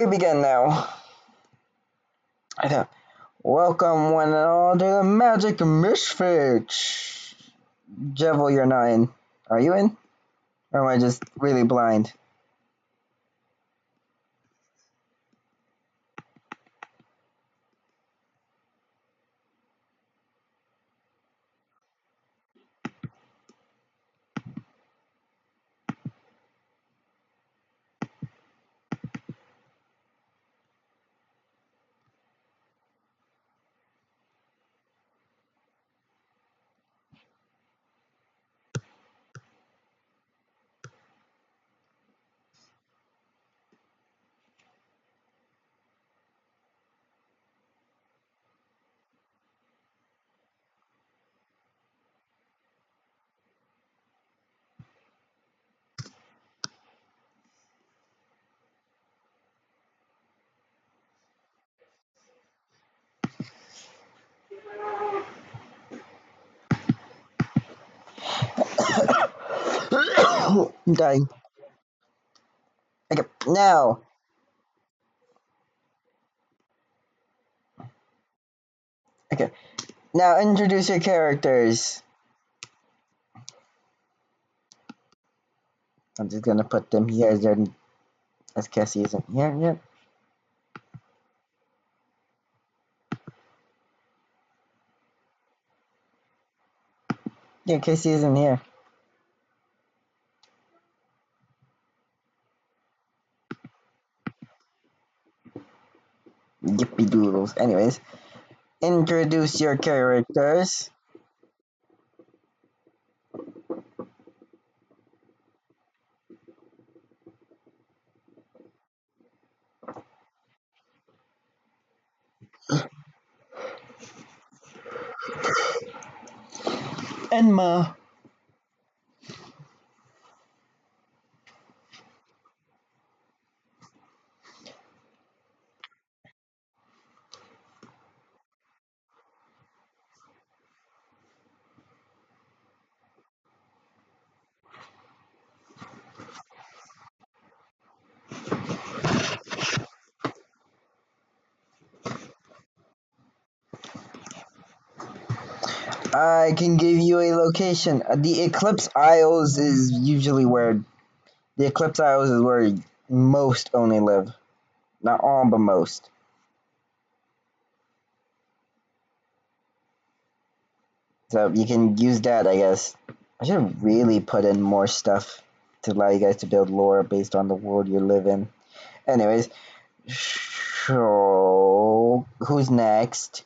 We begin now. Okay. Welcome one and all to the Magic Misfits. Jevil, you're not in. Are you in? Or am I just really blind? I'm dying. Okay, now. Okay, now introduce your characters. I'm just gonna put them here as Cassie isn't here yet. Yeah, Casey isn't here. Yippee doodles. Anyways, introduce your characters. Enma. I can give you a location. The Eclipse Isles is usually where the Eclipse Isles is where most only live. Not all, but most. So you can use that, I guess. I should really put in more stuff to allow you guys to build lore based on the world you live in. Anyways, so who's next?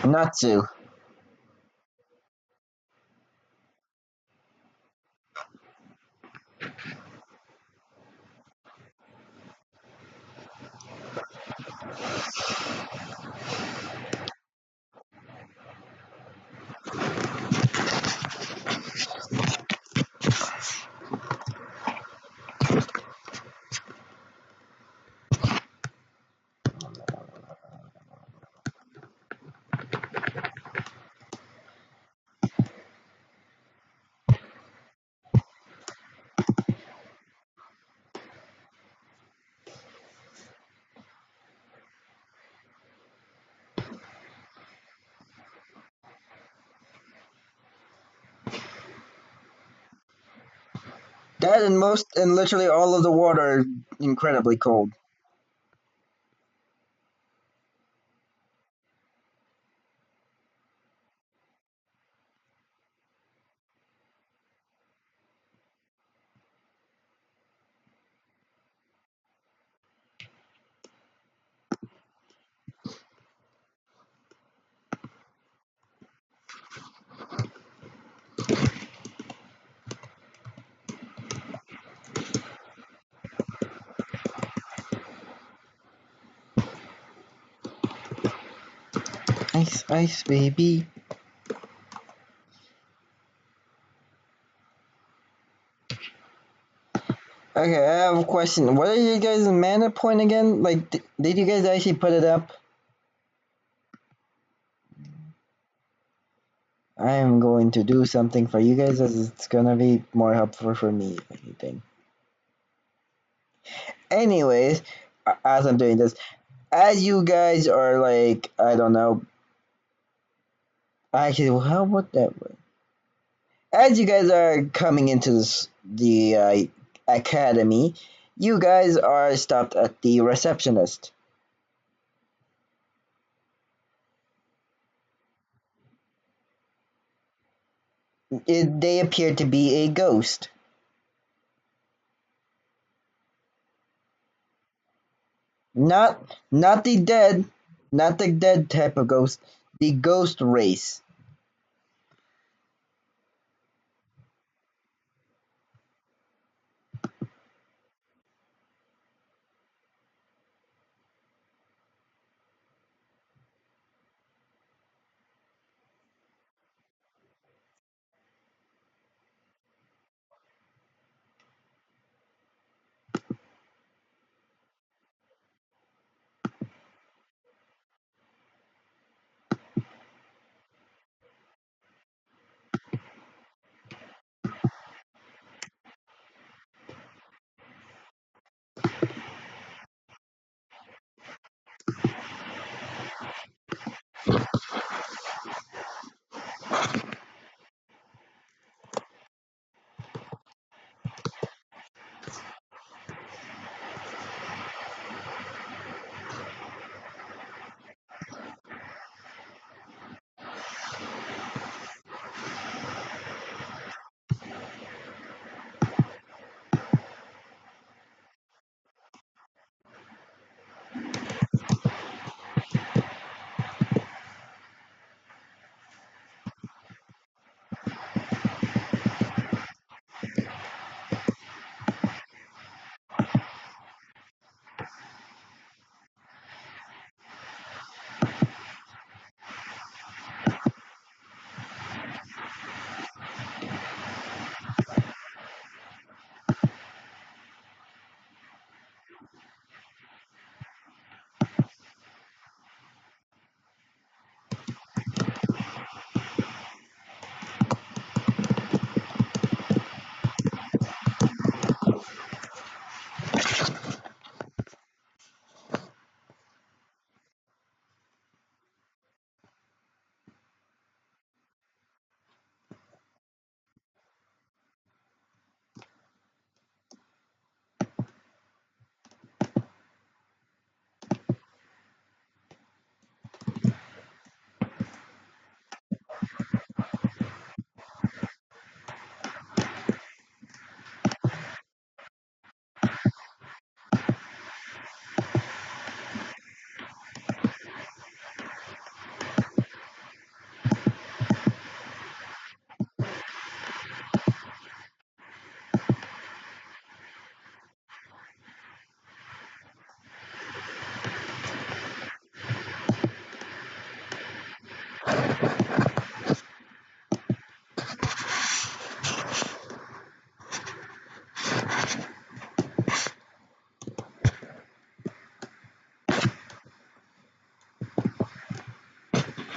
Not to. That and most and literally all of the water are incredibly cold. Ice, ice, baby. Okay, I have a question. What are you guys' mana point again? Like, did you guys actually put it up? I am going to do something for you guys as it's gonna be more helpful for me, if anything. Anyways, as I'm doing this, as you guys are like, I don't know, actually, well, how about that way? As you guys are coming into the academy, you guys are stopped at the receptionist. They appear to be a ghost. Not the dead, not the dead type of ghost. The ghost race.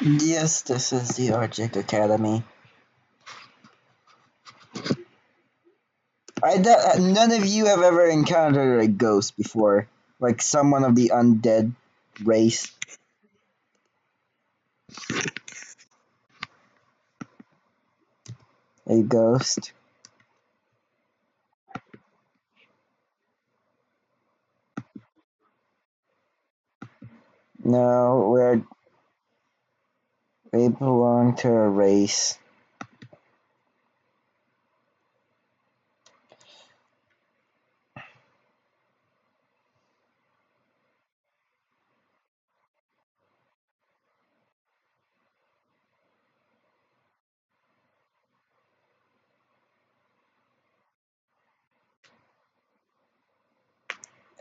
Yes, this is the Arctic Academy. None of you have ever encountered a ghost before, like someone of the undead race. A ghost. No, we belong to a race.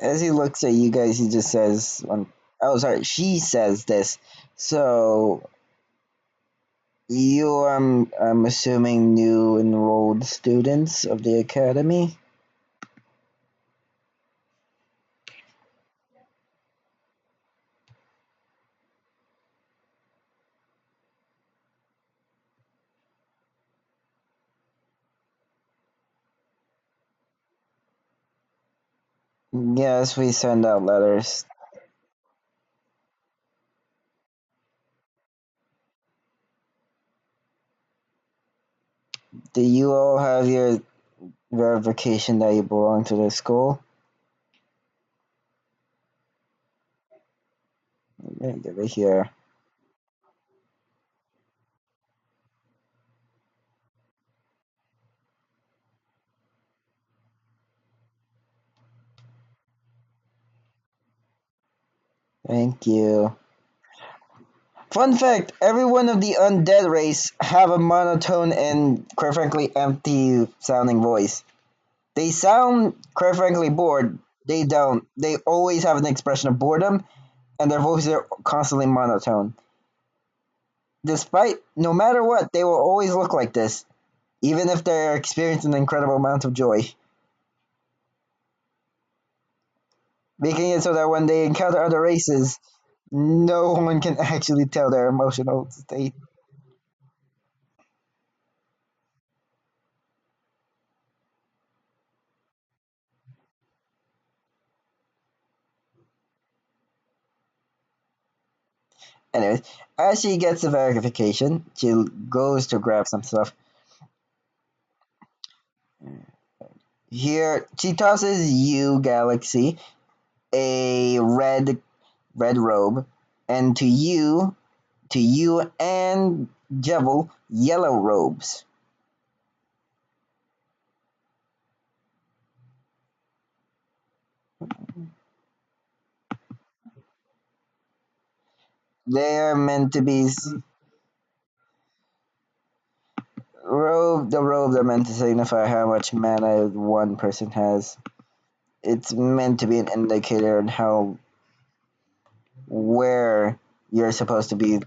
As he looks at you guys, he just says, "Oh, sorry." She says this. So you, I'm assuming, new enrolled students of the academy. Yes, we send out letters. Do you all have your verification that you belong to the school? Yeah, give it here. Thank you. Fun fact: everyone of the undead race have a monotone and, quite frankly, empty sounding voice. They sound, quite frankly, bored. They don't. They always have an expression of boredom, and their voices are constantly monotone. Despite, no matter what, they will always look like this, even if they're experiencing an incredible amount of joy, making it so that when they encounter other races, no one can actually tell their emotional state. Anyways, as she gets the verification, she goes to grab some stuff. Here, she tosses you, Galaxy, a red robe, and to you and Jevil, yellow robes. They are meant to be the robes are meant to signify how much mana one person has. It's meant to be an indicator on how where you're supposed to be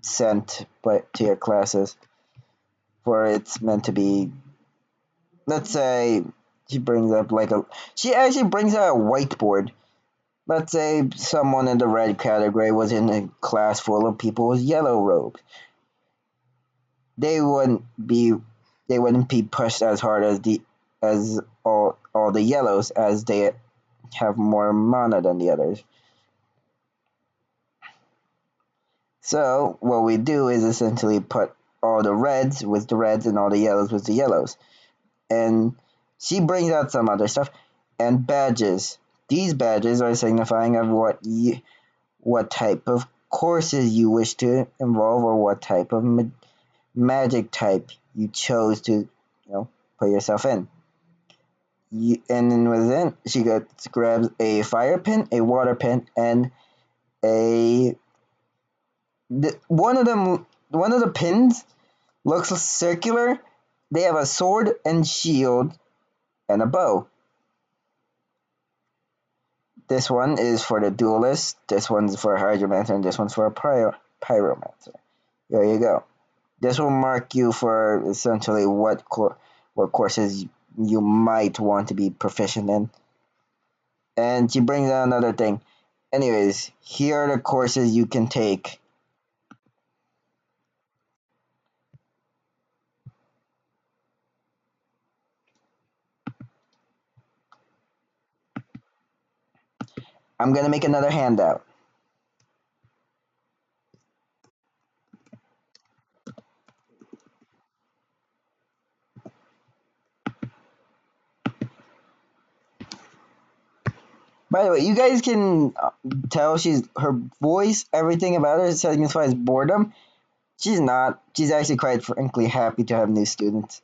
sent but to your classes. For it's meant to be, let's say she brings up like a she actually brings out a whiteboard. Let's say someone in the red category was in a class full of people with yellow robes. They wouldn't be they wouldn't be pushed as hard as all the yellows, as they have more mana than the others. So what we do is essentially put all the reds with the reds and all the yellows with the yellows. And she brings out some other stuff and badges. These badges are signifying of what type of courses you wish to involve, or what type of magic type you chose to, put yourself in. And then within, grabs a fire pin, a water pin, and a one of the pins looks circular. They have a sword and shield and a bow. This one is for the duelist. This one's for a hydromancer, and this one's for a pyromancer. There you go. This will mark you for essentially what courses you might want to be proficient in. And she brings out another thing. Anyways, here are the courses you can take. I'm gonna make another handout. By the way, you guys can tell her voice, everything about her signifies boredom. She's not. She's actually quite frankly happy to have new students.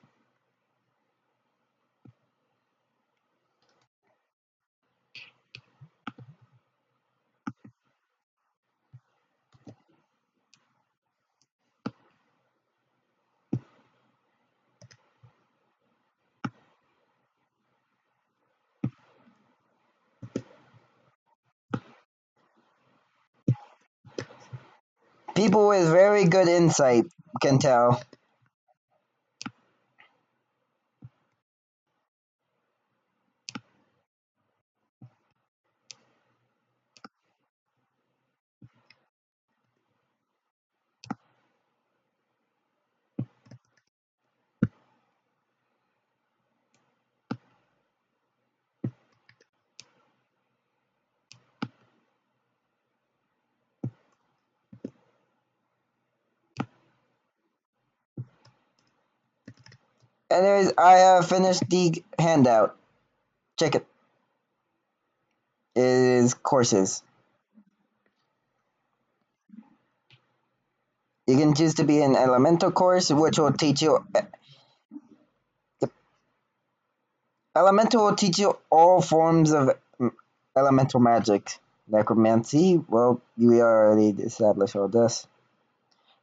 People with very good insight can tell. Anyways, I have finished the handout. Check it. It is courses. You can choose to be an elemental course, which will teach you. Elemental will teach you all forms of elemental magic. Necromancy, well, we already established all this.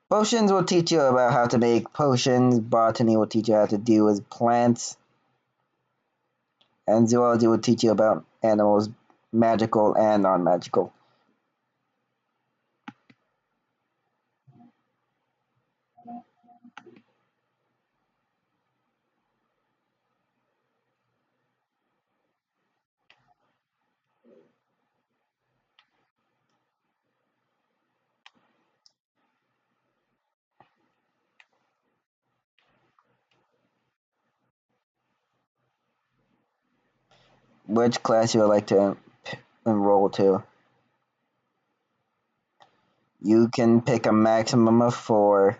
Potions will teach you about how to make potions. Botany will teach you how to deal with plants. And zoology will teach you about animals, magical and non magical. Which class you would like to enroll to? You can pick a maximum of four.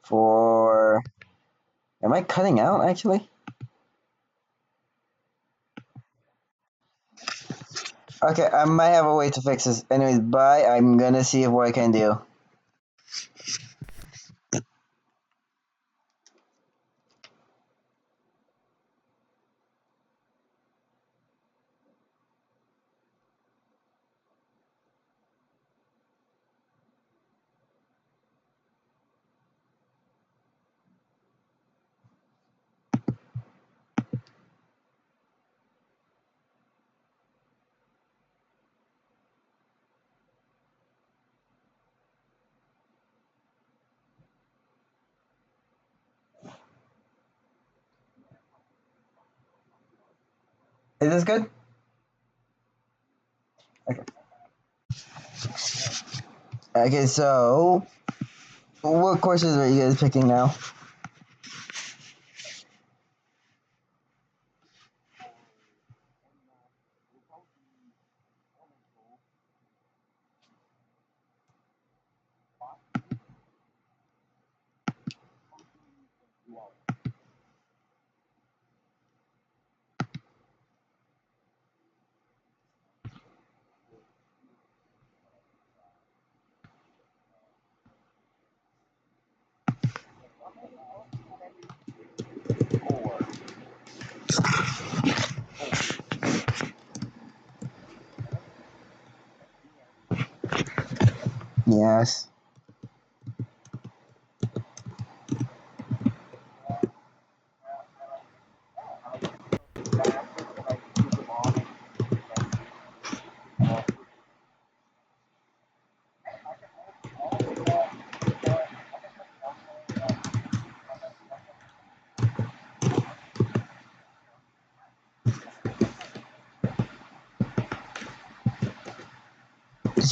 For. Am I cutting out actually? Okay, I might have a way to fix this. Anyways, bye. I'm gonna see what I can do. Is this good? Okay. Okay, so what courses are you guys picking now? Yes.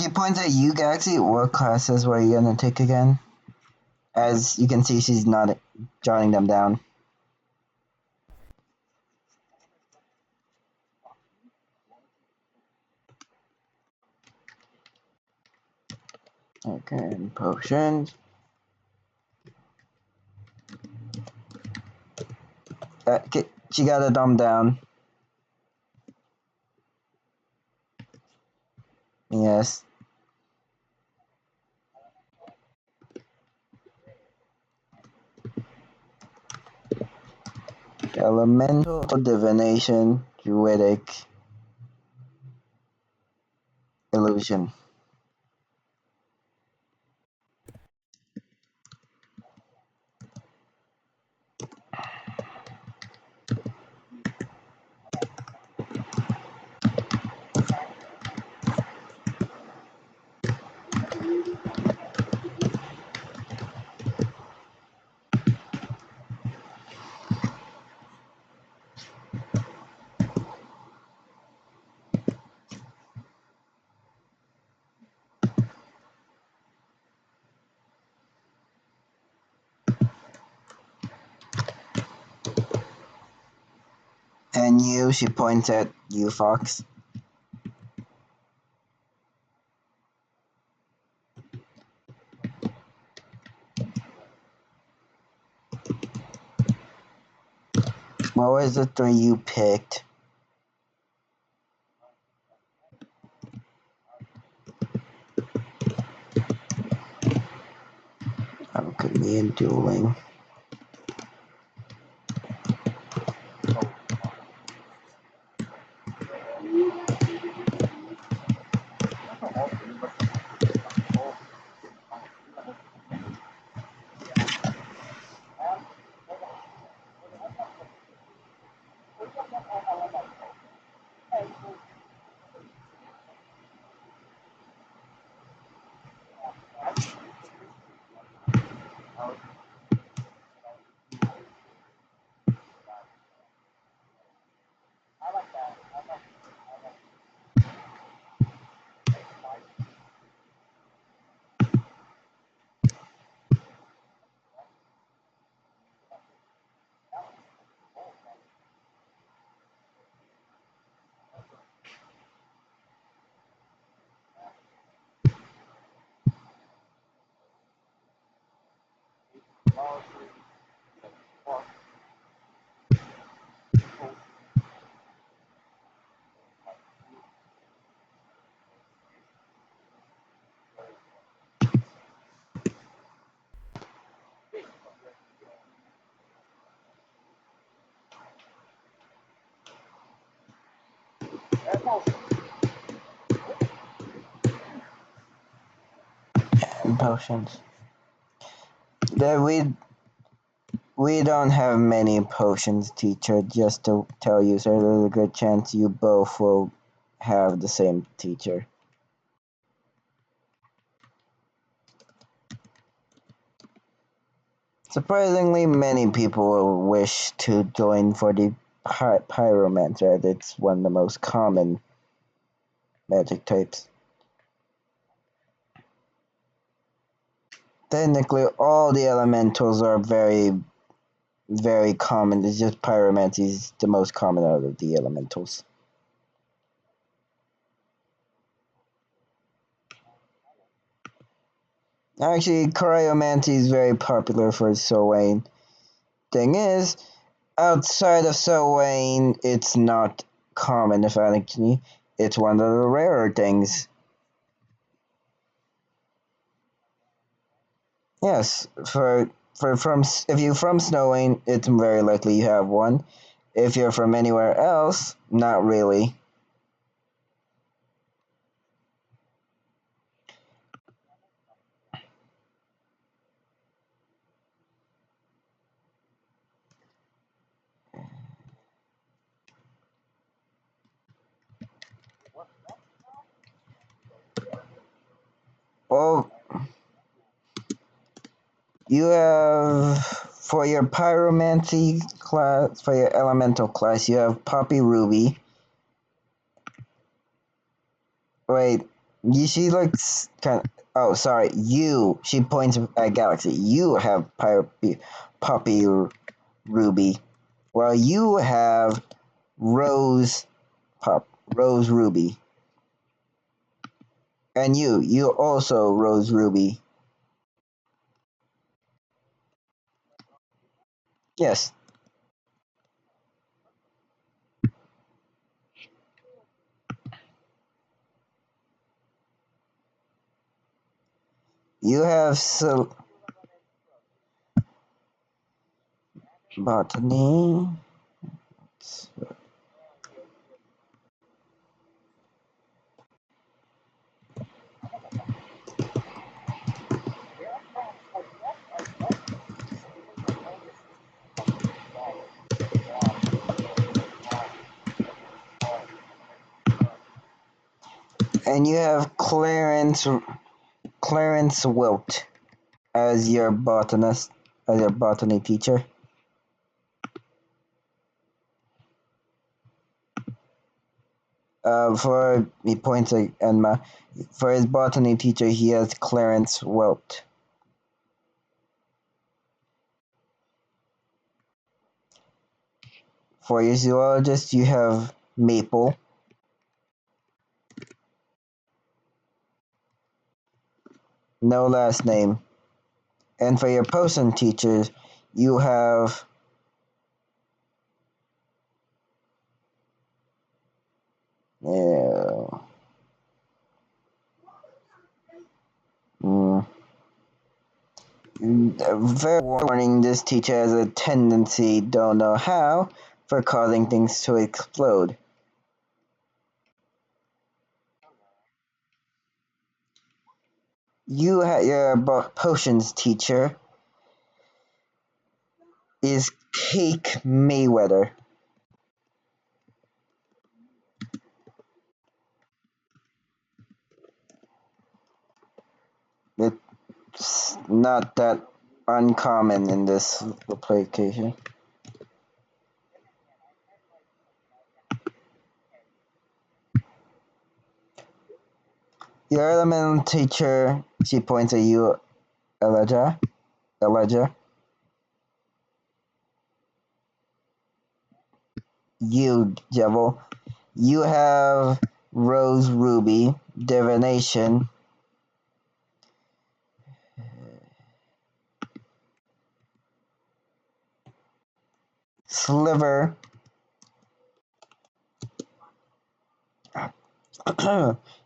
She points at you, Galaxy. What classes were you gonna take again? As you can see, she's not jotting them down. Okay, and potions. Okay, she got a thumb down. Yes. Elemental divination, druidic illusion. And you, she points at you, Fox. What was the three you picked? Alchemy and dueling. And potions. That we don't have many potions, teacher. Just to tell you, so there's a good chance you both will have the same teacher. Surprisingly, many people will wish to join for the pyromancer, as it's one of the most common magic types. Technically, all the elementals are very, very common. It's just pyromancy is the most common out of the elementals. Actually, cryomancy is very popular for Sowain. Thing is, outside of Sowain, it's not common. If actually, it's one of the rarer things. Yes, for from if you're from Snowing, it's very likely you have one. If you're from anywhere else, not really. Well, you have for your pyromancy class, for your elemental class, you have Poppy Ruby. Wait, You see, like, kind of. Oh, sorry. You. She points at Galaxy. You have Poppy Ruby, while you have Rose Rose Ruby, and you also Rose Ruby. Yes, you have Botany, and you have Clarence Wilt as your botanist, as your botany teacher. For he points at Enma. For his botany teacher, he has Clarence Wilt. For your zoologist, you have Maple. No last name. And for your potion teachers, you have uh, mm, very warning, this teacher has a tendency, don't know how, for causing things to explode. Your potions teacher is Cake Mayweather. It's not that uncommon in this application. Your elemental teacher, she points at you, Elijah. Elijah. You, Devil. You have Rose Ruby, Divination, Sliver.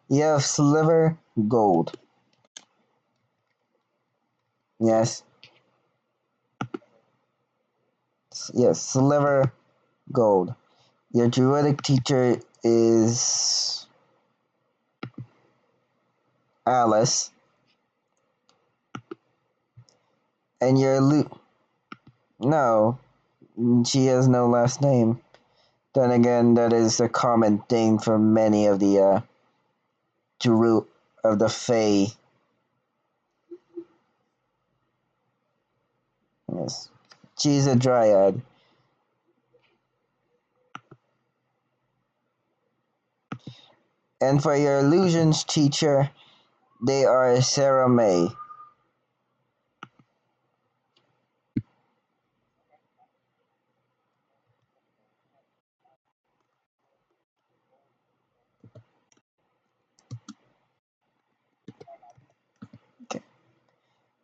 You have Sliver Gold. Yes. Yes, Sliver Gold. Your druidic teacher is Alice. And your no, she has no last name. Then again, that is a common thing for many of the Druid of the Fae. Yes. She's a dryad. And for your illusions teacher, they are Sarah May. Okay.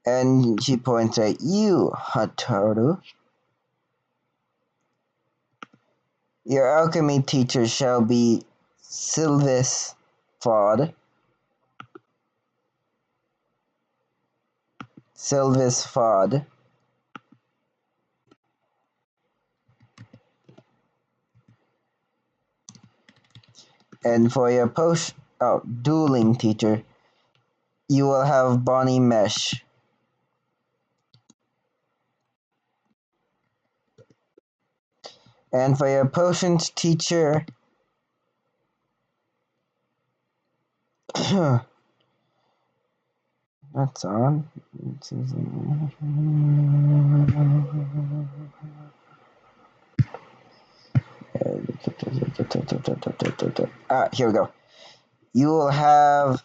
And she points at you, Hataru. Your alchemy teacher shall be Sylvis Fod. Sylvis Fod. And for your dueling teacher, you will have Bonnie Mesh. And for your potions teacher, that's on. Here we go. You will have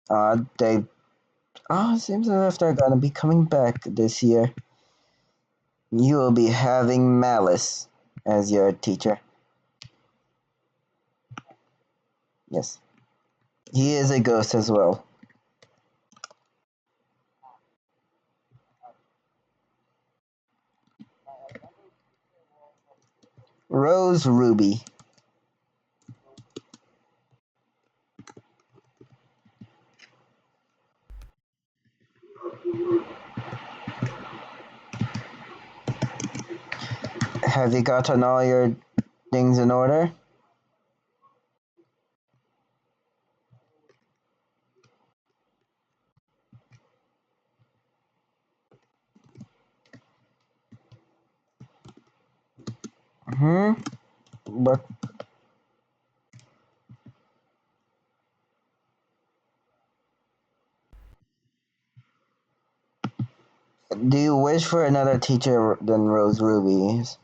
They seems as if they're gonna be coming back this year. You will be having Malice as your teacher. Yes. He is a ghost as well. Rose Ruby. Have you gotten all your things in order? Hmm? But do you wish for another teacher than Rose Ruby's?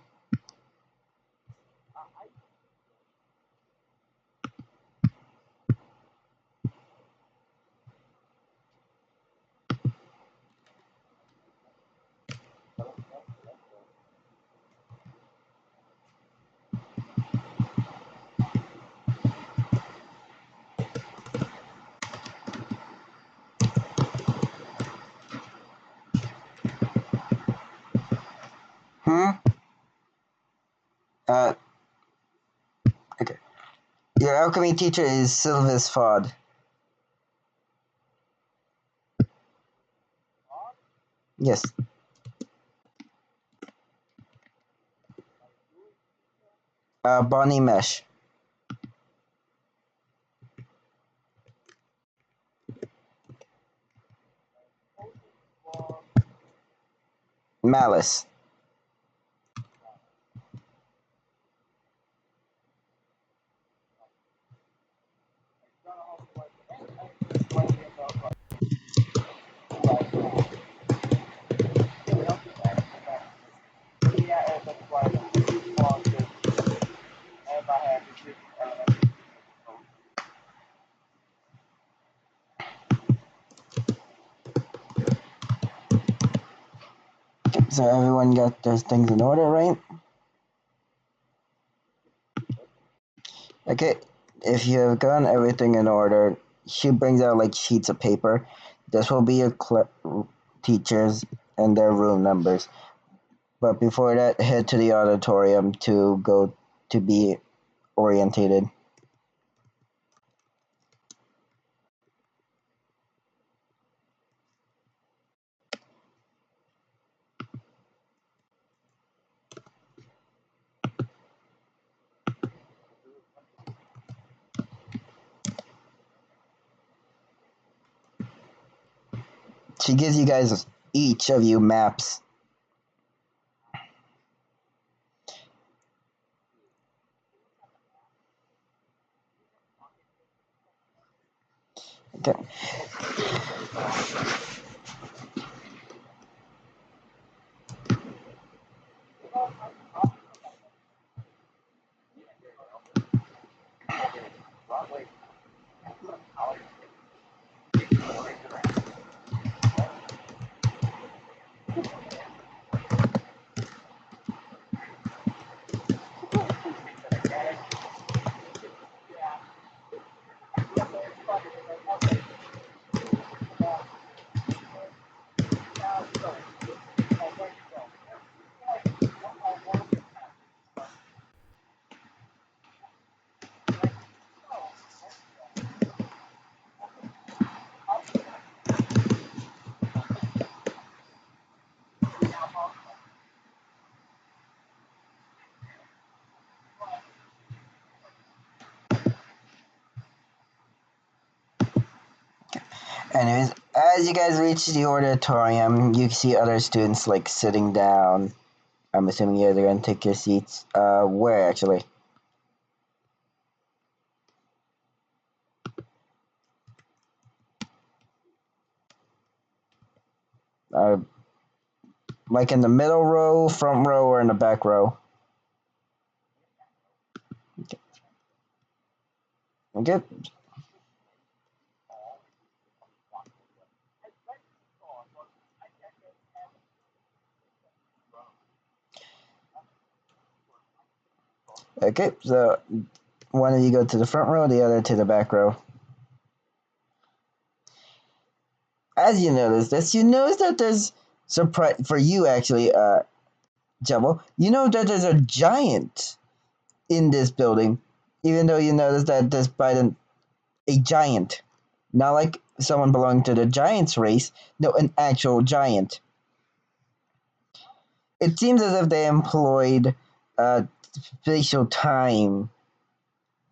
Hmm? Uh, okay. Your alchemy teacher is Sylvis Fod. Yes. Bonnie Mesh. Malice. So everyone got their things in order, right? Okay. If you have gotten everything in order, she brings out like sheets of paper. This will be your teachers and their room numbers. But before that, head to the auditorium to go to be orientated. She gives you guys each of you maps. Okay. Anyways, as you guys reach the auditorium, you see other students like sitting down. I'm assuming you're gonna take your seats. Where actually? Uh, like in the middle row, front row, or in the back row? Okay. Okay, so one of you go to the front row, the other to the back row. As you notice this, you notice that there's surprise for you actually, Jumbo. You know that there's a giant in this building, even though you notice that despite a giant, not like someone belonging to the giants race, no, an actual giant. It seems as if they employed spatial time,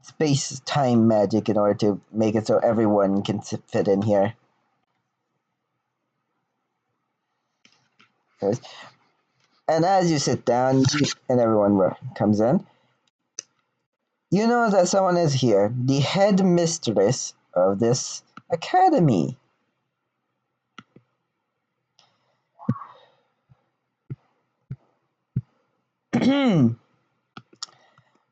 space time magic in order to make it so everyone can fit in here. And as you sit down and everyone comes in, you know that someone is here, the head mistress of this academy.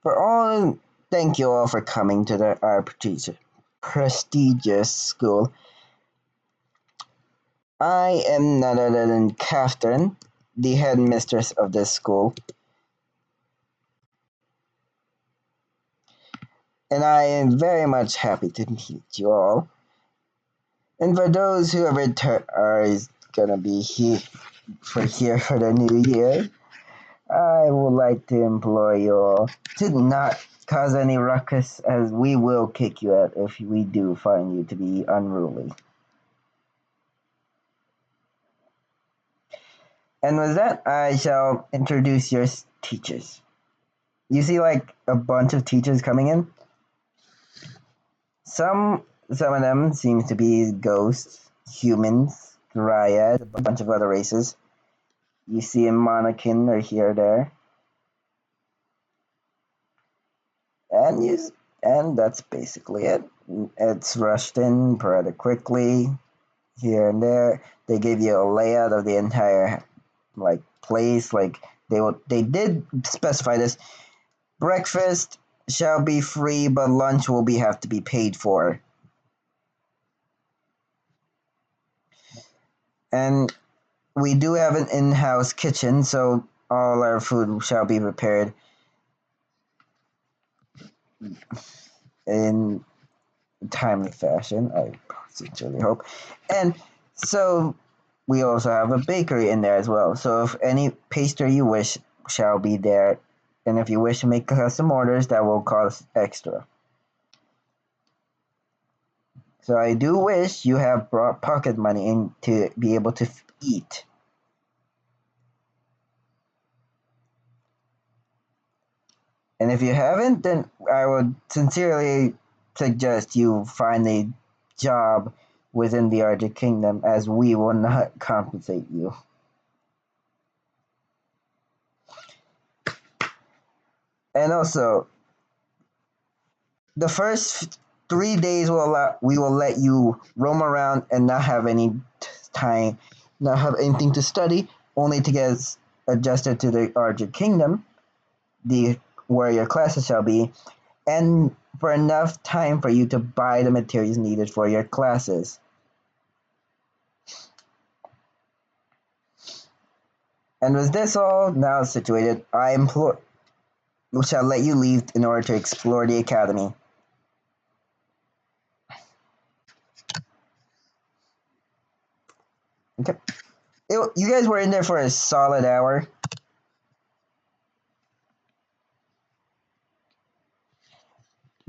For all, thank you all for coming to our prestigious school. I am none other than Catherine, the headmistress of this school, and I am very much happy to meet you all. And for those who are gonna be here for the new year, I would like to implore you all to not cause any ruckus, as we will kick you out if we do find you to be unruly. And with that, I shall introduce your teachers. You see, like, a bunch of teachers coming in. Some of them seem to be ghosts, humans, dryads, a bunch of other races. You see a mannequin or here or there. And and that's basically it. It's rushed in rather quickly, here and there. They give you a layout of the entire place. Like they did specify this. Breakfast shall be free, but lunch will have to be paid for. And we do have an in-house kitchen, so all our food shall be prepared in timely fashion, I sincerely hope. And so we also have a bakery in there as well. So if any pastry you wish shall be there, and if you wish to make custom orders, that will cost extra. So I do wish you have brought pocket money in to be able to eat. And if you haven't, then I would sincerely suggest you find a job within the Arctic Kingdom, as we will not compensate you. And also, the first 3 days we will let you roam around and not have any time, not have anything to study, only to get adjusted to the Arctic Kingdom, the where your classes shall be, and for enough time for you to buy the materials needed for your classes. And with this all now situated, I implore we shall let you leave in order to explore the academy. Okay. You guys were in there for a solid hour.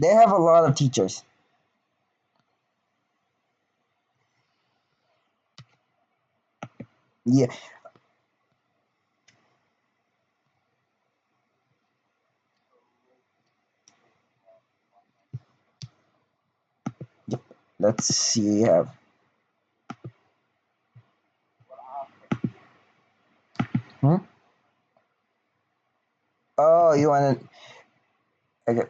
They have a lot of teachers. Yeah. Yep. Let's see. Have. Hmm? Oh, you want to? Okay.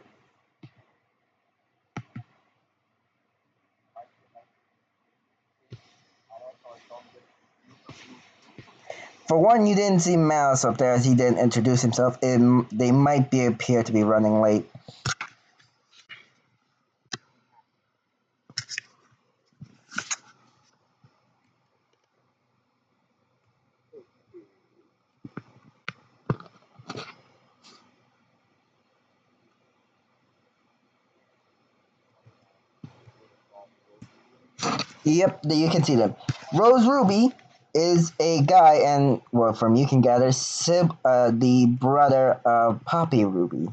For one, you didn't see Mouse up there as he didn't introduce himself. They might appear to be running late. Yep, you can see them. Rose Ruby is a guy, and well, from you can gather, the brother of Poppy Ruby.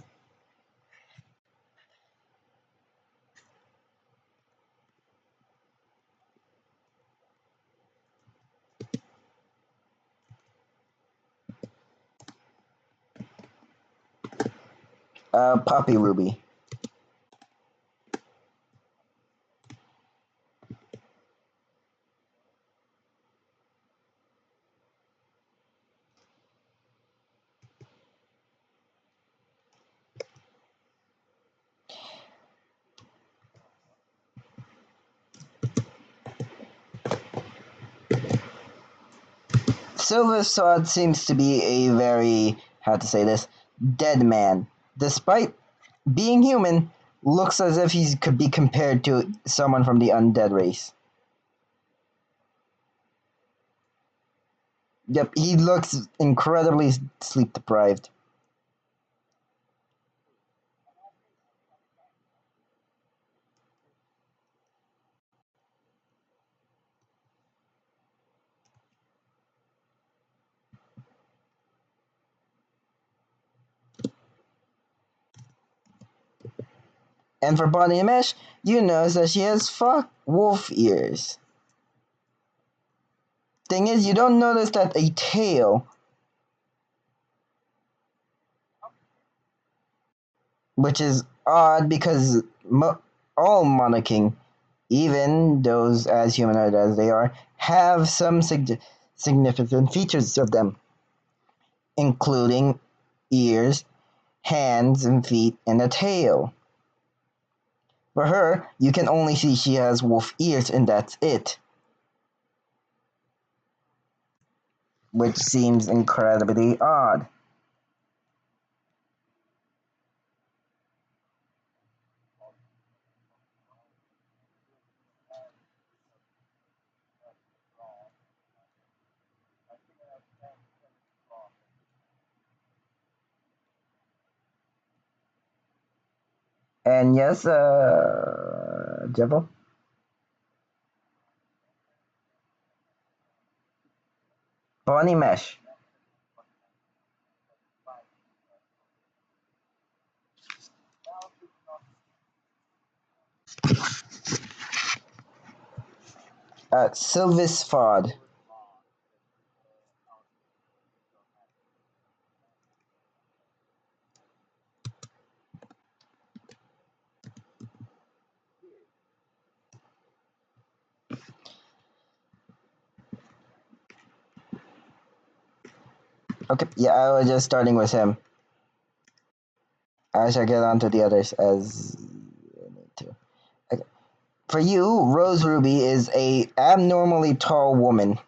Poppy Ruby. Silver Sword seems to be a very, how to say this, dead man. Despite being human, looks as if he could be compared to someone from the undead race. Yep, he looks incredibly sleep deprived. And for Bonnie Mesh, you notice that she has wolf ears. Thing is, you don't notice that a tail, which is odd because all Monoking, even those as humanoid as they are, have some significant features of them, including ears, hands and feet, and a tail. For her, you can only see she has wolf ears and that's it, which seems incredibly odd. And yes, Jebel, Bonnie Mesh, Sylvis Fod. Okay, yeah, I was just starting with him. I shall get on to the others as I need to. Okay. For you, Rose Ruby is a abnormally tall woman.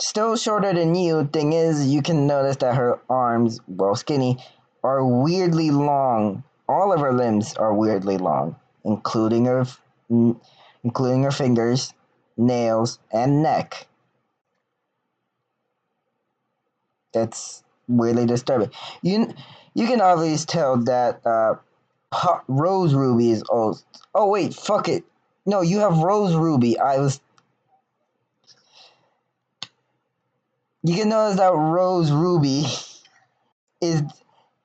Still shorter than you. Thing is, you can notice that her arms, while skinny, are weirdly long. All of her limbs are weirdly long, including including her fingers, nails, and neck. That's weirdly disturbing. You you can obviously tell that Rose Ruby is old. Oh wait, fuck it. No, you have Rose Ruby. You can notice that Rose Ruby is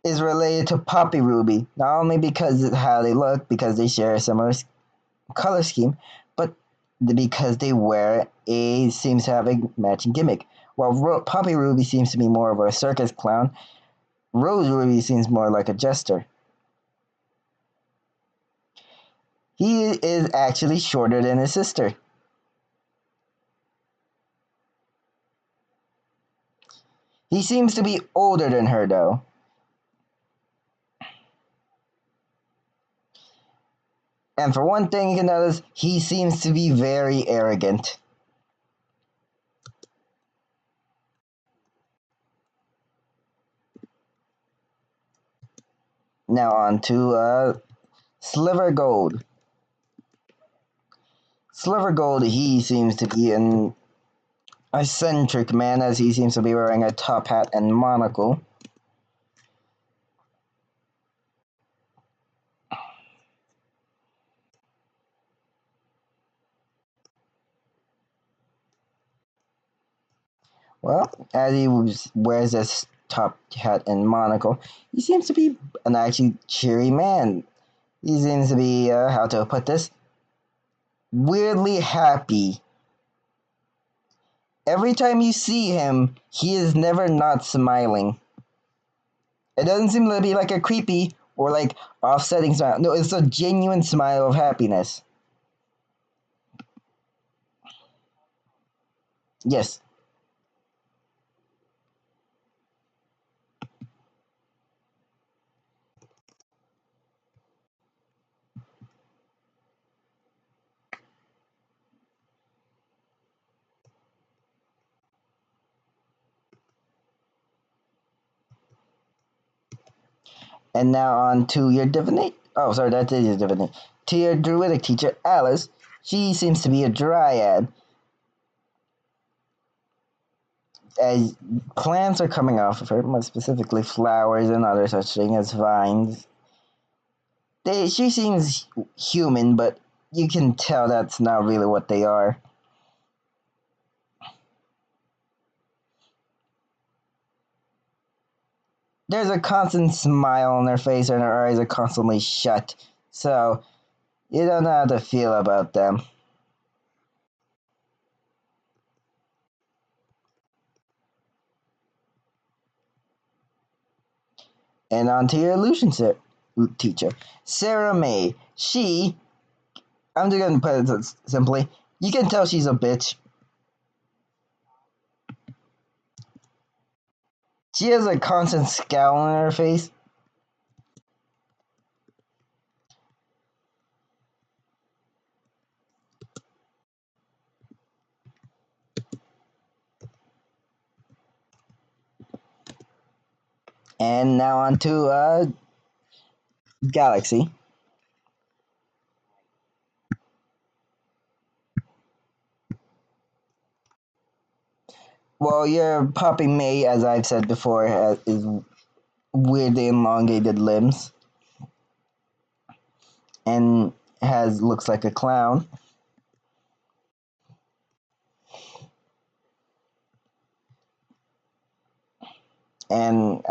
is related to Poppy Ruby, not only because of how they look, because they share a similar color scheme, but because they wear seems to have a matching gimmick. While Poppy Ruby seems to be more of a circus clown, Rose Ruby seems more like a jester. He is actually shorter than his sister. He seems to be older than her, though. And for one thing, you can notice he seems to be very arrogant. Now on to Sliver Gold. Sliver Gold, he seems to be an eccentric man as he seems to be wearing a top hat and monocle. Well, as he wears this top hat and monocle, he seems to be an actually cheery man. He seems to be, how to put this, weirdly happy. Every time you see him, he is never not smiling. It doesn't seem to be like a creepy or like offsetting smile. No, it's a genuine smile of happiness. Yes. And now on to your divinate. Oh, sorry, that is your divinate. To your druidic teacher, Alice. She seems to be a dryad. As plants are coming off of her, more specifically flowers and other such things as vines. She seems human, but you can tell that's not really what they are. There's a constant smile on her face, and her eyes are constantly shut. So you don't know how to feel about them. And on to your illusion teacher, Sarah May. I'm just gonna put it simply. You can tell she's a bitch. She has a constant scowl on her face. And now on to Galaxy. Well, your Poppy May, as I've said before, is weirdly elongated limbs and has looks like a clown. And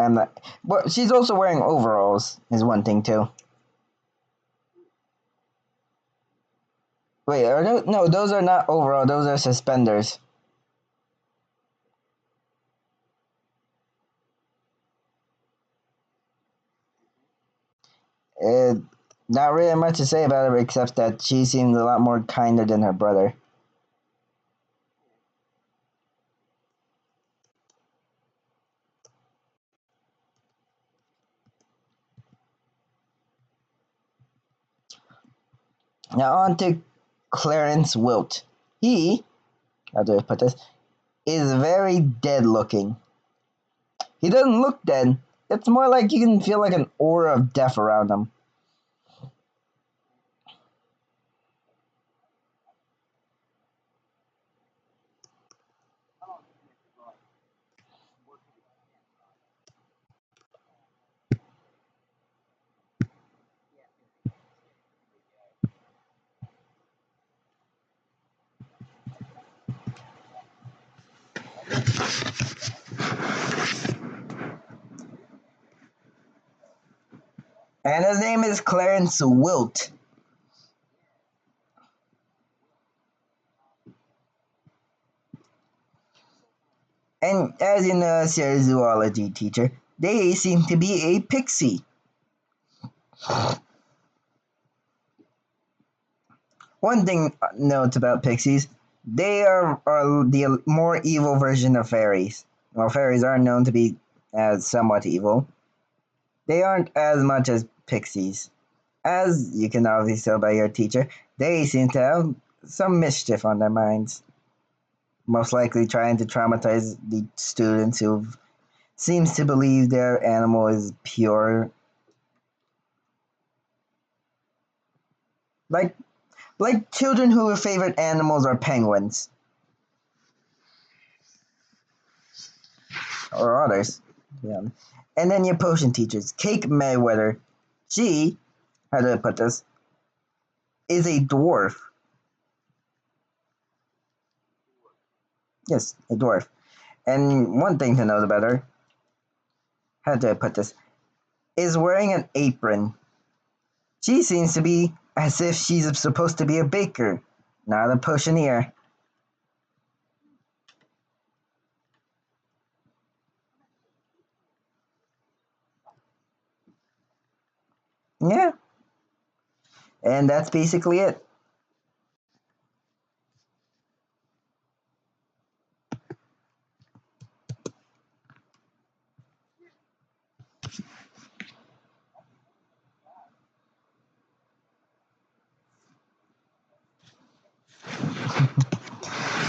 but she's also wearing overalls is one thing too. Wait, are those, no? Those are not overalls. Those are suspenders. Uh, Not really much to say about her except that she seems a lot more kinder than her brother. Now on to Clarence Wilt. He, how do I put this, is very dead looking. He doesn't look dead. It's more like you can feel like an aura of death around him. And his name is Clarence Wilt. And as you know, as your zoology teacher, they seem to be a pixie. One thing note about pixies, they are the more evil version of fairies. While fairies are known to be as somewhat evil, they aren't as much as pixies. As you can obviously tell by your teacher, they seem to have some mischief on their minds. Most likely trying to traumatize the students who seems to believe their animal is pure. Like like children whose favorite animals are penguins. Or others. Yeah. And then your potion teachers, Cake Mayweather. She, how do I put this, is a dwarf. Yes, a dwarf. And one thing to note about her, how do I put this, is wearing an apron. She seems to be as if she's supposed to be a baker, not a potioneer. Yeah, and that's basically it.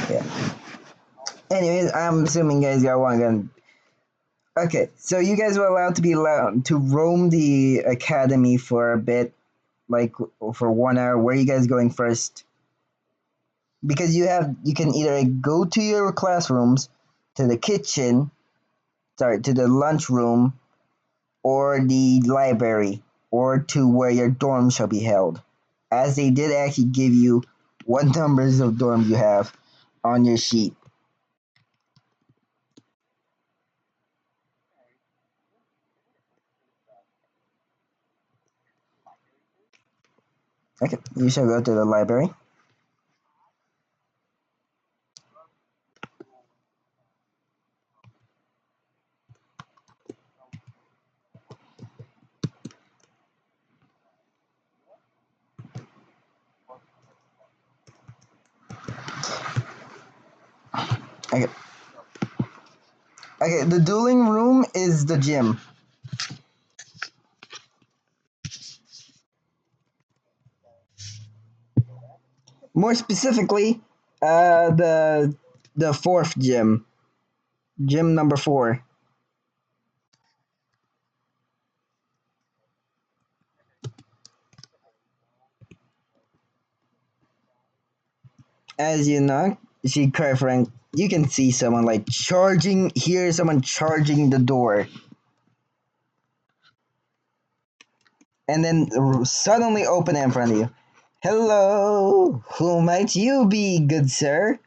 Yeah. Anyways, I'm assuming you guys got one gun. Okay, so you guys were allowed to roam the academy for a bit, like for 1 hour. Where are you guys going first? Because you can either go to your classrooms, to the kitchen, sorry, to the lunchroom, or the library, or to where your dorm shall be held. As they did actually give you what numbers of dorms you have on your sheet. Okay, you shall go to the library. Okay, okay. The dueling room is the gym. More specifically, the fourth gym, gym number 4. As you know, she cried Frank. You can see someone like hear someone charging the door, and then suddenly open it in front of you. Hello, who might you be, good sir?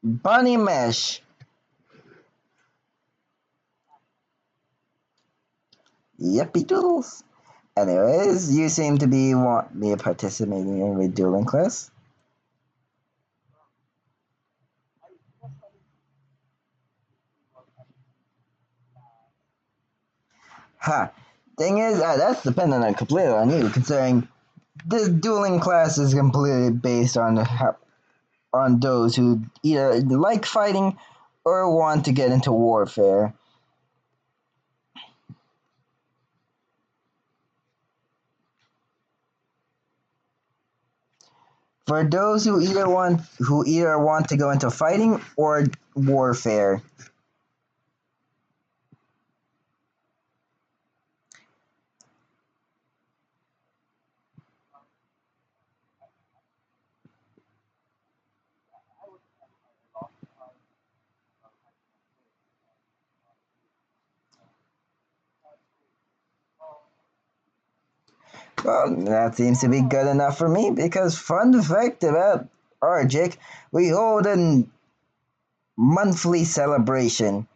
Bunny Mesh. Yippee doodles. Anyways, you seem to be participating in a dueling class. Ha. Thing is, that's dependent on completely on you, considering the dueling class is completely based on those who either like fighting or want to get into warfare. For those who either want to go into fighting or warfare. Well, that seems to be good enough for me because fun fact about Arctic, we hold a monthly celebration.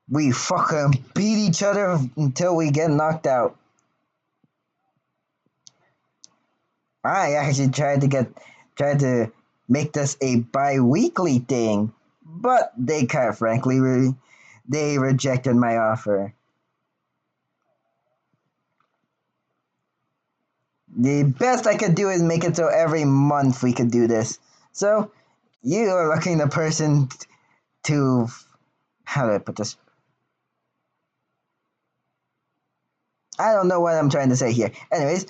We fucking beat each other until we get knocked out. I actually tried to make this a bi-weekly thing, but they kind of frankly they rejected my offer. The best I could do is make it so every month we could do this. So you are looking the person to, how do I put this? I don't know what I'm trying to say here. Anyways,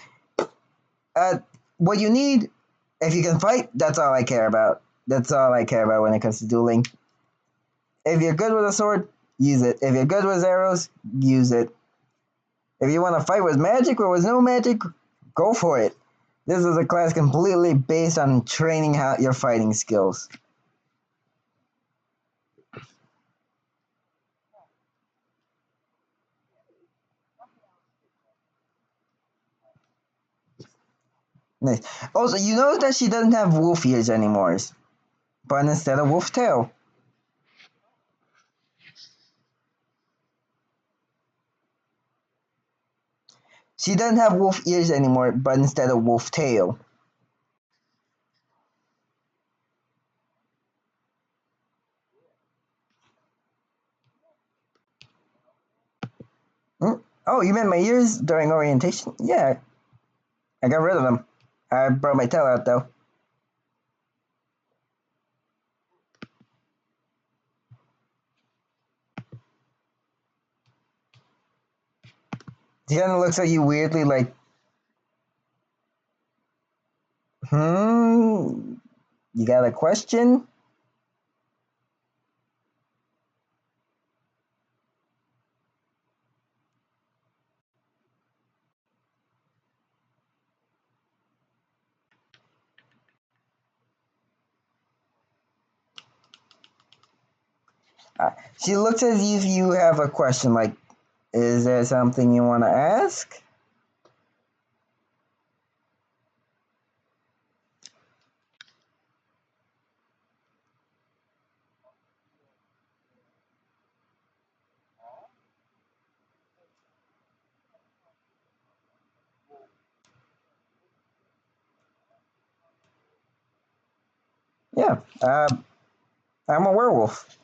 uh, what you need, if you can fight, that's all I care about. That's all I care about when it comes to dueling. If you're good with a sword, use it. If you're good with arrows, use it. If you want to fight with magic or with no magic, go for it. This is a class completely based on training how your fighting skills. Nice. Also, you notice that she doesn't have wolf ears anymore, but instead of wolf tail. She doesn't have wolf ears anymore, but instead of wolf tail. Hmm? Oh, you meant my ears during orientation? Yeah, I got rid of them. I brought my tail out though. She kind of looks at you weirdly, like, you got a question? Uh, she looks as if you have a question, like, is there something you want to ask? Yeah, I'm a werewolf.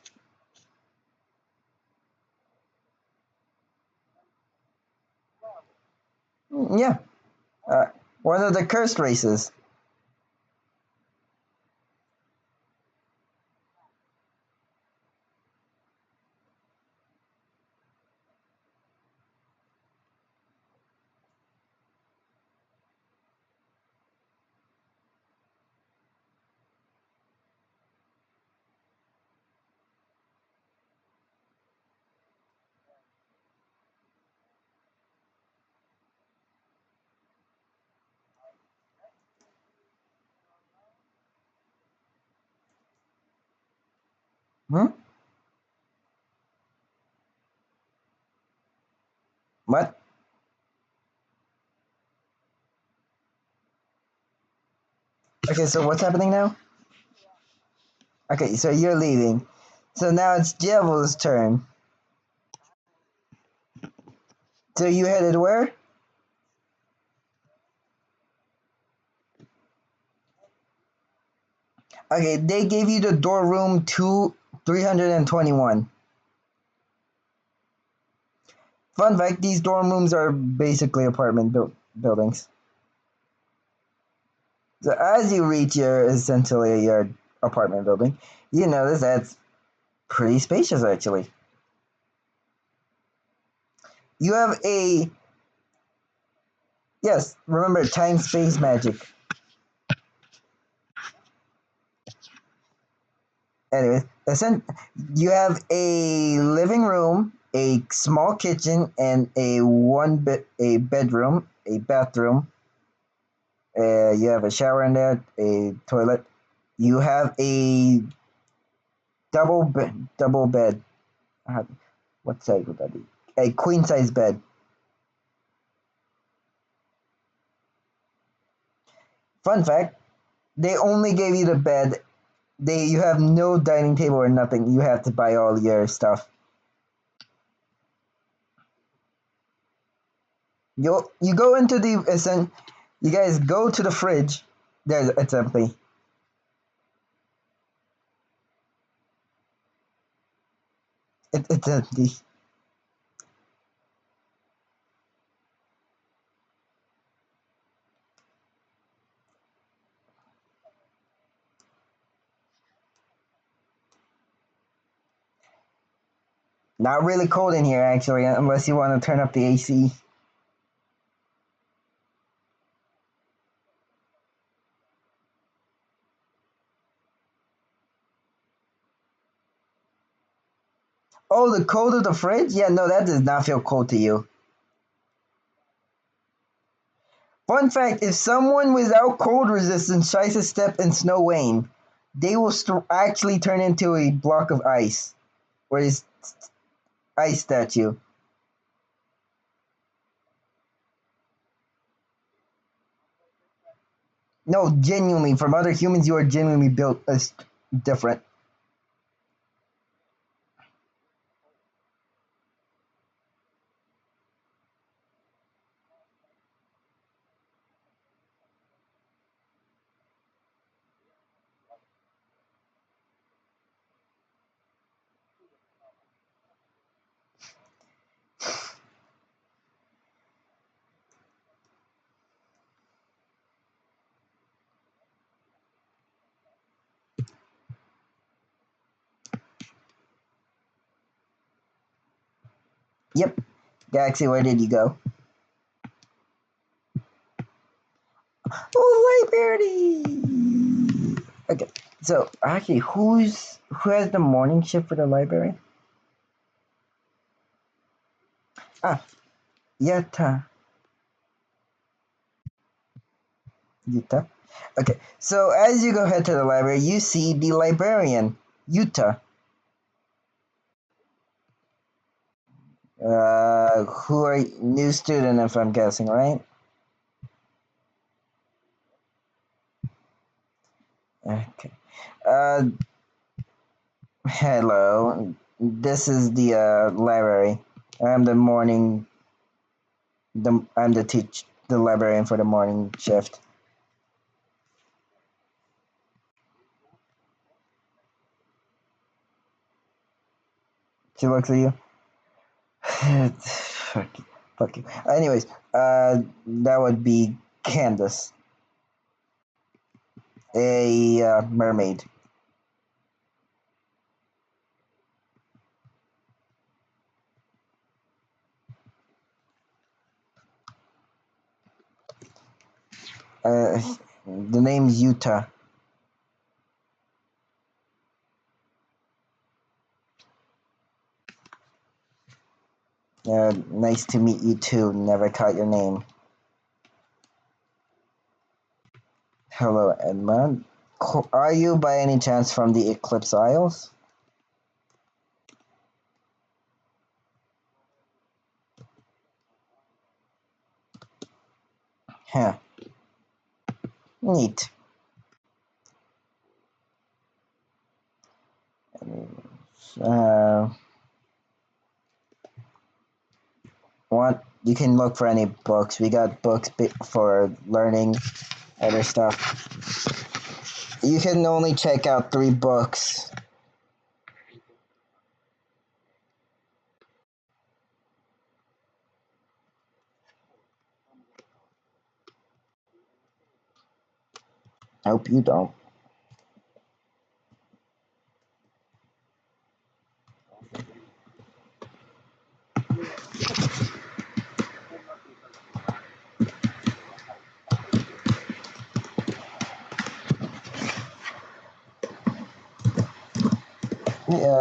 Yeah, uh, one of the cursed races. Hmm? What? Okay, so what's happening now? Okay, so you're leaving. So now it's Devil's turn. So you headed where? Okay, they gave you the door room 321. Fun fact, these dorm rooms are basically apartment buildings. So as you reach your apartment building, you notice that's pretty spacious actually. You have a yes, remember time space magic. Anyways, you have a living room, a small kitchen, and a bedroom, a bathroom. You have a shower in there, a toilet. You have a double bed. Uh, what size would that be? A queen size bed. Fun fact: they only gave you the bed. You have no dining table or nothing. You have to buy all your stuff. You go into the you guys go to the fridge. There's it's empty. It's empty. Not really cold in here actually, unless you want to turn up the AC. Oh, the cold of the fridge? Yeah, no, that does not feel cold to you. Fun fact: if someone without cold resistance tries to step in snow Wayne, they will actually turn into a block of ice or a ice statue. No, genuinely, from other humans, you are genuinely built as different. Yep. Galaxy, where did you go? Oh, library. Okay. So actually, who has the morning shift for the library? Ah, Yata. Yuta. Okay. So as you go head to the library, you see the librarian, Yuta. Who are new student, if I'm guessing, right? Okay. Uh, hello. This is the library. I'm the morning. I'm the librarian for the morning shift. She looks at you. Fuck you. Fuck you. Anyways, that would be Candace, a mermaid. Uh, the name's Utah. Nice to meet you too. Never caught your name. Hello, Edmund. Are you by any chance from the Eclipse Isles? Huh. Neat. Uh, what? You can look for any books. We got books for learning other stuff. You can only check out 3 books. I hope you don't.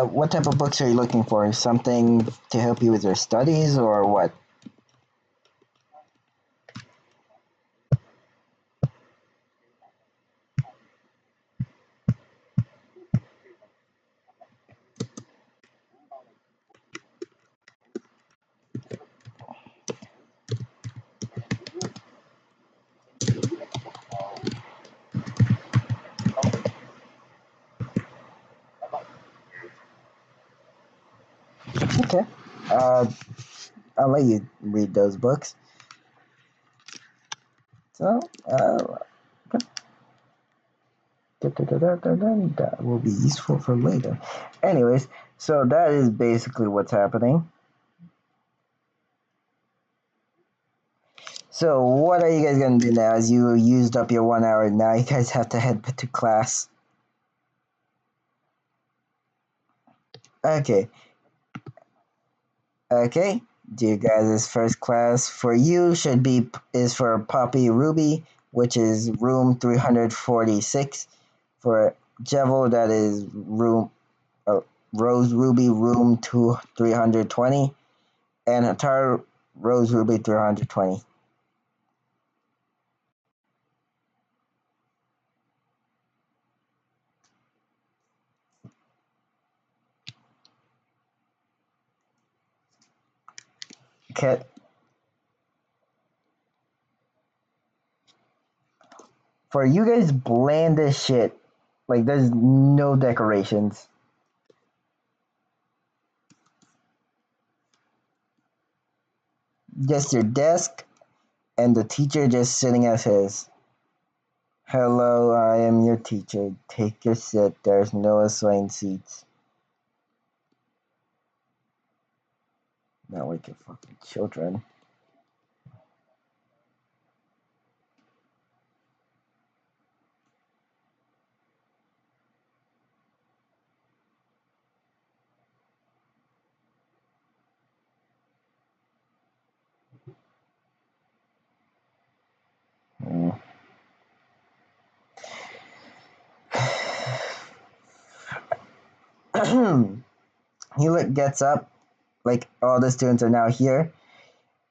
What type of books are you looking for? Something to help you with your studies or what? Okay. Uh, I'll let you read those books. So, that will be useful for later. Anyways, so that is basically what's happening. So, what are you guys gonna do now? As you used up your 1 hour, now you guys have to head to class. Okay, okay. Do you guys' first class for you should be is for Poppy Ruby, which is room 346. For Jevel, that is room uh, Rose Ruby room 320, and Hatar Rose Ruby 320. For you guys, bland as shit. Like there's no decorations. Just your desk and the teacher just sitting as his. Hello, I am your teacher. Take your seat. There's no assigned seats. Not like your fucking children. Mm. He gets up, like all the students are now here.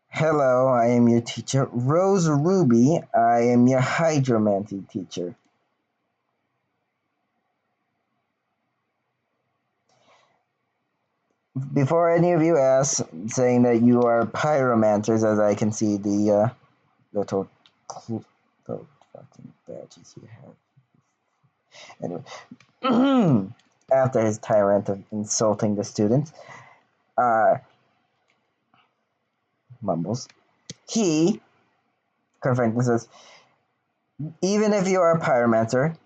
Hello, I am your teacher, Rose Ruby. I am your hydromancy teacher. Before any of you ask, saying that you are pyromancers, as I can see little, the fucking badges you have. Anyway, after his tyrant of insulting the students, uh, mumbles, he, Franklin says, even if you are a pyromancer,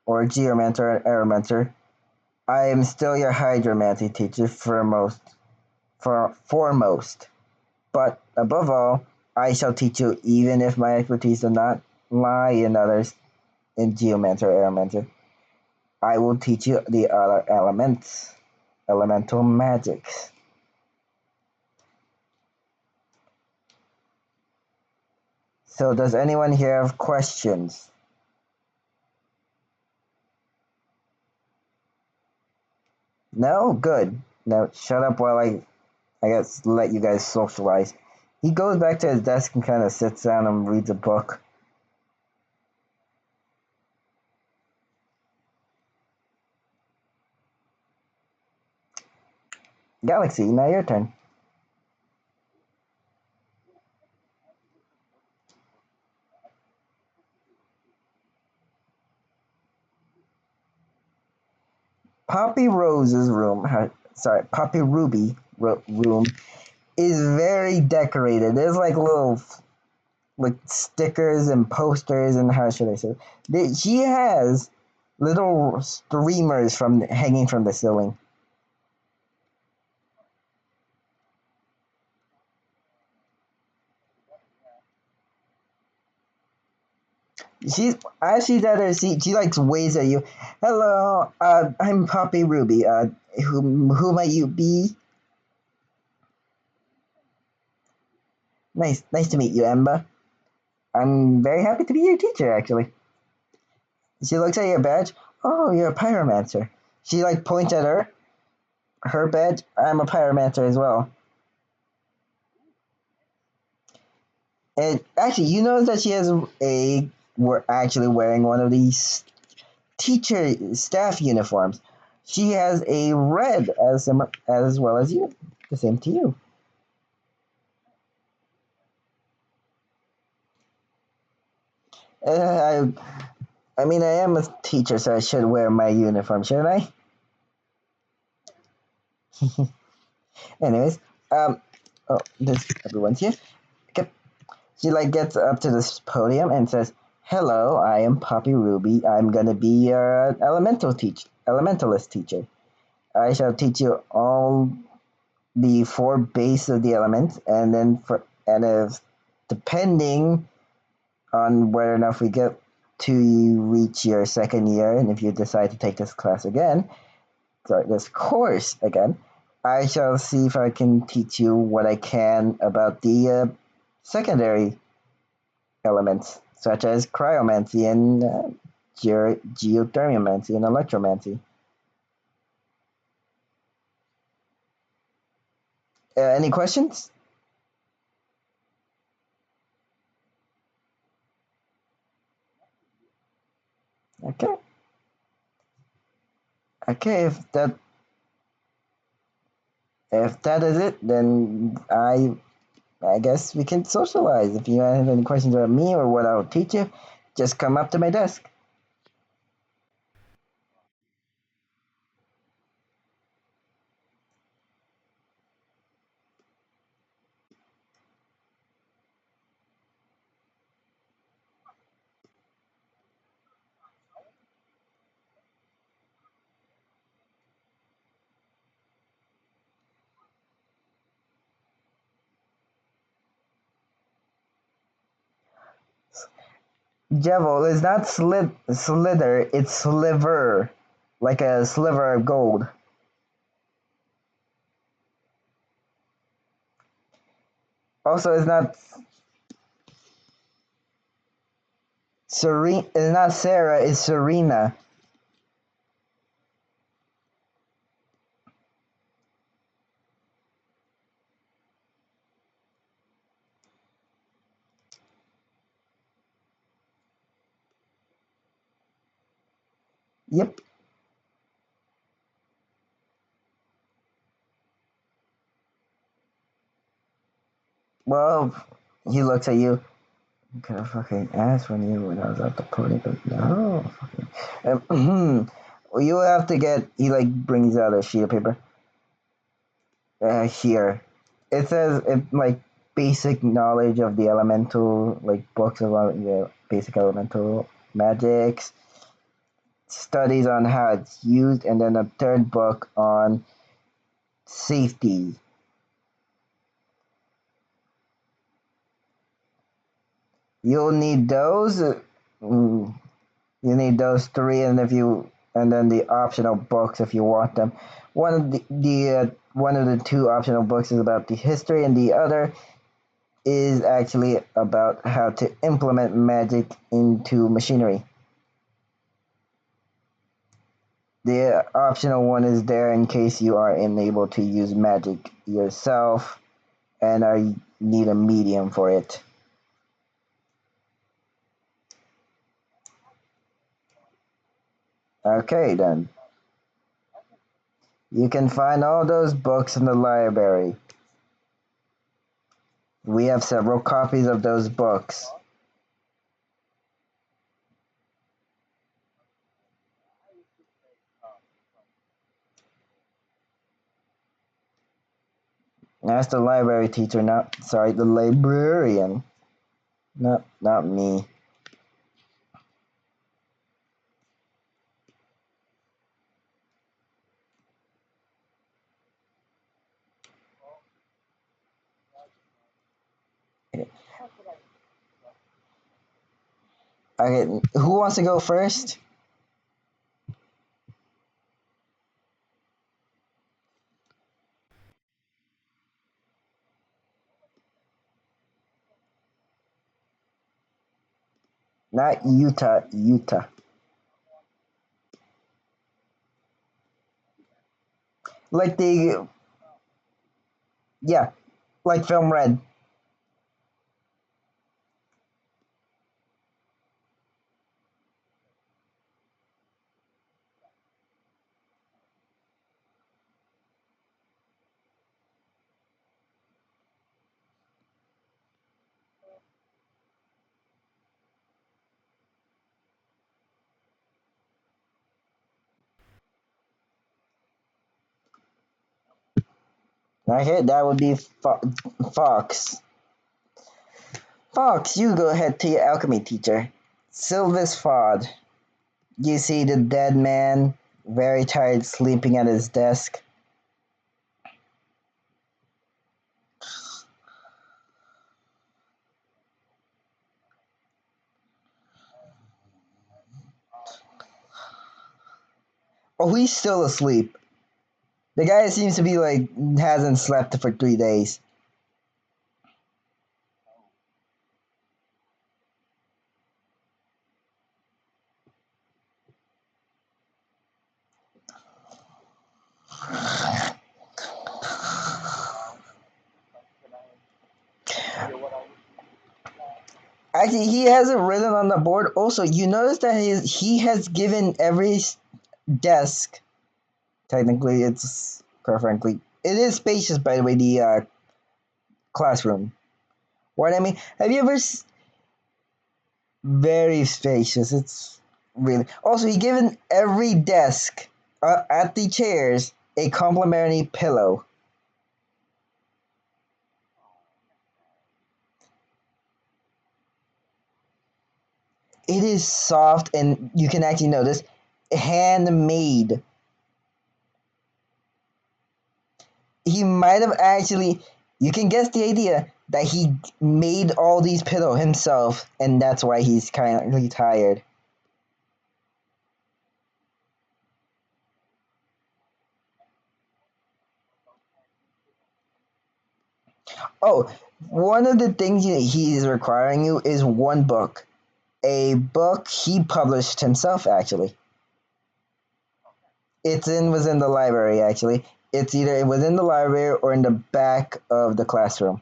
or geomancer, or aeromancer, I am still your hydromancy teacher foremost. But above all, I shall teach you even if my expertise does not lie in others in geomancer or aeromancer. I will teach you the other elements, elemental magics. So does anyone here have questions? No? Good. Now shut up while I guess let you guys socialize. He goes back to his desk and kind of sits down and reads a book. Galaxy, now your turn. Poppy Rose's room, sorry, Poppy Ruby room is very decorated. There's like little like stickers and posters and how should I say? She has little streamers from hanging from the ceiling. She's as she's at her seat, she like waves at you. Hello, I'm Poppy Ruby. Who might you be? Nice to meet you, Emma. I'm very happy to be your teacher, actually. She looks at your badge. Oh, you're a pyromancer. She like points at her badge. I'm a pyromancer as well. And actually, you notice that she has we're actually wearing one of these teacher staff uniforms. She has a red as well as you. The same to you. Uh, I mean, I am a teacher, so I should wear my uniform, shouldn't I? Anyways, oh, this everyone's here. Okay. She like gets up to this podium and says, "Hello, I am Poppy Ruby. I'm gonna be your elementalist teacher. I shall teach you all the four base of the elements, and then and if depending on whether or not we get to reach your second year, and if you decide to take this class again, sorry, this course again, I shall see if I can teach you what I can about the secondary elements, such as cryomancy and geothermomancy and electromancy. Any questions? Okay. Okay, if that If that is it, then I guess we can socialize. If you have any questions about me or what I'll teach you, just come up to my desk. Jevil is not slither, it's sliver. Like a sliver of gold. Also, it's not Sarah, it's Serena. Yep. Well, he looks at you. Could I fucking ask when I was at the party, but no. Well, you have to get. He like brings out a sheet of paper. Here, it says like basic knowledge of the elemental, like books about basic elemental magics, studies on how it's used, and then a third book on safety. You'll need those. Mm, you need those three, and then the optional books if you want them. One of the two optional books is about the history, and the other is actually about how to implement magic into machinery. The optional one is there in case you are unable to use magic yourself and need a medium for it. Okay, then. You can find all those books in the library. We have several copies of those books. That's the library teacher, the librarian. Not me. Okay, who wants to go first? Not Utah, Utah. Like yeah, like film red. Okay, that would be Fox. Fox, you go ahead to your alchemy teacher. Sylvis Fod. You see the dead man, very tired, sleeping at his desk. Oh, he's still asleep. The guy seems to be like hasn't slept for 3 days. Actually, he has it written on the board. Also, you notice that he has given every desk. Technically, it's quite frankly, it is spacious, by the way. The classroom. What I mean, have you ever very spacious? It's really also he given every desk at the chairs a complimentary pillow. It is soft, and you can actually notice handmade. He might have actually, you can guess the idea that he made all these pillow himself, and that's why he's kind of tired. Oh, one of the things he is requiring you is one book, a book he published himself. Actually, it's in was in the library. Actually, it's either it was in the library or in the back of the classroom.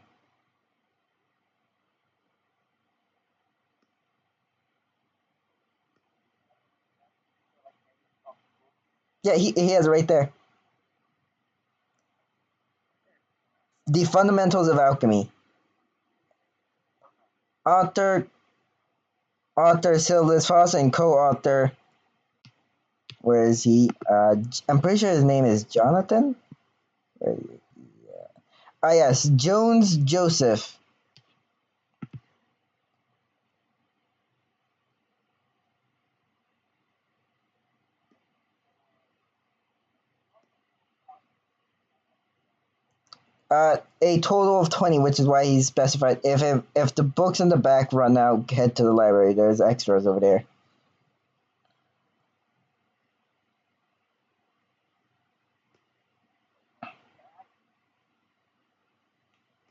Yeah, he has it right there. The Fundamentals of Alchemy. Author author Sylvis Foss and co-author, where is he? I'm pretty sure his name is Jonathan. Ah, yes, Jones Joseph. A total of 20, which is why he's specified. If the books in the back run out, head to the library. There's extras over there.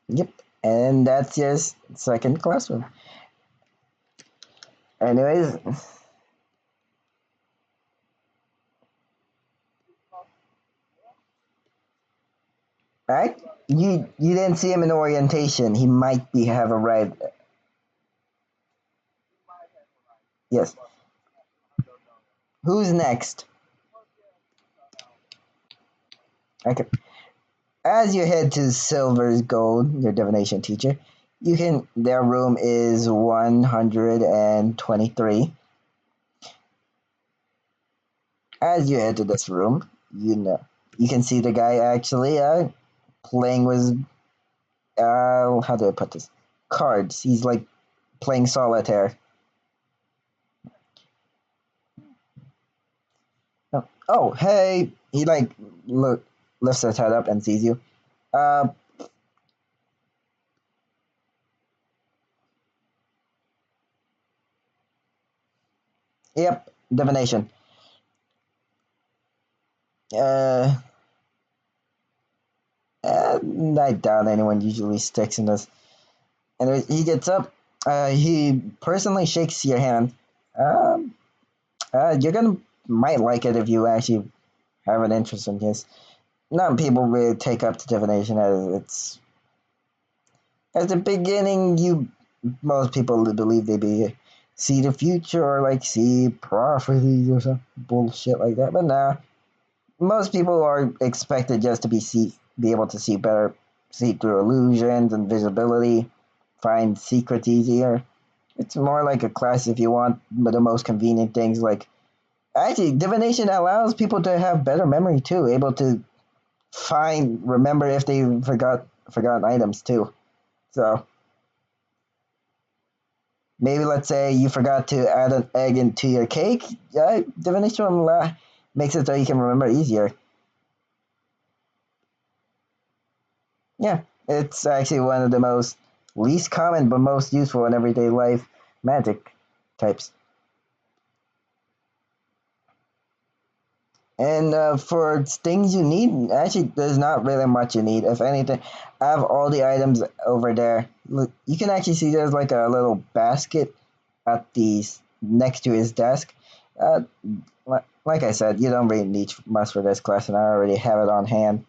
Yep, and that's your second classroom. Anyways, right? You didn't see him in orientation. He might be have arrived. Yes. Who's next? Okay. As you head to Silver's Gold, your divination teacher, you can. Their room is 123. As you head to this room, you can see the guy actually playing with how do I put this? Cards. He's like playing solitaire. Oh, hey! He like look lifts his head up and sees you. Uh, yep, divination. Uh, I doubt anyone usually sticks in this. And he gets up. He personally shakes your hand. Um, you're gonna might like it if you actually have an interest in this. Not people really take up to divination as it's at the beginning. You most people believe they be see the future or like see prophecies or some bullshit like that. But nah, most people are expected just to be able to see better, see through illusions and visibility, find secrets easier. It's more like a class if you want the most convenient things. Like actually, divination allows people to have better memory too, able to remember if they forgotten items too. So maybe let's say you forgot to add an egg into your cake. Yeah, divination makes it so you can remember easier. Yeah, it's actually one of the most least common but most useful in everyday life magic types. And for things you need, actually, there's not really much you need. If anything, I have all the items over there. Look, you can actually see there's like a little basket at the next to his desk. Uh, like I said, you don't really need much for this class, and I already have it on hand.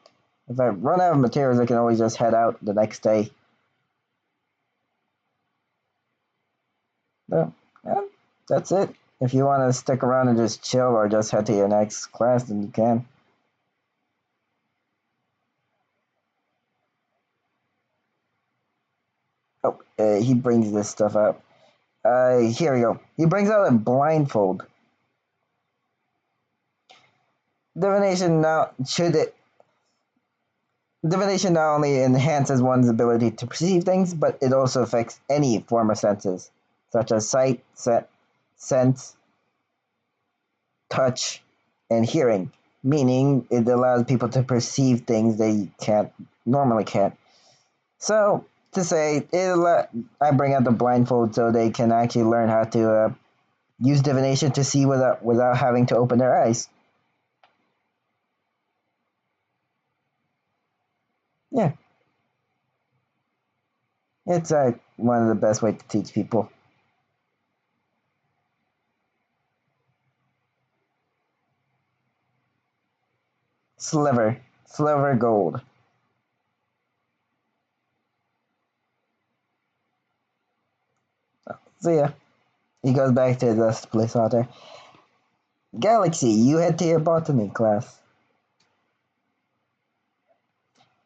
If I run out of materials, I can always just head out the next day. So, yeah, that's it. If you want to stick around and just chill or just head to your next class, then you can. he brings this stuff up. Here we go. He brings out a blindfold. Divination now should it Divination not only enhances one's ability to perceive things, but it also affects any form of senses, such as sight, sense, touch, and hearing, meaning it allows people to perceive things they can't normally can't. So, to say, I bring out the blindfold so they can actually learn how to use divination to see without having to open their eyes. Yeah, it's one of the best ways to teach people. Sliver gold. So yeah, he goes back to the place out there. Galaxy, you head to your botany class.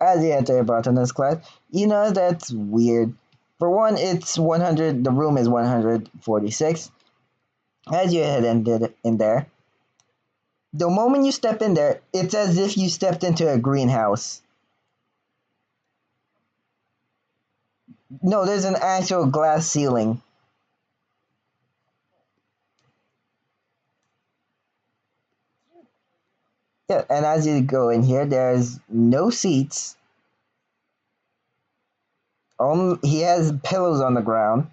As you enter your botanist class, you know that's weird. For one, it's 100. The room is 146. As you head in there, the moment you step in there, it's as if you stepped into a greenhouse. No, there's an actual glass ceiling. Yeah, and as you go in here, there's no seats. He has pillows on the ground,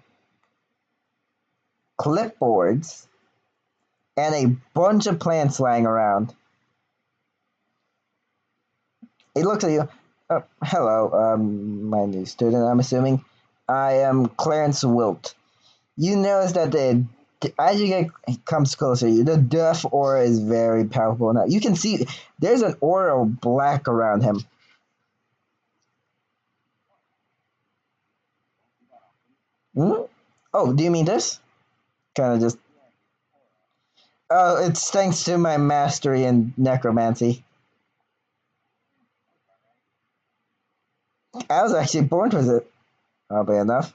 clipboards, and a bunch of plants lying around. He looks at you. Hello, my new student. I'm assuming I am Clarence Wilt. You notice that as you get comes closer, the death aura is very powerful. Now you can see there's an aura of black around him. Hmm? Oh, do you mean this? Kind of just. Oh, it's thanks to my mastery in necromancy. I was actually born with it. Oddly enough.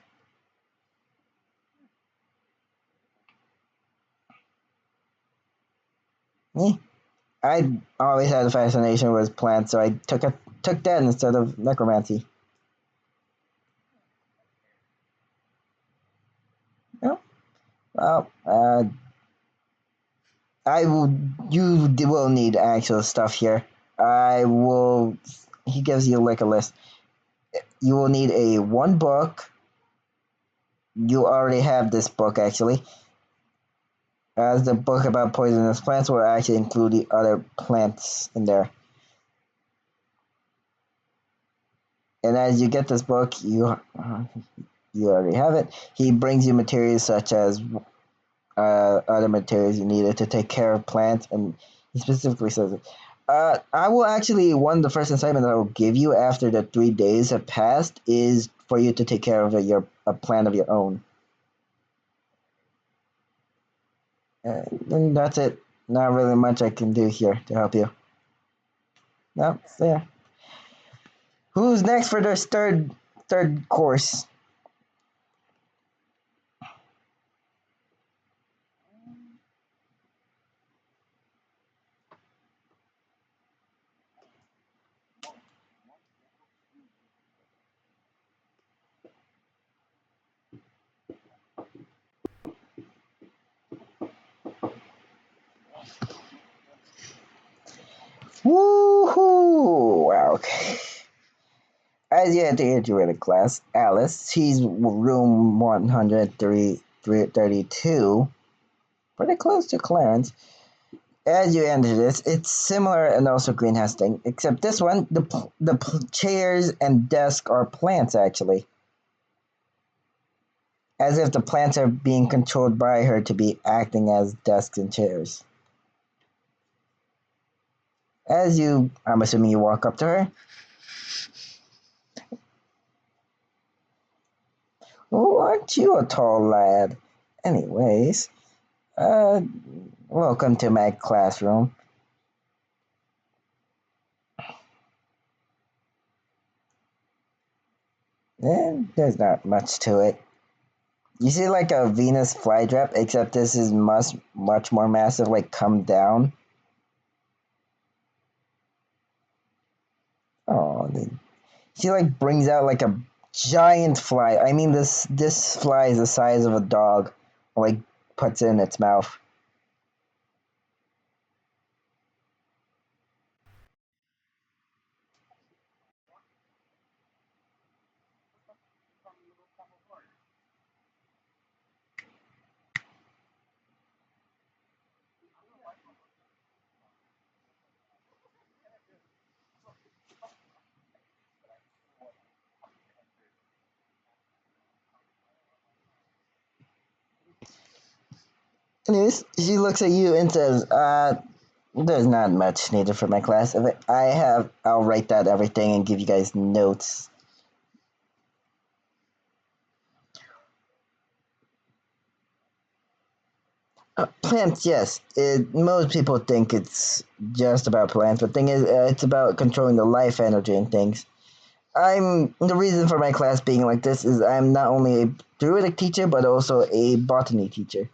Yeah. I always had a fascination with plants, so I took that instead of necromancy. Yeah. Well, I will. You will need actual stuff here. I will. He gives you like a list. You will need a one book. You already have this book actually, as the book about poisonous plants will actually include the other plants in there. And as you get this book, you already have it. He brings you materials such as other materials you needed to take care of plants, and he specifically says it. I will actually one of the first assignment I will give you after the 3 days have passed is for you to take care of a plant of your own. And that's it. Not really much I can do here to help you. No, it's there. Who's next for this third course? Woohoo! Wow, okay. As you enter your druidic class, Alice, she's room 132, pretty close to Clarence. As you enter this, it's similar and also greenhouse-thing, except this one, the chairs and desk are plants actually, as if the plants are being controlled by her to be acting as desks and chairs. I'm assuming you walk up to her. Oh, aren't you a tall lad? Anyways, uh, welcome to my classroom. There's not much to it. You see, like a Venus flytrap, except this is much more massive. Like come down. Oh, she like brings out like a giant fly. I mean, this fly is the size of a dog. Like puts it in its mouth. Anyways, she looks at you and says, there's not much needed for my class. If I'll write out everything and give you guys notes. Plants, yes. Most people think it's just about plants, but the thing is, it's about controlling the life energy and things. The reason for my class being like this is I'm not only a druidic teacher, but also a botany teacher.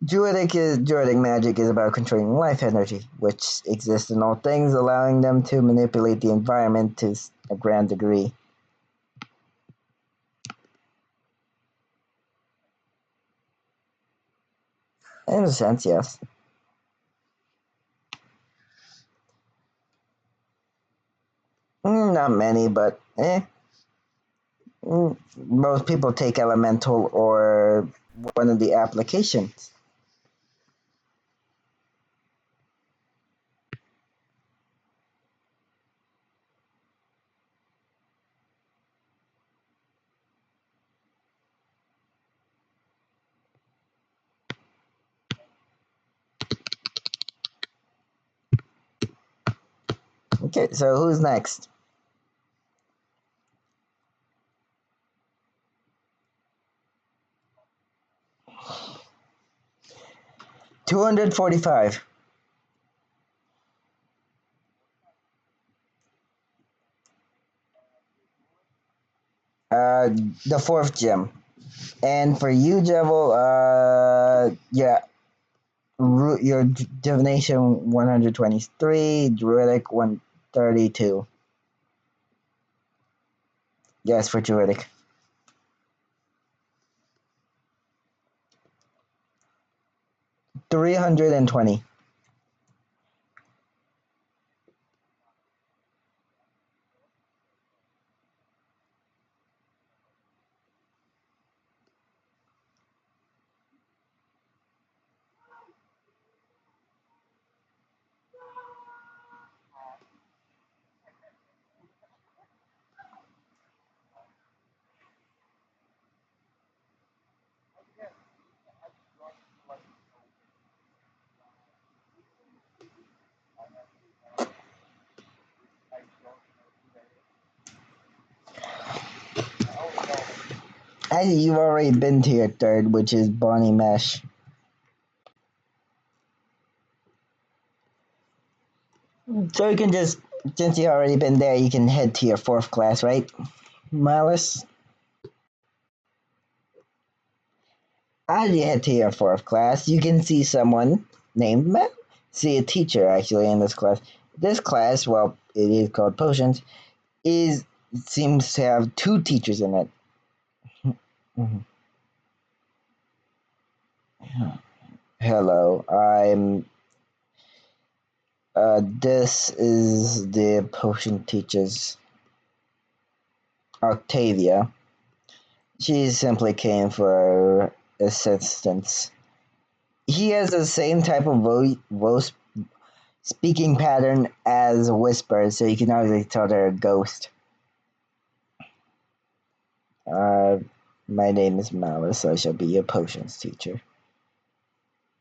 Druidic magic is about controlling life energy, which exists in all things, allowing them to manipulate the environment to a grand degree. In a sense, yes. Not many, but most people take elemental or one of the applications. Okay, so who's next? 245. Uh, the fourth gem. And for you, Jevil, yeah, your divination 123, druidic 132. Yes, for druidic. 320. You've already been to your third, which is Bonnie Mesh. So you can just, since you've already been there, you can head to your fourth class, right, Malice? As you head to your fourth class, you can see someone named Mel. See a teacher actually in this class. This class, well, it is called potions, is seems to have two teachers in it. Mhm. Hello, I'm. This is the potion teacher's Octavia. She simply came for assistance. He has the same type of voice speaking pattern as Whisper, so you can always tell they're a ghost. Uh, my name is Malice. I shall be your potions teacher.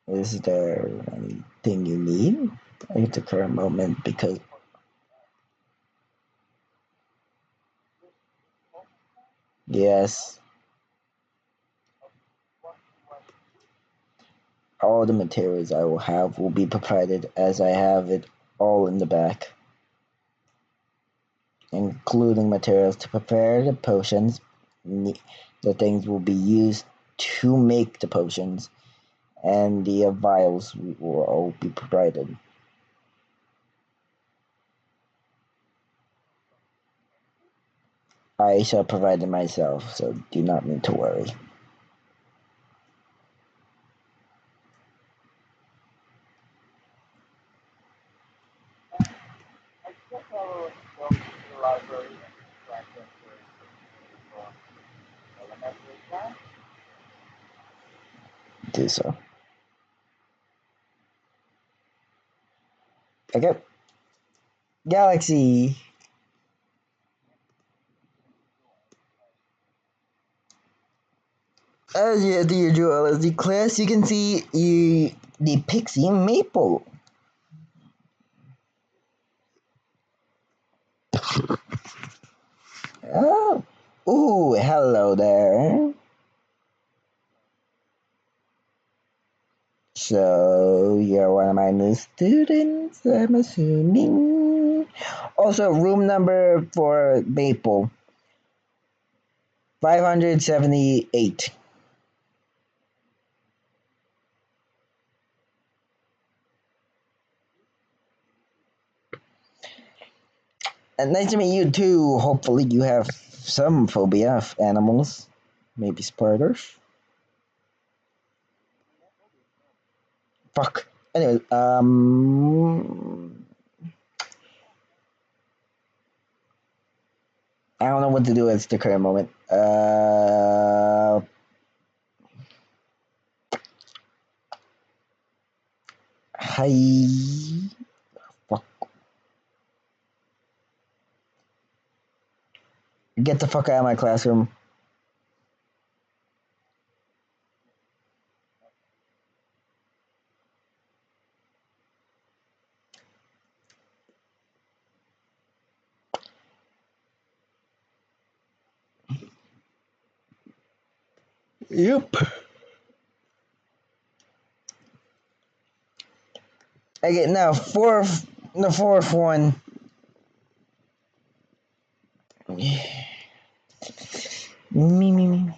Is there anything you need at the current moment? Because yes, all the materials I will have will be provided as I have it all in the back. including materials to prepare the potions. The things will be used to make the potions, and the vials will all be provided. I shall provide them myself, so do not need to worry. Do so. Okay. Galaxy. As you enter your duality class, you can see the pixie maple. Oh, ooh, hello there. So you're one of my new students, I'm assuming. Also, room number for Maple 578. And nice to meet you too. Hopefully, you have some phobia of animals, maybe spiders. Fuck. Anyway, I don't know what to do at the current moment. Hi. Fuck. Get the fuck out of my classroom. Yep. Okay, now the fourth one. Me.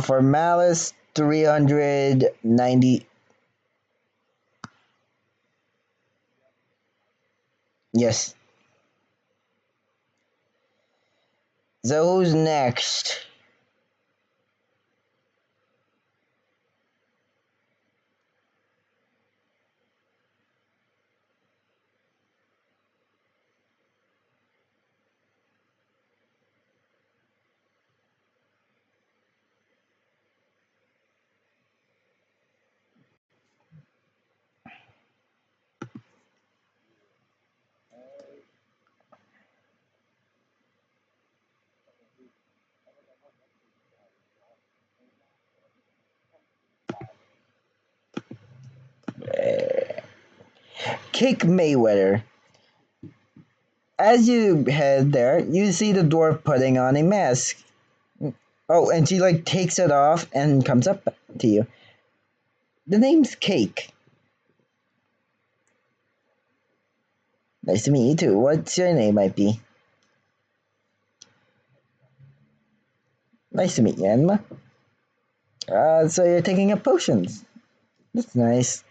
For Malice, 390. Yes. So who's next? Kick Mayweather. As you head there, you see the dwarf putting on a mask. Oh, and she like takes it off and comes up to you. The name's Cake. Nice to meet you too. What's your name, might be? Nice to meet you, Emma. So you're taking up potions. That's nice.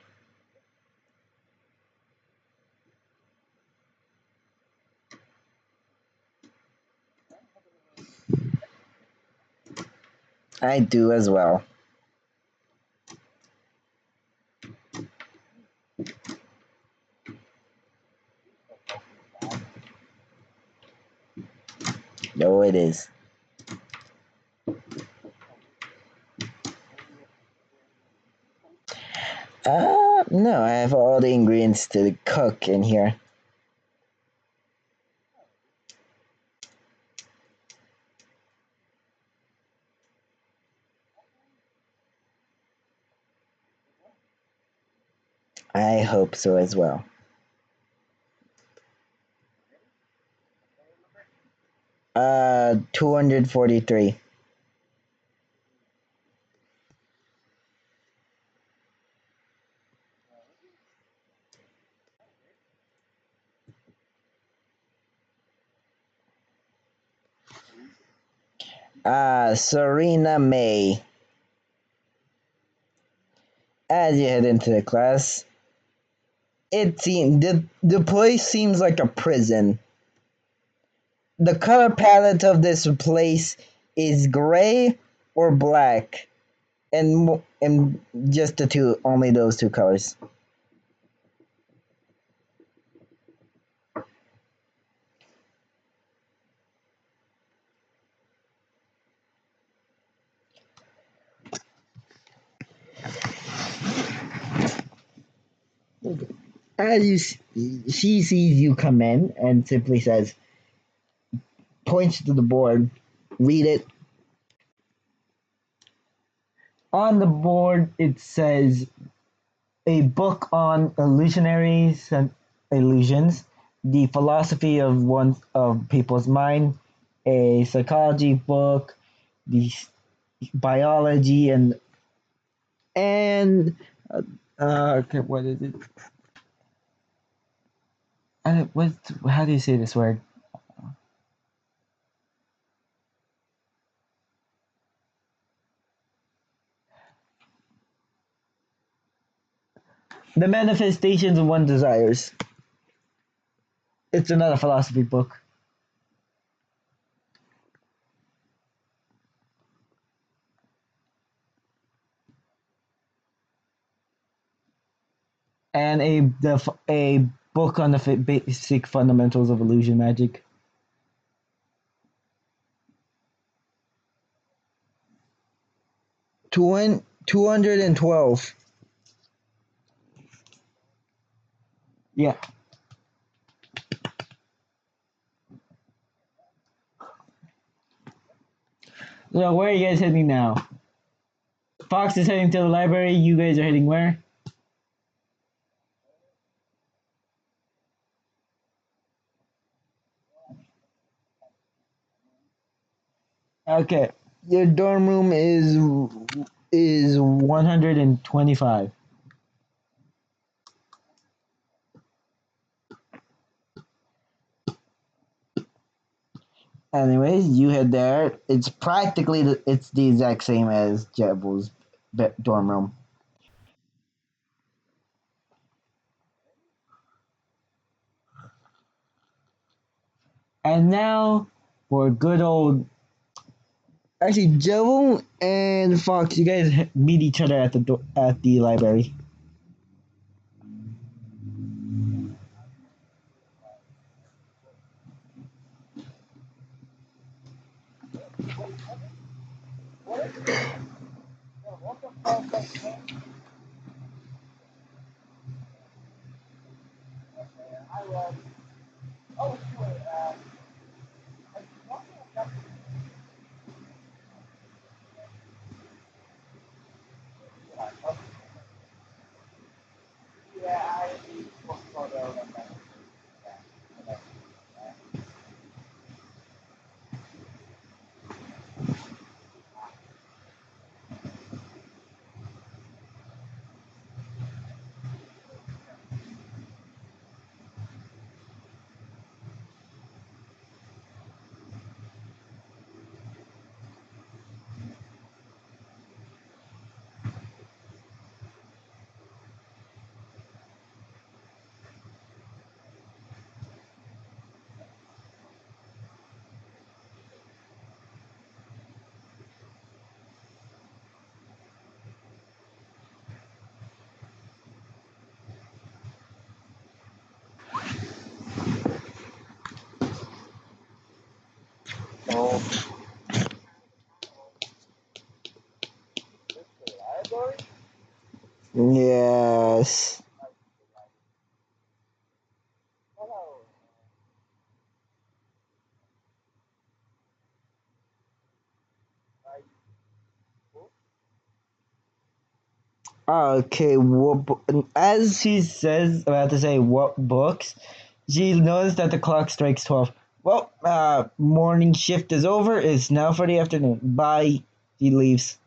I do as well. No, it is. No, I have all the ingredients to cook in here. I hope so as well. 243. Serena May. As you head into the class, the place seems like a prison. The color palette of this place is gray or black, and just only those two colors. As she sees you come in and simply says, points to the board, read it. On the board, it says a book on illusionaries and illusions, the philosophy of people's mind, a psychology book, the biology and okay, what is it? What? How do you say this word? The manifestations of one desires. It's another philosophy book. And a book on the basic fundamentals of illusion magic. 212. Yeah. So where are you guys heading now? Fox is heading to the library. You guys are heading where? Okay. Your dorm room is 125. Anyways, you head there. It's the exact same as Jebel's dorm room. And now for good old. Actually, Jebel and Fox, you guys meet each other at at the library. Yes. Okay, as she says, about to say what books, she noticed that the clock strikes 12. Well, morning shift is over. It's now for the afternoon. Bye. She leaves.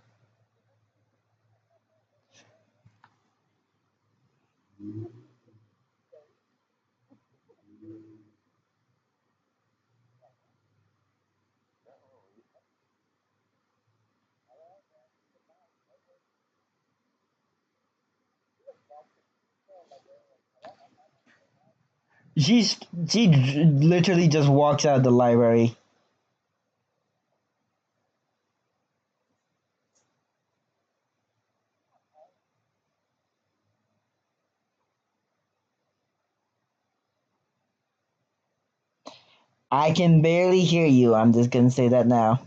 She's she literally just walks out of the library. I can barely hear you. I'm just gonna say that now.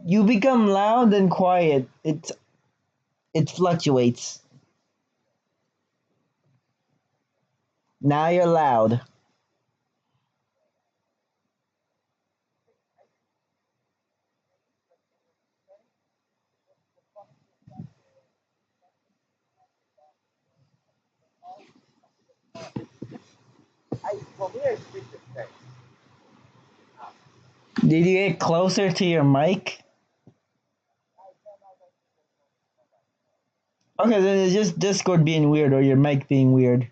You become loud and quiet. It fluctuates. Now you're loud. Did you get closer to your mic? Okay, then it's just Discord being weird or your mic being weird.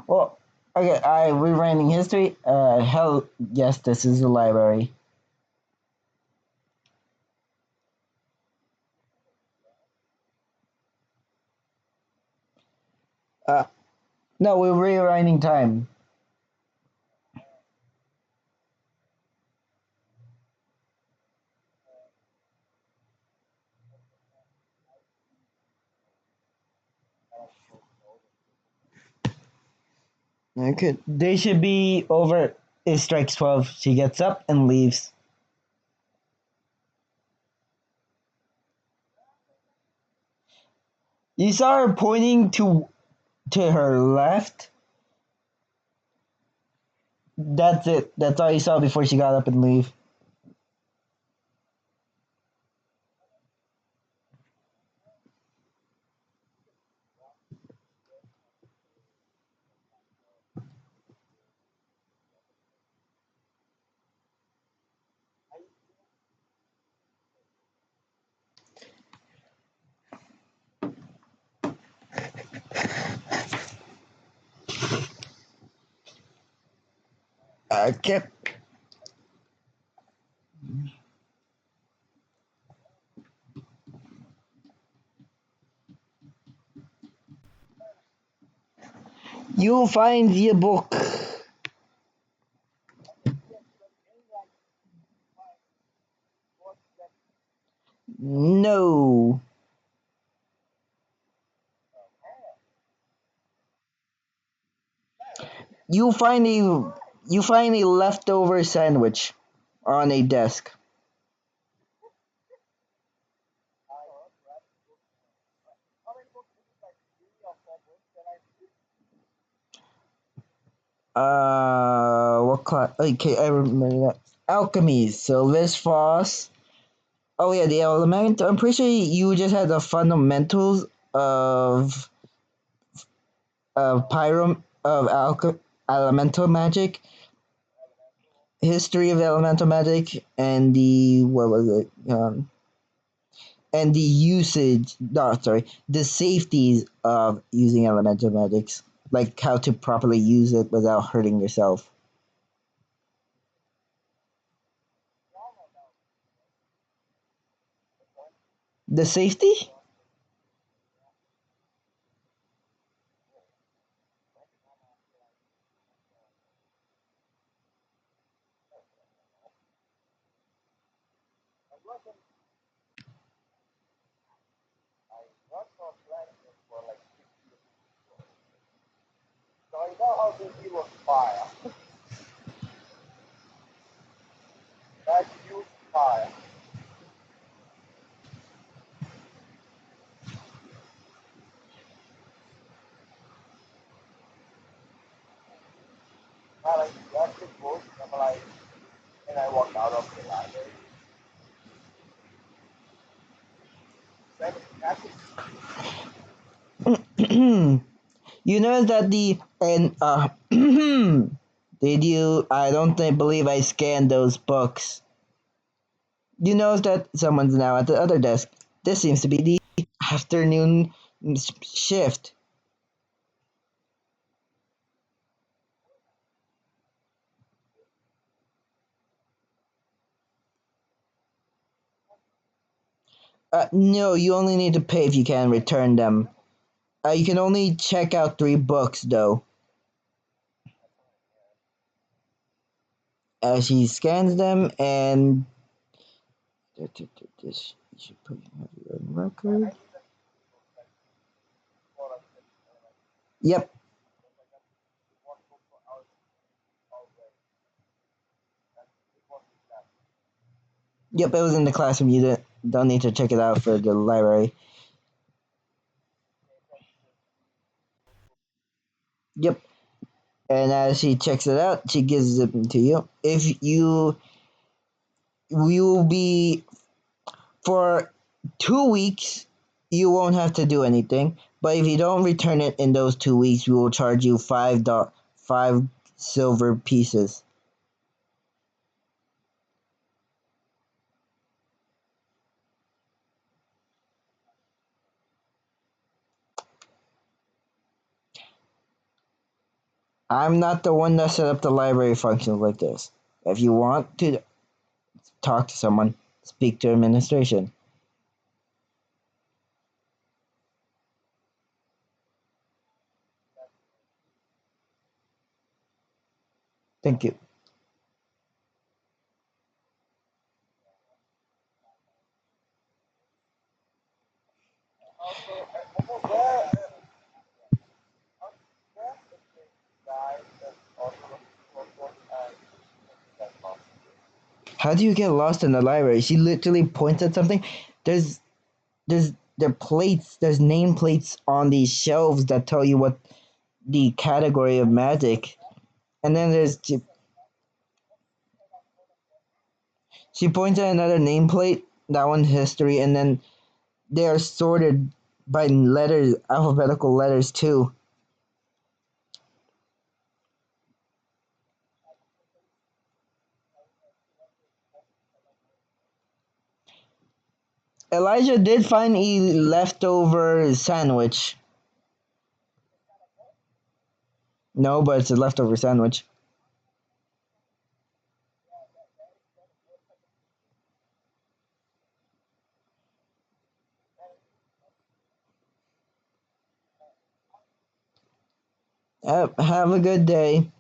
Well, okay, rewriting history. Hell, yes, this is the library. Uh, no, we're rewriting time. Okay, they should be over. It strikes 12. She gets up and leaves. You saw her pointing to her left. That's it. That's all you saw before she got up and leave. Okay. You'll find the book. No. You find a you find a leftover sandwich on a desk. What class? Okay, I remember that. Alchemy. Sylvis Foss. Oh yeah, the element. I'm pretty sure you just had the fundamentals of elemental magic, history of elemental magic, and the what was it? And the usage. No, sorry, the safeties of using elemental magics, like how to properly use it without hurting yourself. The safety? You know that the and did you? I don't believe I scanned those books. You notice that someone's now at the other desk. This seems to be the afternoon shift. No, you only need to pay if you can return them. You can only check out 3 books, though. She scans them, and this you should put your record. Yep, yep. It was in the classroom. You don't need to check it out for the library. Yep. And as she checks it out, she gives it to you. If you will be for 2 weeks, you won't have to do anything. But if you don't return it in those 2 weeks, we will charge you 5 silver pieces. I'm not the one that set up the library functions like this. If you want to talk to someone, speak to administration. Thank you. How do you get lost in the library? She literally points at something. There's there's there's nameplates on these shelves that tell you what the category of magic. And then she points at another nameplate, that one's history, and then they are sorted by letters, alphabetical letters too. Elijah did find a leftover sandwich. No, but it's a leftover sandwich. Have a good day.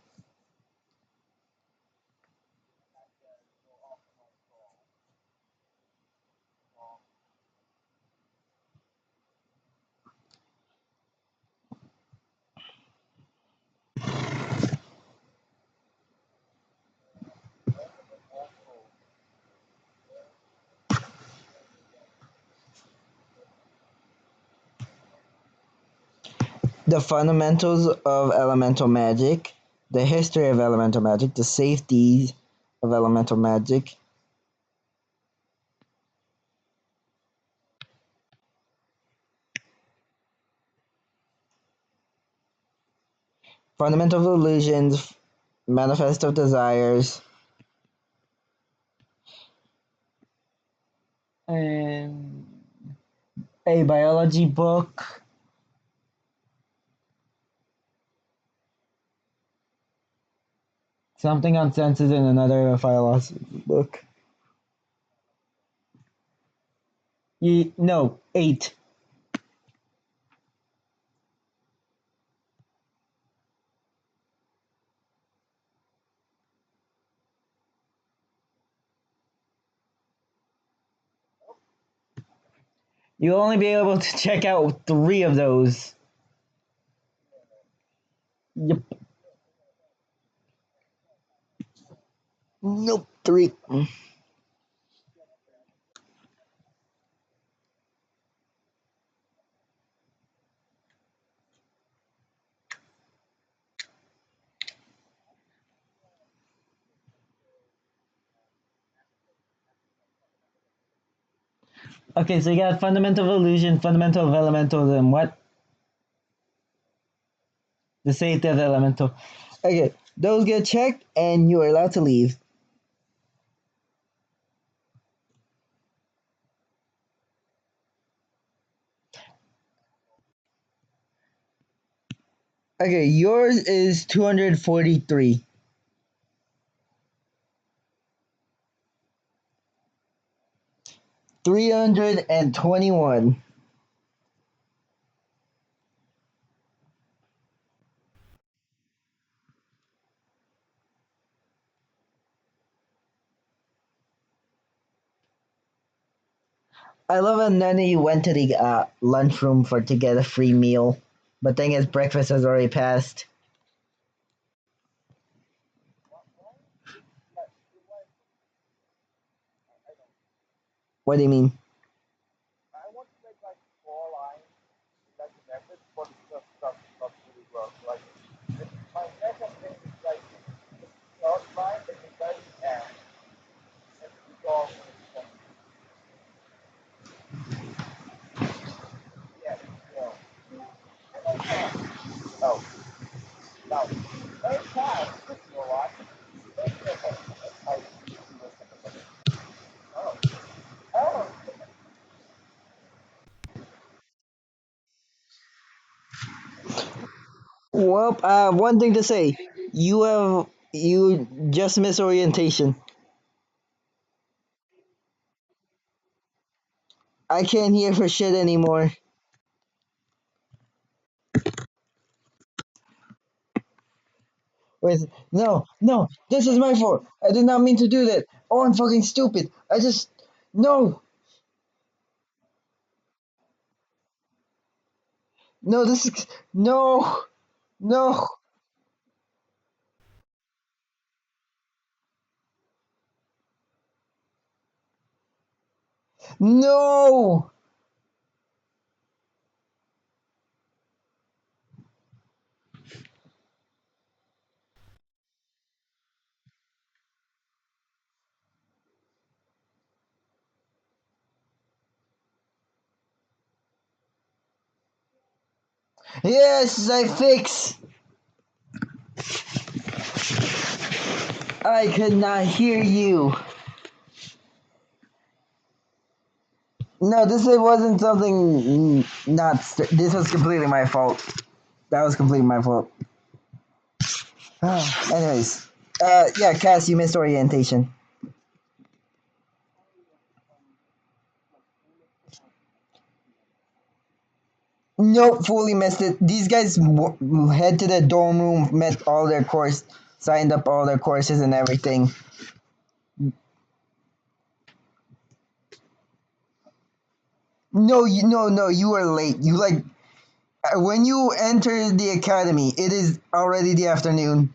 The fundamentals of elemental magic, the history of elemental magic, the safeties of elemental magic, fundamental illusions, manifest of desires, and a biology book, something on senses in another philosophy book. No, 8. You'll only be able to check out 3 of those. Yep. Nope, 3. Okay, so you got fundamental of illusion, fundamental of elemental, and what? The safety of the elemental. Okay, those get checked, and you are allowed to leave. Okay, yours is 243. 321. I love how none of you went to the lunchroom for to get a free meal. But thing is, breakfast has already passed. What do you mean? Well, one thing to say. You just missed orientation. I can't hear for shit anymore. Wait, no, no, this is my fault. I did not mean to do that. Oh, I'm fucking stupid. No, no, this is, no, no, no. Yes, I fix. I could not hear you. No, this wasn't something not. This was completely my fault. That was completely my fault. Anyways, yeah, Cass, you missed orientation. Nope, fully missed it. These guys head to the dorm room, met all their course, signed up all their courses and everything. No, you were late. You like when you enter the academy, it is already the afternoon.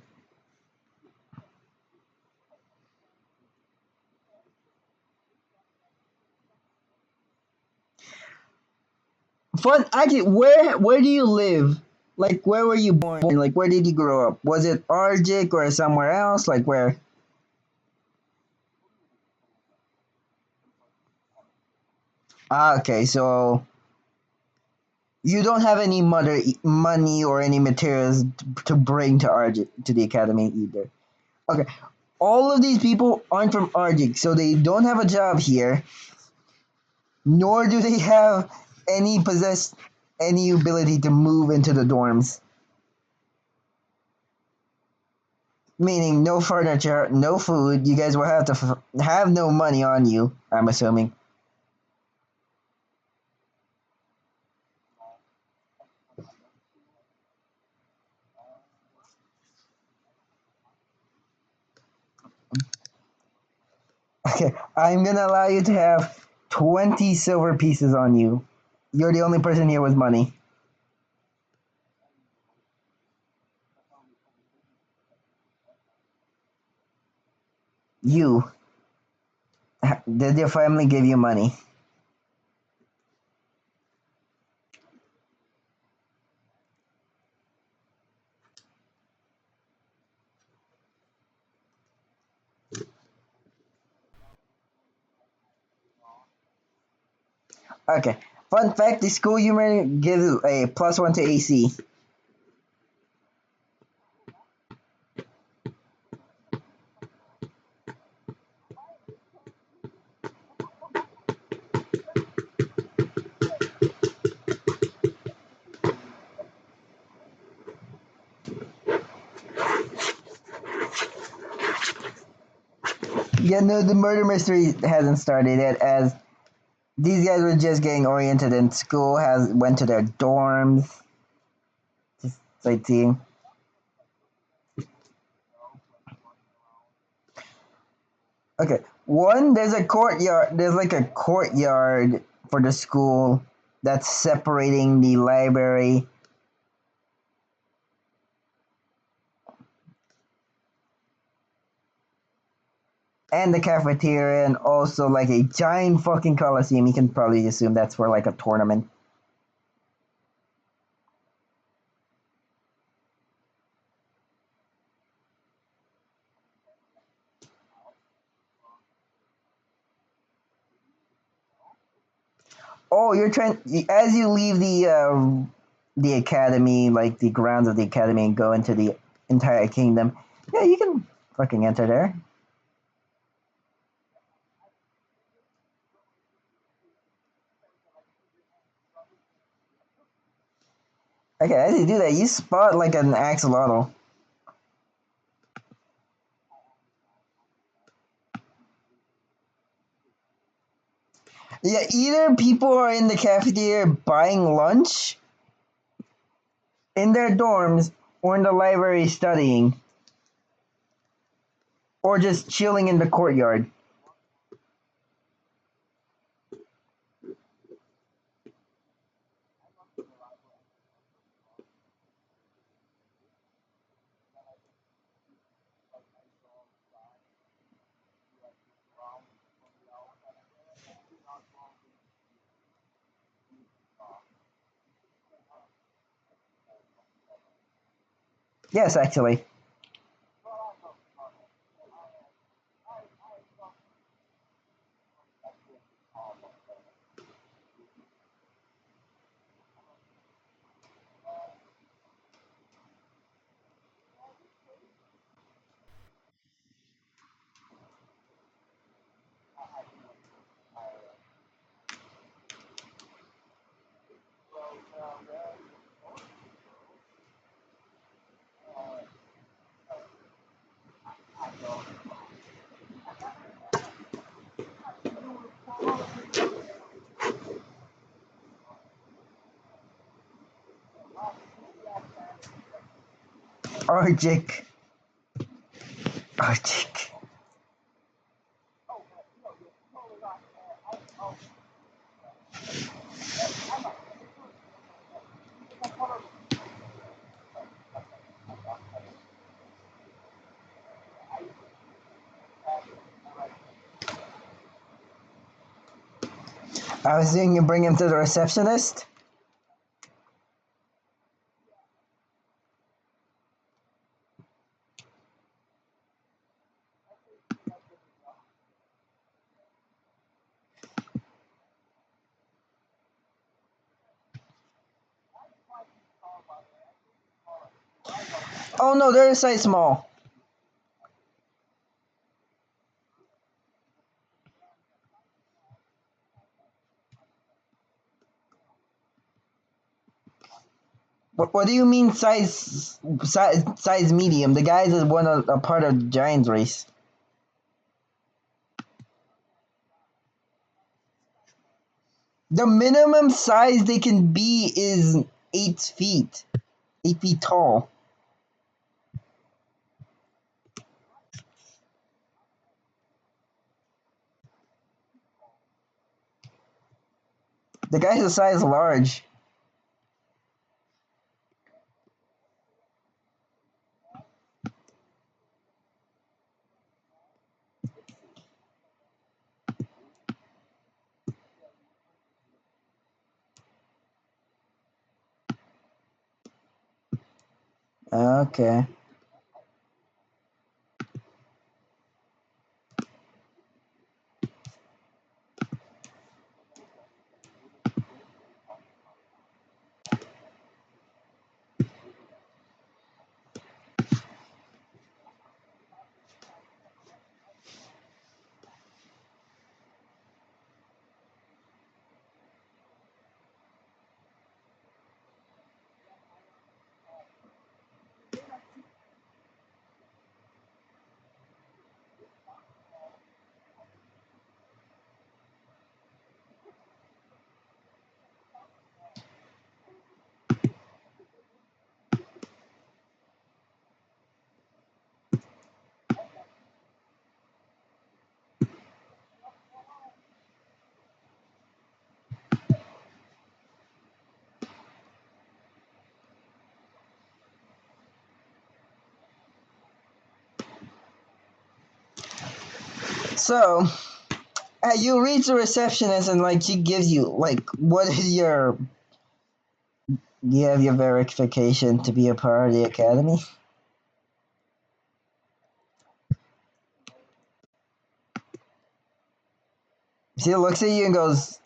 Fun. Actually, where do you live? Like, where were you born? Like, where did you grow up? Was it Arjik or somewhere else? Like, where? Okay. So you don't have any money or any materials to bring to Arjik to the academy either. Okay. All of these people aren't from Arjik, so they don't have a job here, nor do they have any ability to move into the dorms. Meaning no furniture, no food. You guys will have to have no money on you. I'm assuming. Okay, I'm gonna allow you to have 20 silver pieces on you. You're the only person here with money. You. Did your family give you money? Okay. Fun fact: the school humor gives a +1 to AC. Yeah, no, the murder mystery hasn't started yet, as these guys were just getting oriented in school, has went to their dorms, just sightseeing. Okay, one, there's a courtyard, there's like a courtyard for the school that's separating the library and the cafeteria, and also like a giant fucking coliseum. You can probably assume that's for like a tournament. Oh, you're trying as you leave the academy, like the grounds of the academy, and go into the entire kingdom. Yeah, you can fucking enter there. Okay, as you do that, you spot like an axolotl. Yeah, either people are in the cafeteria buying lunch in their dorms, or in the library studying, or just chilling in the courtyard. Yes, actually. Arctic. Arctic. I was thinking you bring him to the receptionist. Oh no, they're a size small. What do you mean size medium? The guys is one of a part of Giants race. The minimum size they can be is 8 feet. 8 feet tall. The guy's a size large. Okay. So, you reach the receptionist and like she gives you like what is your you have your verification to be a part of the academy? She looks at you and goes,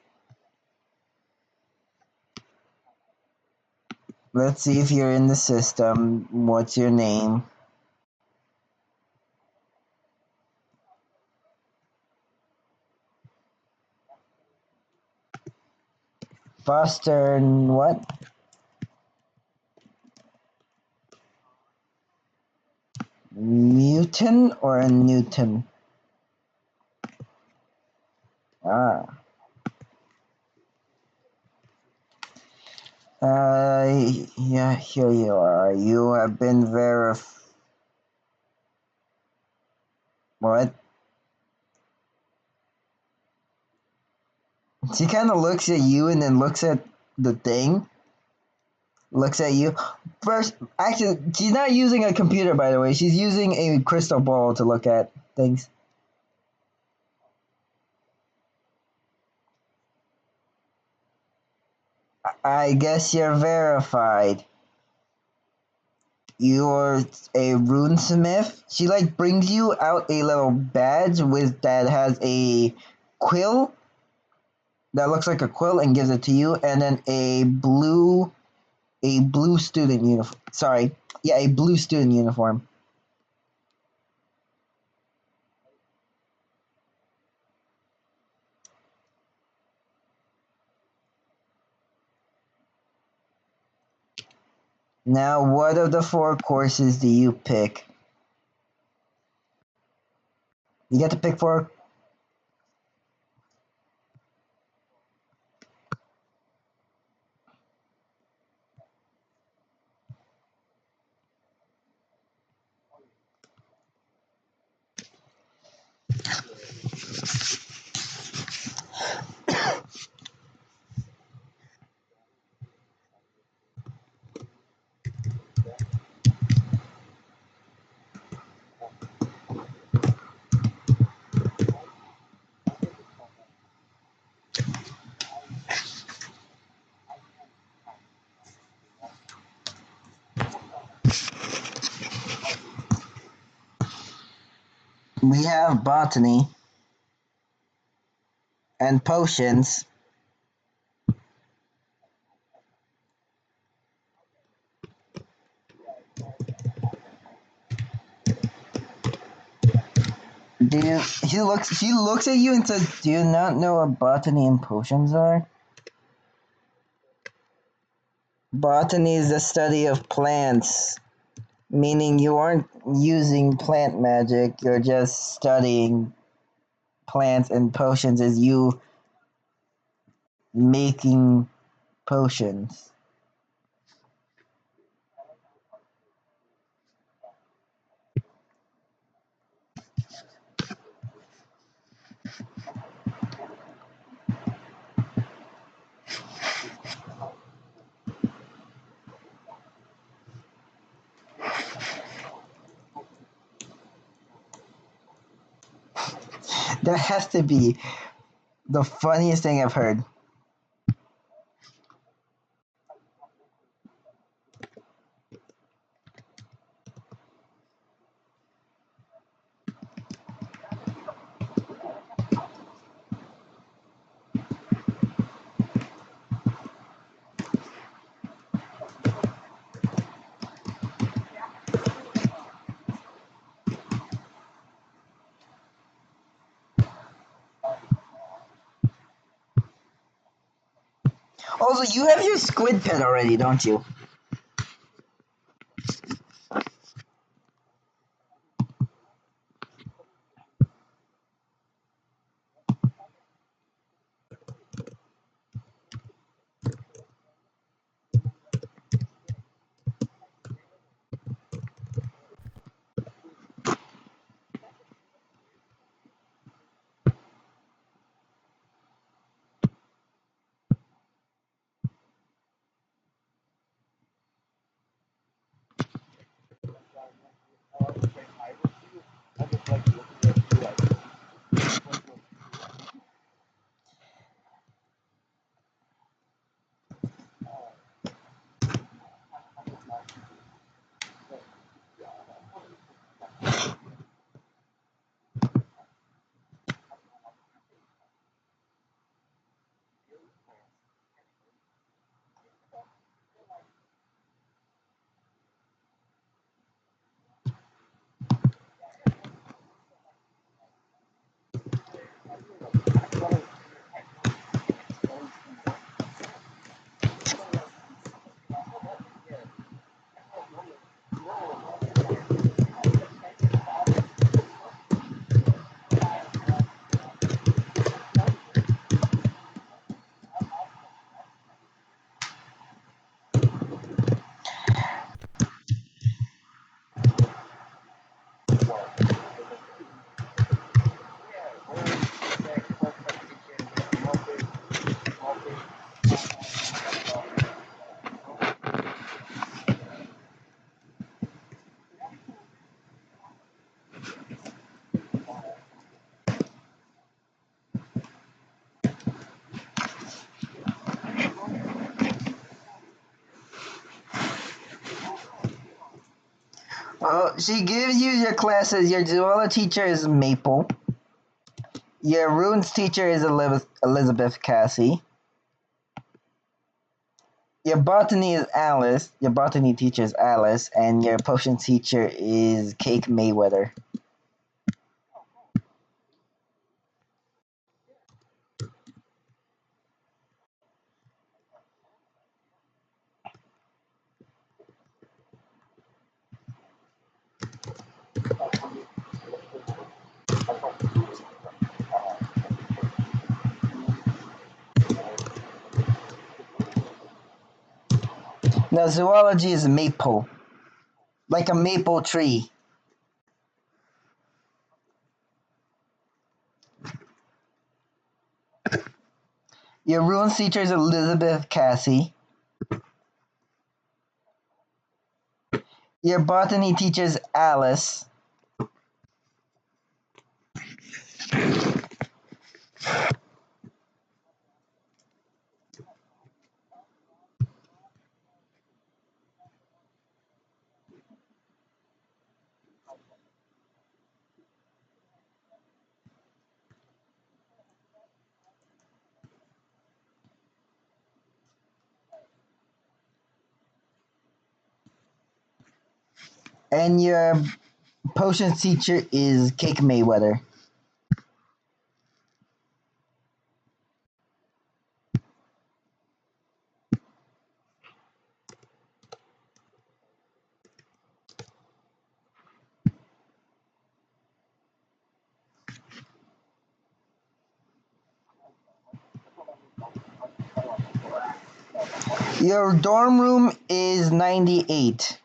"Let's see if you're in the system. What's your name?" Foster and what? Mutant or a Newton? Ah. Yeah, here you are. You have been What? She kind of looks at you and then looks at the thing. Looks at you. First, actually, she's not using a computer, by the way. She's using a crystal ball to look at things. I guess you're verified. You're a runesmith. She like brings you out a little badge with that has a quill that looks like a quill and gives it to you, and then a blue student uniform. Sorry, yeah, a blue student uniform. Now, what of the four courses do you pick? You get to pick four. We have botany and potions. Do you, she looks at you and says, "Do you not know what botany and potions are?" Botany is the study of plants, meaning you aren't using plant magic, you're just studying plants, and potions is you making potions. That has to be the funniest thing I've heard. Also, you have your squid pet already, don't you? Well, she gives you your classes. Your zoology teacher is Maple. Your runes teacher is Elizabeth Cassie. Your botany is Alice. Your botany teacher is Alice, and your potion teacher is Cake Mayweather. Now zoology is Maple, like a maple tree. Your runes teacher is Elizabeth Cassie. Your botany teacher is Alice. And your potions teacher is Cake Mayweather. Your dorm room is 98.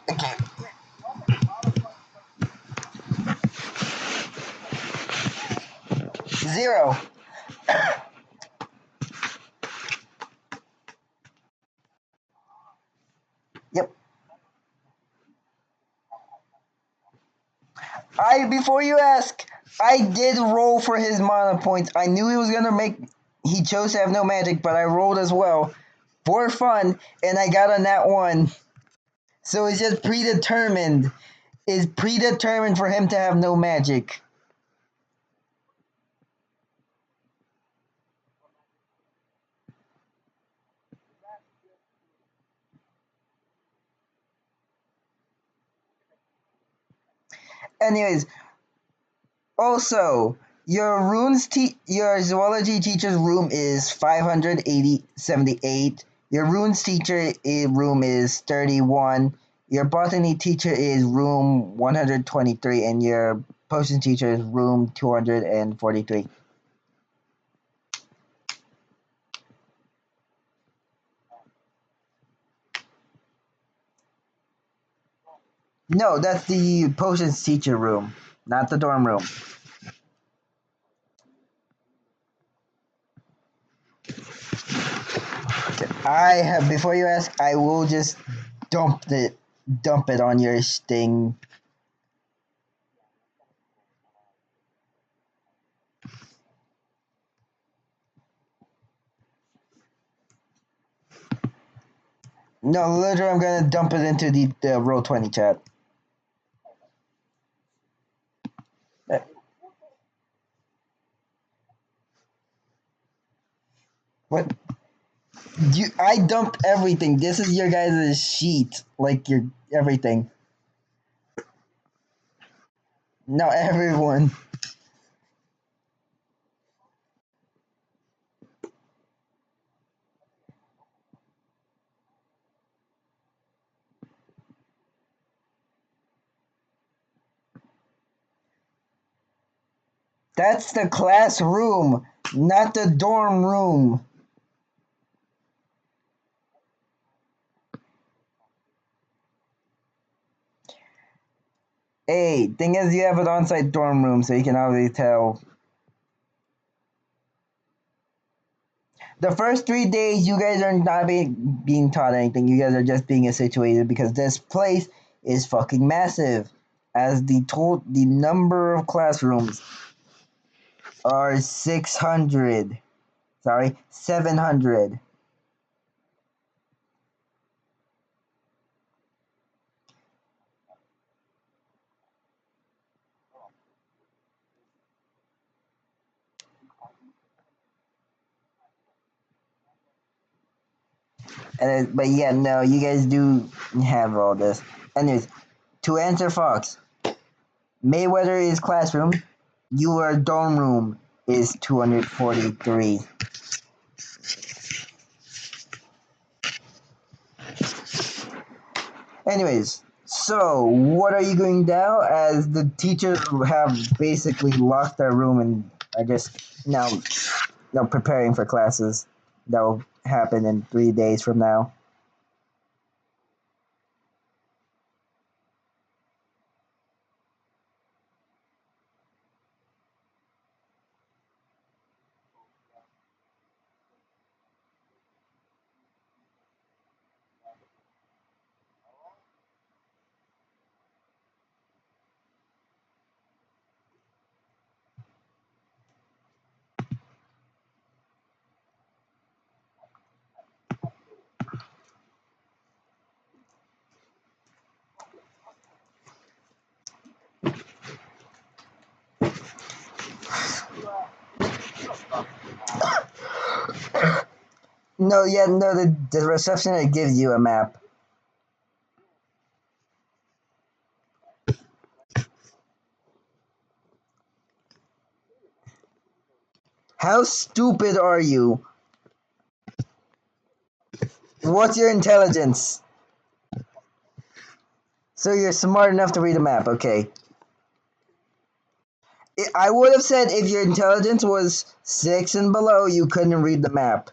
Okay. 0. Yep. Before you ask, I did roll for his mana points. I knew he was gonna make. He chose to have no magic, but I rolled as well for fun, and I got a nat 1. So it's just predetermined. It's predetermined for him to have no magic. Anyways, also, your zoology teacher's room is 578. Your runes teacher room is 31. Your botany teacher is room 123, and your potion teacher is room 243. No, that's the potions teacher room, not the dorm room. I have before you ask, I will just dump it on your sting. No, literally, I'm gonna dump it into the Roll20 chat. Uh, What? I dumped everything. This is your guys' sheet, like your everything. Now everyone. That's the classroom, not the dorm room. Hey, thing is, you have an on-site dorm room, so you can already tell. The first 3 days, you guys are not being taught anything. You guys are just being situated because this place is fucking massive. As the number of classrooms are 600. Sorry, 700. But yeah, no, you guys do have all this. Anyways, to answer Fox, Mayweather is classroom. Your dorm room is 243. Anyways, so what are you doing now? As the teachers have basically locked their room and are just now preparing for classes that will happen in 3 days from now. No, yeah, no, the receptionist gives you a map. How stupid are you? What's your intelligence? So you're smart enough to read a map, okay. I would have said if your intelligence was 6 and below, you couldn't read the map.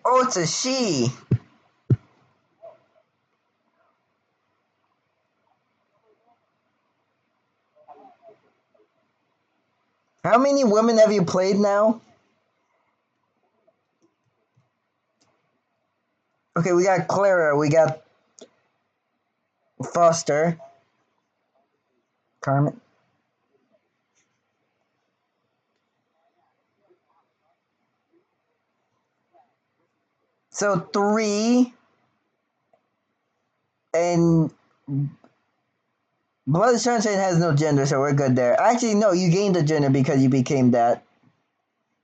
Oh, it's a she. How many women have you played now? Okay, we got Clara, we got Foster, Carmen. So three, and Blood Sunshine has no gender, so we're good there. Actually, no, you gained a gender because you became that.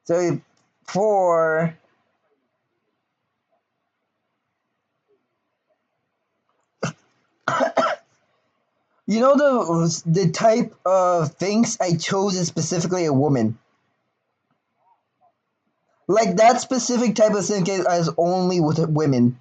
So four. You know the type of things I chose is specifically a woman. Like that specific type of syndicate is only with women.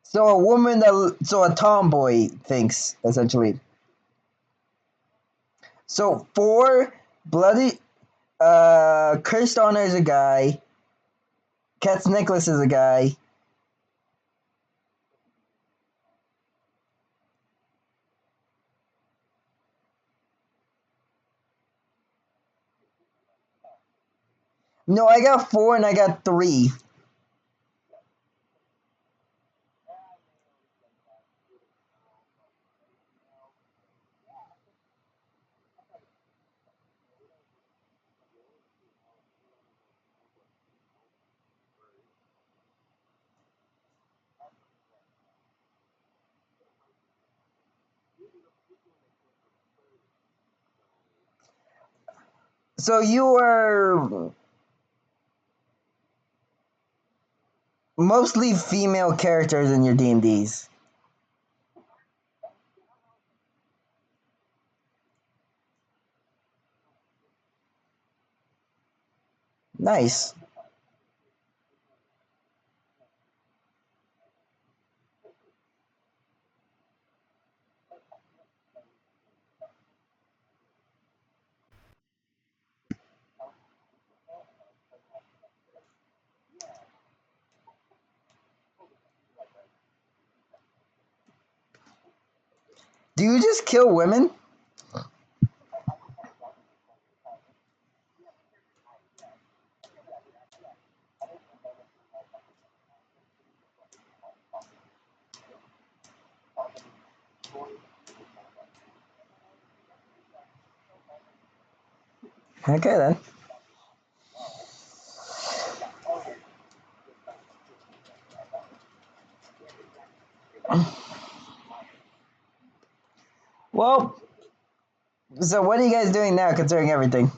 So a woman that so a tomboy thinks essentially. So four bloody Cursed Honor is a guy. Cat's Necklace is a guy. No, I got four and I got three. So you are mostly female characters in your D&Ds. Nice. Do you just kill women? Okay then. Well, so what are you guys doing now considering everything?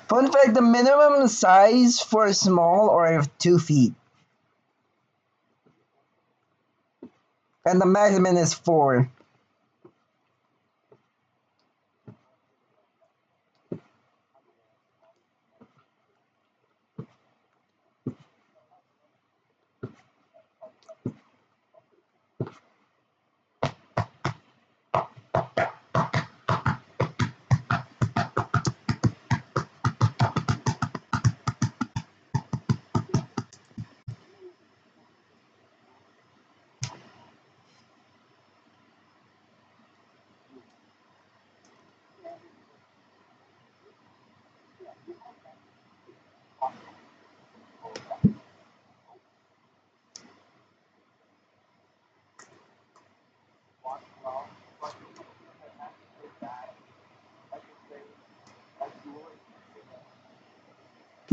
Fun fact: the minimum size for a small are 2 feet, and the maximum is four.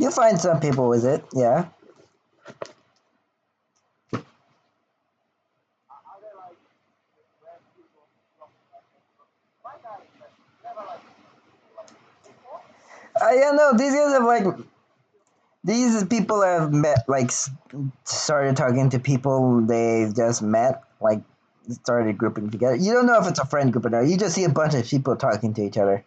You find some people with it, yeah. Yeah, no, these guys have like these people have met like started talking to people they've just met, like started grouping together. You don't know if it's a friend group or not. You just see a bunch of people talking to each other.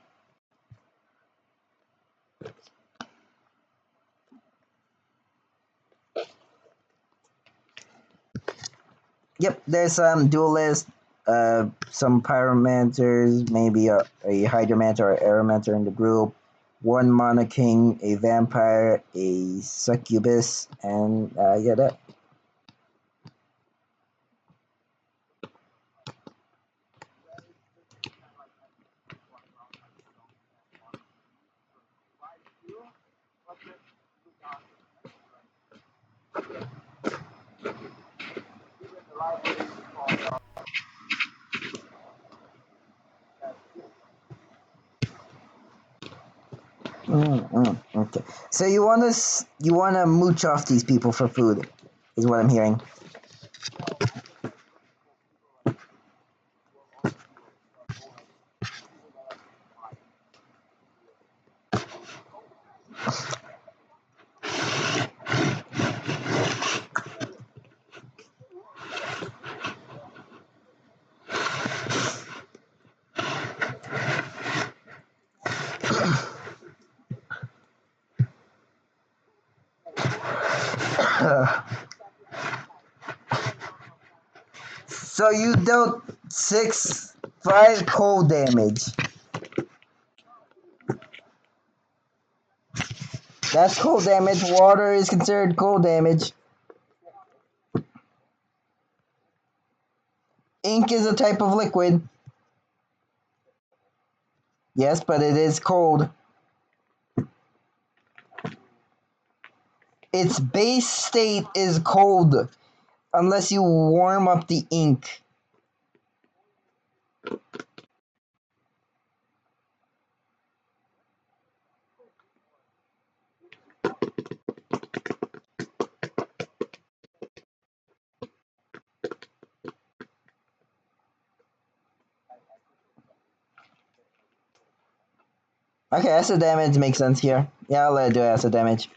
Yep, there's some duelists, some pyromancers, maybe a hydromancer or aeromancer in the group, one mana king, a vampire, a succubus, and yeah, that. Okay, so you wanna mooch off these people for food, is what I'm hearing. So you dealt 5 cold damage. That's cold damage. Water is considered cold damage. Ink is a type of liquid. Yes, but it is cold. Its base state is cold unless you warm up the ink. Okay, acid damage makes sense here. Yeah, I'll let it do acid damage.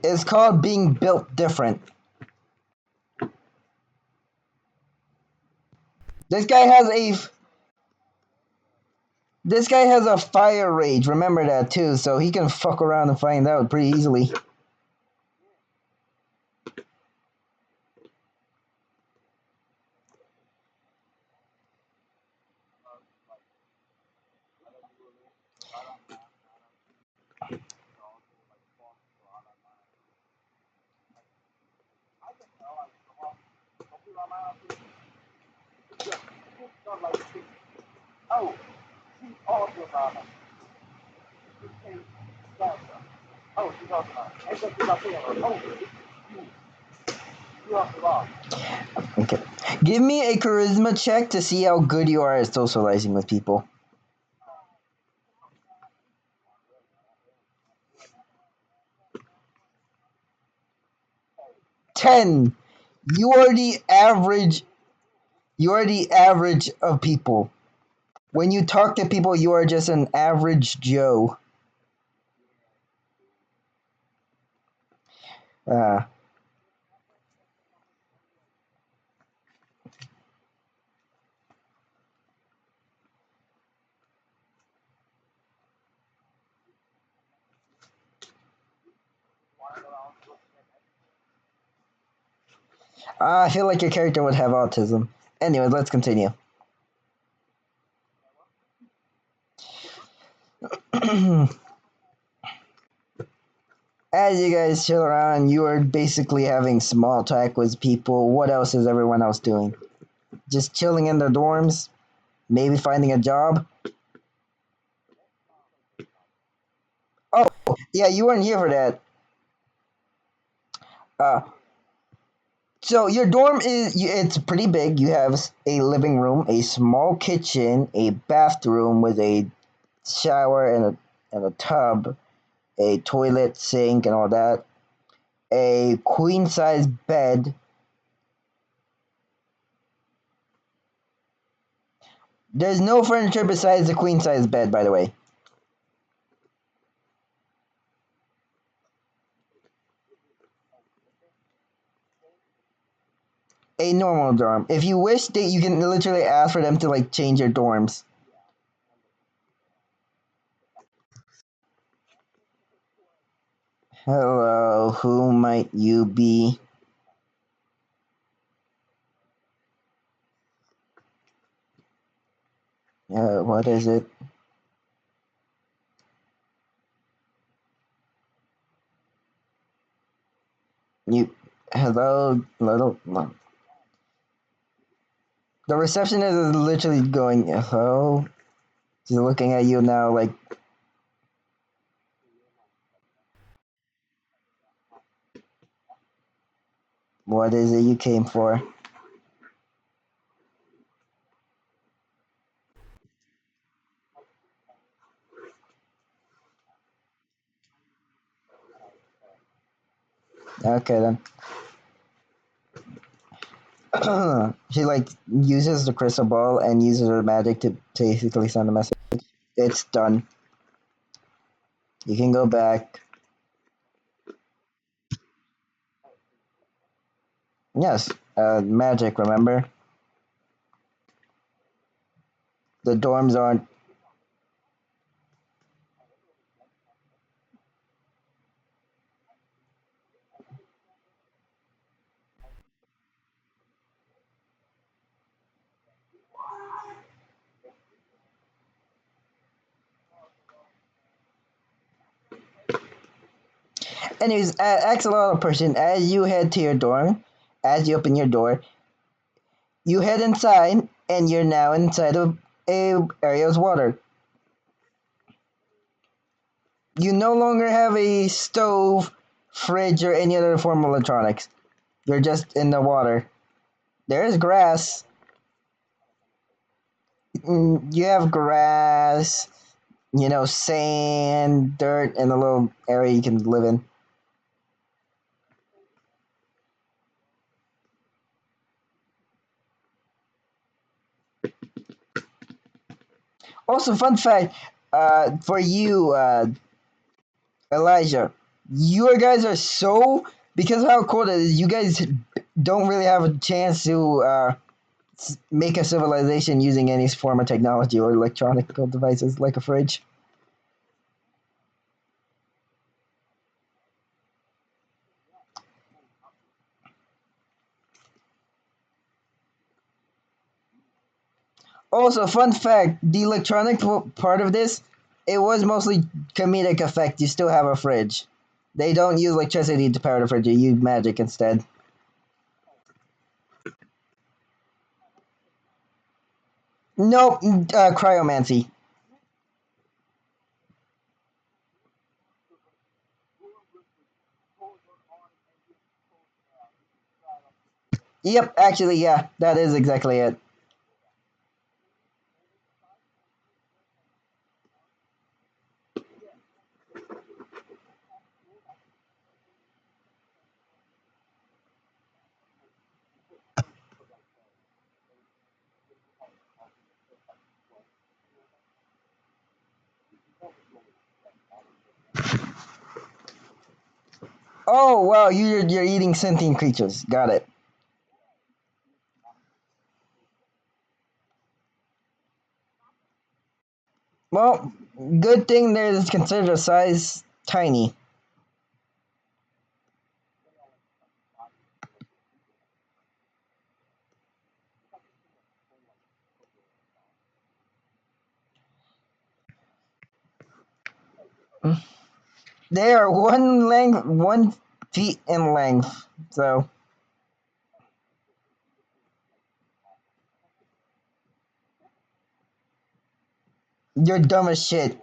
It's called being built different. This guy has a this guy has a fire rage. Remember that too, so he can fuck around and find out pretty easily. Okay. Give me a charisma check to see how good you are at socializing with people. 10. You are the average. You are the average of people. When you talk to people, you are just an average Joe. Uh, I feel like your character would have autism. Anyway, let's continue. As you guys chill around, you are basically having small talk with people. What else is everyone else doing? Just chilling in their dorms? Maybe finding a job? Yeah, you weren't here for that. Uh, so your dorm it's pretty big. You have a living room, a small kitchen, a bathroom with a shower and a tub, a toilet, sink, and all that. A queen size bed. There's no furniture besides the queen size bed, by the way. A normal dorm. If you wish, you can literally ask for them to like change your dorms. Hello, who might you be? What is it? You, hello, little. The receptionist is literally going, hello. She's looking at you now, like, what is it you came for? Okay then. She like uses the crystal ball and uses her magic to basically send a message. It's done. You can go back. Yes, magic. Remember, the dorms aren't. Anyways, axolotl person, as you head to your dorm, as you open your door, you head inside, and you're now inside of a area's water. You no longer have a stove, fridge, or any other form of electronics. You're just in the water. There is grass. You have grass, sand, dirt, and a little area you can live in. Also, fun fact for you, Elijah, you guys are so, because of how cold it is, you guys don't really have a chance to make a civilization using any form of technology or electronic devices like a fridge. Also, fun fact: the electronic part of this, it was mostly comedic effect. You still have a fridge. They don't use electricity to power the fridge. You use magic instead. Nope, cryomancy. Yep, actually, yeah, that is exactly it. Oh wow, you're eating sentient creatures. Got it. Well, good thing there's considered a size tiny. They are 1 feet in length. So you're dumb as shit.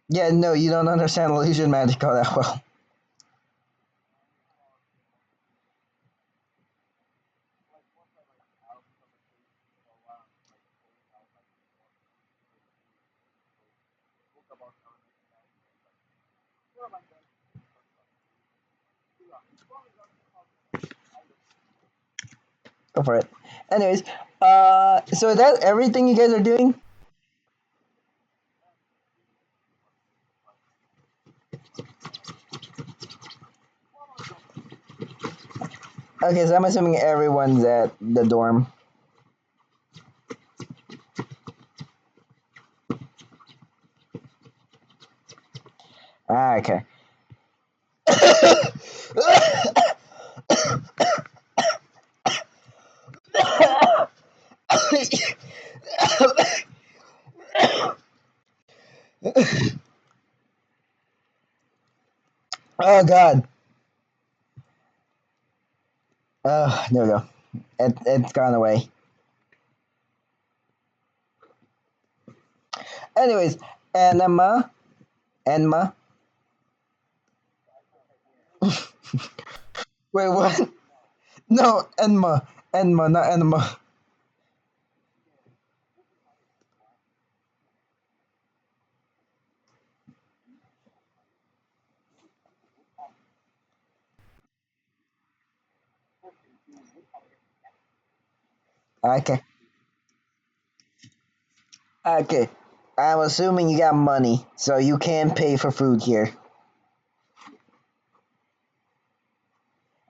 Yeah, no, you don't understand illusion magic all that well. Go for it. Anyways, so is that everything you guys are doing? Okay, so I'm assuming everyone's at the dorm. Ah, okay. Oh God. There we go. It's gone away. Anyways, Enema, Enma. Wait, what? No, Enma, Enma, not Enema. Okay, okay. I'm assuming you got money, so you can pay for food here.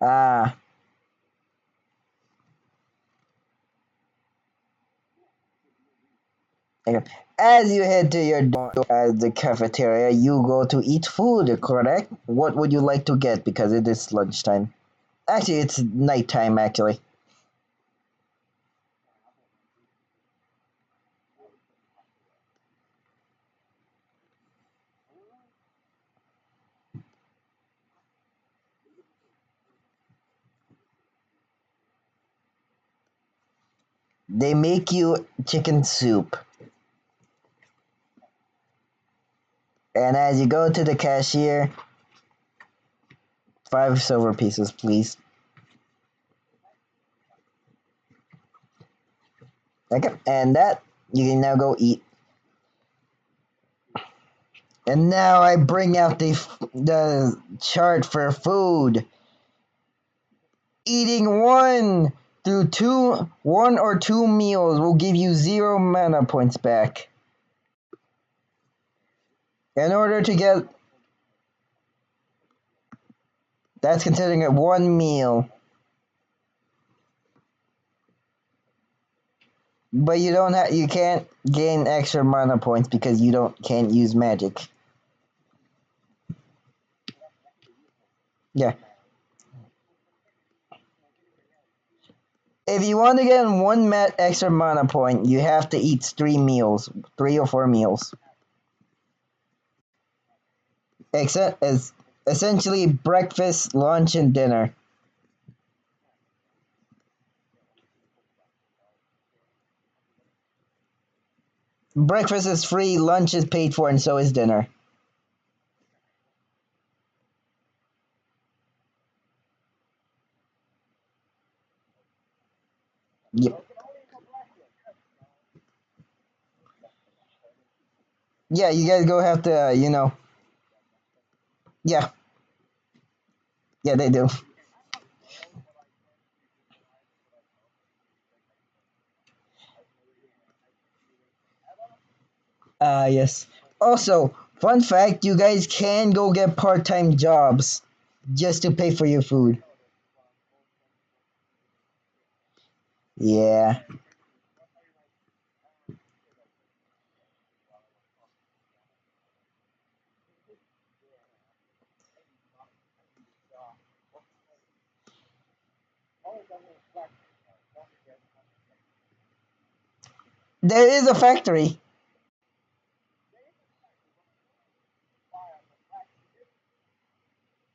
Ah, okay. As you head to your door at the cafeteria, you go to eat food, correct? What would you like to get? Because it is lunchtime. Actually, it's nighttime, actually. They make you chicken soup. And as you go to the cashier, 5 silver pieces, please. Okay, and that you can now go eat. And now I bring out the chart for food. Eating one or two meals will give you 0 mana points back. In order to get that's considering it one meal, but you can't gain extra mana points because you don't can't use magic. Yeah, if you want to get extra mana point, you have to eat 3 or 4 meals. Except as essentially breakfast, lunch, and dinner. Breakfast is free, lunch is paid for, and so is dinner. Yep. Yeah, you guys go have to, yeah, yeah, they do. Yes. Also, fun fact, you guys can go get part-time jobs just to pay for your food. Yeah. There is a factory.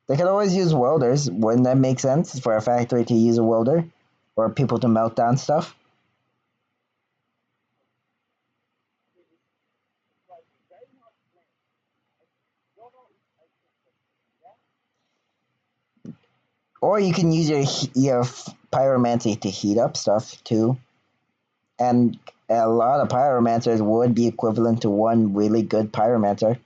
They could always use welders. Wouldn't that make sense for a factory to use a welder? Or people to melt down stuff? Or you can use your pyromancy to heat up stuff too. And a lot of pyromancers would be equivalent to one really good pyromancer.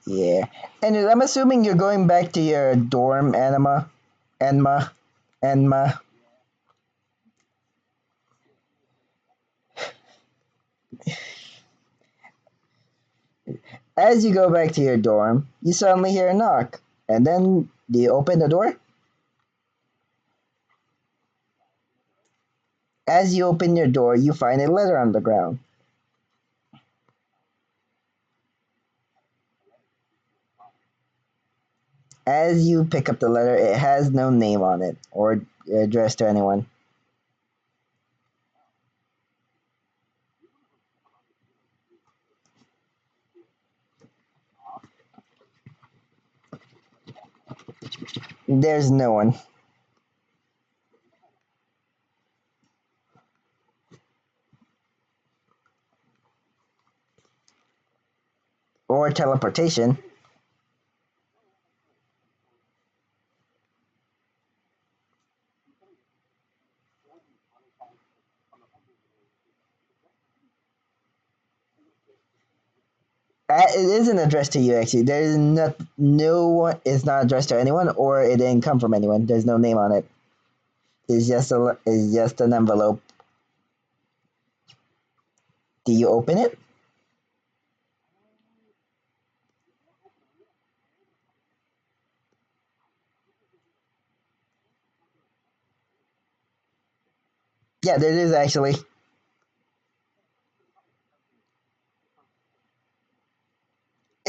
Yeah. And I'm assuming you're going back to your dorm, Enma, Enma. As you go back to your dorm, you suddenly hear a knock. And then do you open the door? As you open your door, you find a letter on the ground. As you pick up the letter, it has no name on it or addressed to anyone. There's no one. Or teleportation. It isn't addressed to you actually. There is no one. It's not addressed to anyone, or it didn't come from anyone. There's no name on it. It's just an envelope. Do you open it? Yeah, there is actually.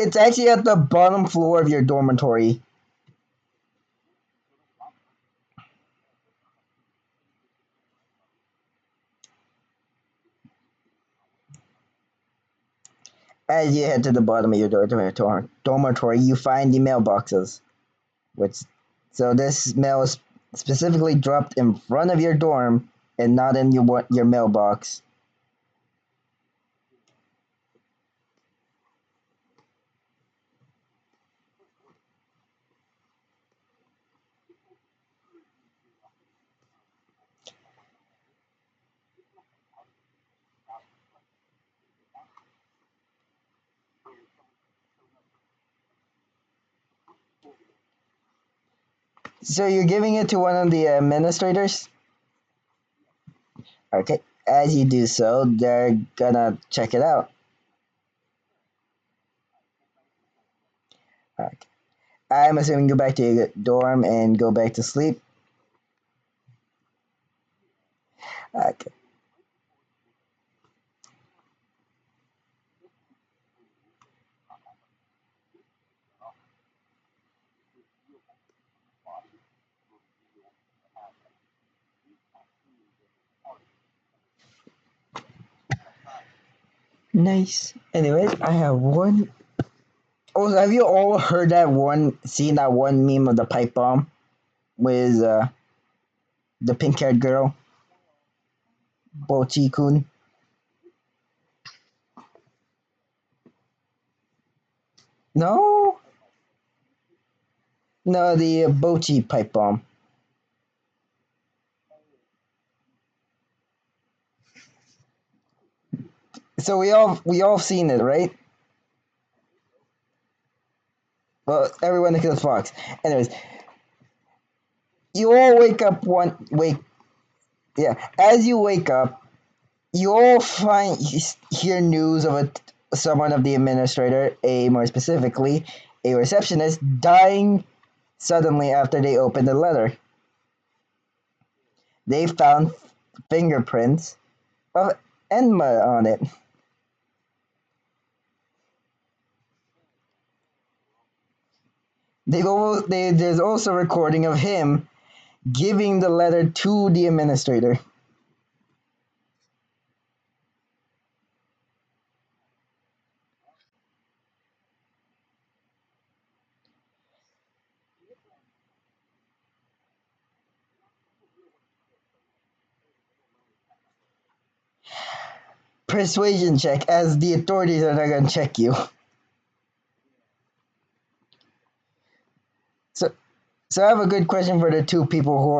It's actually at the bottom floor of your dormitory. As you head to the bottom of your dormitory, you find the mailboxes. Which, so this mail is specifically dropped in front of your dorm and not in your mailbox. So you're giving it to one of the administrators. Okay. As you do so, they're gonna check it out. Okay. I'm assuming go back to your dorm and go back to sleep. Okay. Nice. Anyways, I have one. Oh, have you all heard that one, seen that one meme of the pipe bomb with the pink haired girl, Bochi Kun? No, no, the Bochi pipe bomb. So we all seen it, right? Well, everyone except Fox. Anyways, you all wake up yeah. As you wake up, you all hear news of someone of the administrator, a more specifically a receptionist, dying suddenly after they opened the letter. They found fingerprints of Enma on it. There's also a recording of him giving the letter to the administrator. persuasion check, as the authorities are not gonna check you. So, so I have a good question for the two people who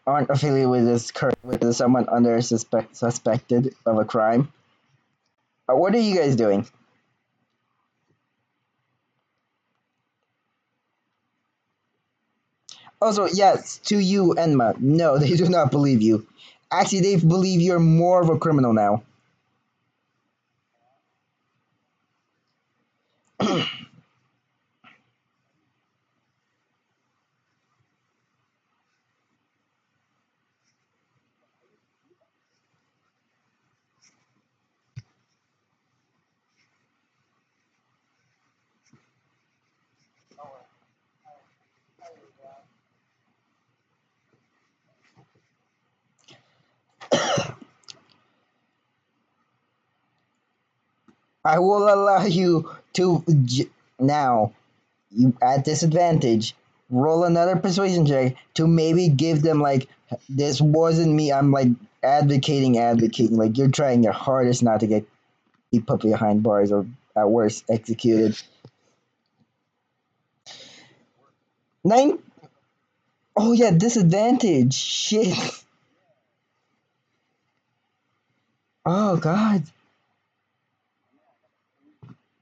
aren't affiliated with someone under suspected of a crime. What are you guys doing? Also, yes, to you, Enma. No, they do not believe you. Actually, they believe you're more of a criminal now. I will allow you to now. You at disadvantage. Roll another persuasion check to maybe give them like this wasn't me. I'm like advocating. Like you're trying your hardest not to get be put behind bars or at worst executed. Nine. Oh yeah, disadvantage. Shit. Oh god.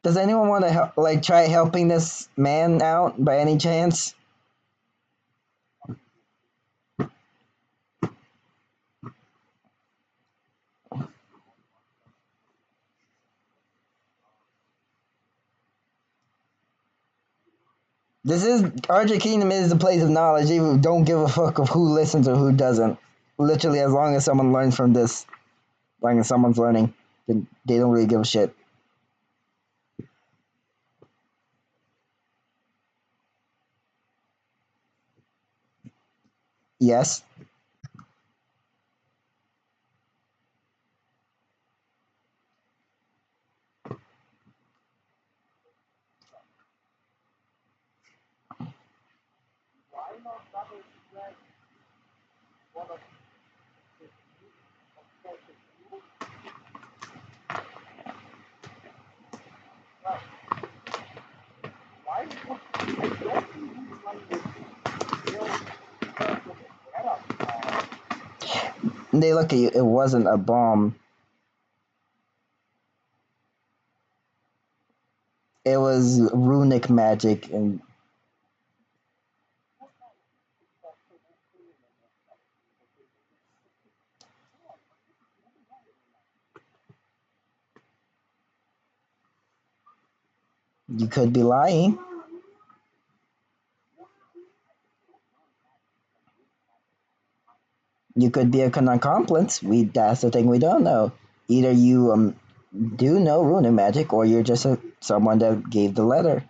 Does anyone want to help, like try helping this man out by any chance? This is RJ Kingdom is the place of knowledge. They don't give a fuck of who listens or who doesn't. Literally, as long as someone learns from this, as long as someone's learning, then they don't really give a shit. Yes. And they look at you. It wasn't a bomb. It was runic magic, and you could be lying. You could be a accomplice. That's the thing we don't know. Either you do know runic magic, or you're just someone that gave the letter.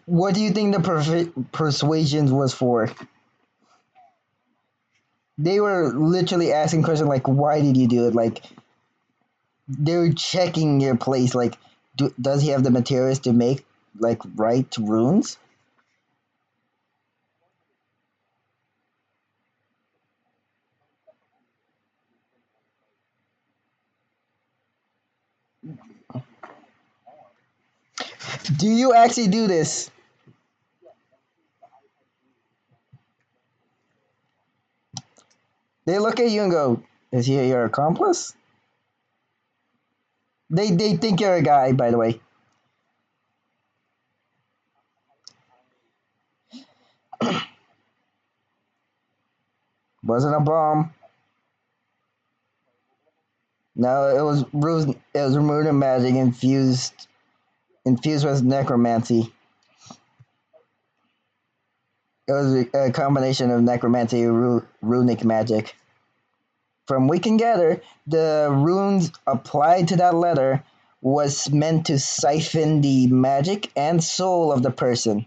What do you think the persuasions was for? They were literally asking questions like, "Why did you do it?" Like they were checking your place. Like, does he have the materials to make like right runes? Do you actually do this? They look at you and go, "Is he your accomplice?" They think you're a guy, by the way. Wasn't a bomb. No, it was It was rune magic infused with necromancy. It was a combination of necromancy and runic magic. From we can gather, the runes applied to that letter was meant to siphon the magic and soul of the person.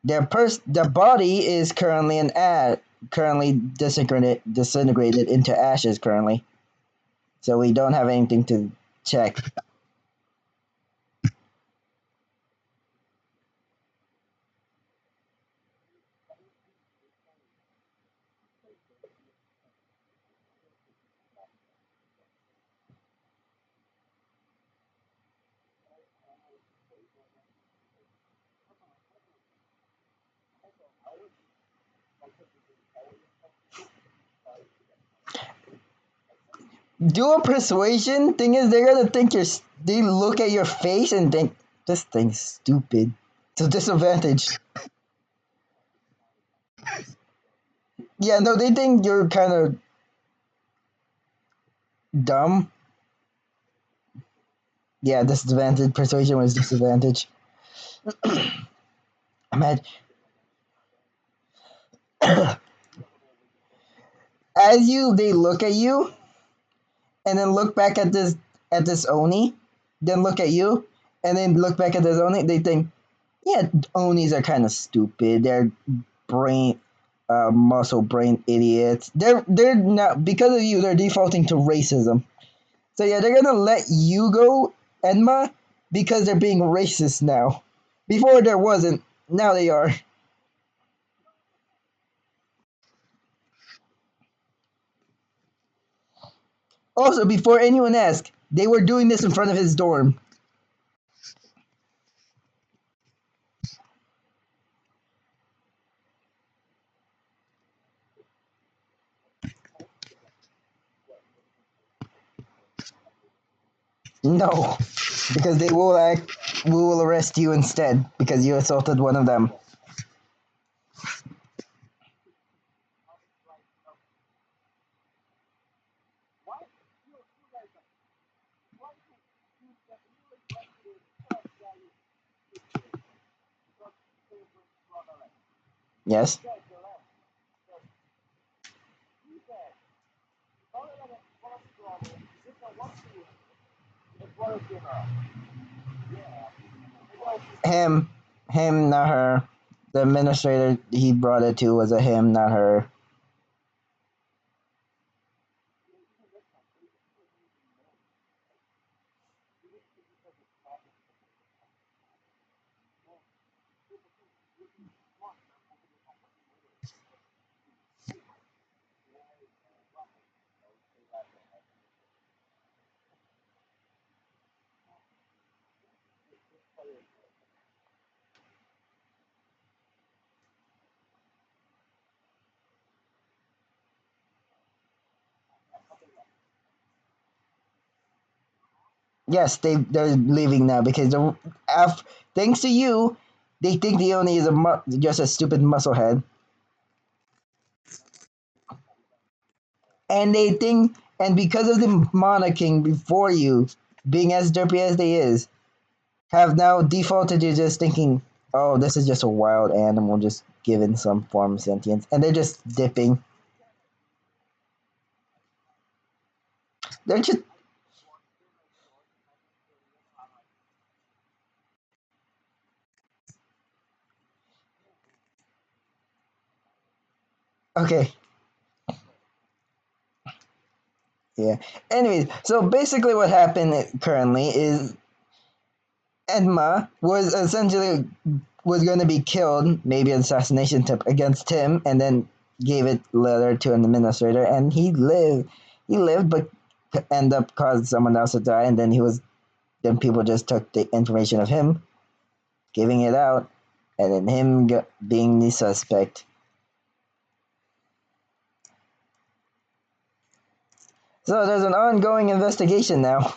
Their body is currently currently disintegrated into ashes currently. So we don't have anything to check. Do a persuasion. Thing is, they're gonna think you're. They look at your face and think this thing's stupid. So disadvantage. Yeah, no, they think you're kind of dumb. Yeah, disadvantage. Persuasion was disadvantage. Imagine as they look at you and then look back at this Oni, then look at you and then look back at this Oni. They think, yeah, Onis are kind of stupid. They're brain, muscle brain idiots. They're not because of you. They're defaulting to racism. So yeah, they're gonna let you go, Enma, because they're being racist now. Before there wasn't. Now they are. Also, before anyone asked, they were doing this in front of his dorm. No, because we will arrest you instead because you assaulted one of them. Yes. Him, him, not her. The administrator he brought it to was a him, not her. Yes, they're leaving now because thanks to you, they think the only is just a stupid musclehead, and they think and because of the monarching before you being as derpy as they is, have now defaulted to just thinking, oh, this is just a wild animal just given some form of sentience, and they're just dipping. They're just okay. Yeah. Anyways, so basically, what happened currently is Edma was essentially was going to be killed, maybe an assassination attempt against him, and then gave it letter to an administrator, and he lived. He lived, but end up caused someone else to die, and then he was. Then people just took the information of him, giving it out, and then him being the suspect. So there's an ongoing investigation now.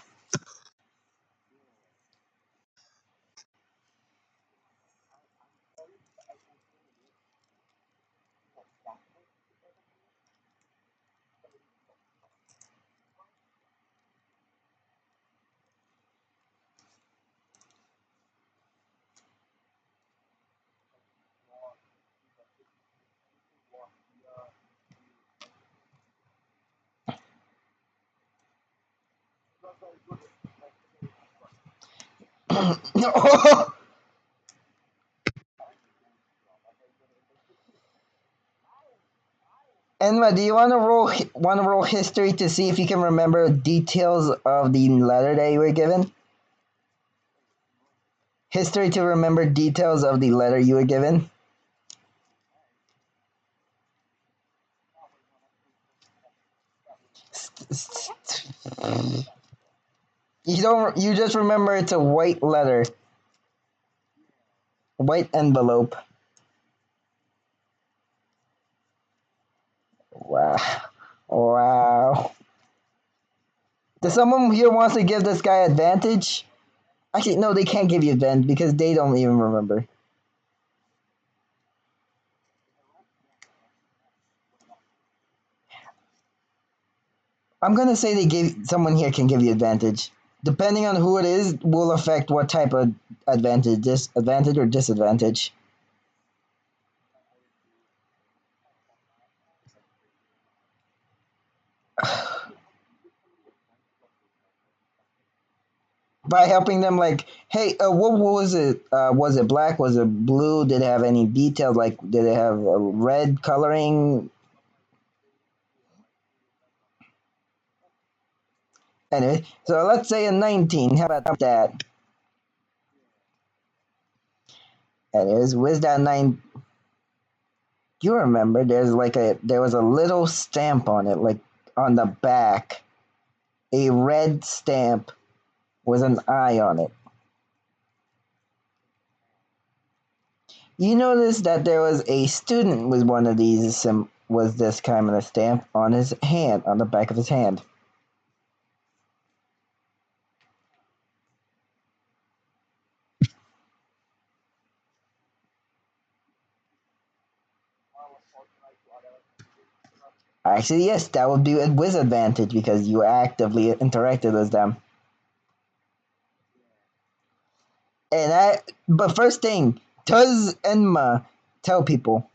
Enma, do you want to roll history to see if you can remember details of the letter that you were given? History to remember details of the letter you were given. You don't. You just remember it's a white letter, white envelope. Wow, wow. If someone here wants to give this guy advantage, actually no, they can't give you advantage because they don't even remember. I'm gonna say they gave someone here can give you advantage. Depending on who it is, will affect what type of advantage, disadvantage or disadvantage. By helping them, like, hey, what was it? Was it black? Was it blue? Did it have any details? Like, did it have red coloring? Anyway, so let's say a 19. How about that? Anyways, with that nine, you remember there was a little stamp on it, like on the back, a red stamp with an eye on it. You notice that there was a student with one of these was this kind of a stamp on his hand, on the back of his hand. Actually, yes, that would be a disadvantage because you actively interacted with them. But first thing, does Enma tell people?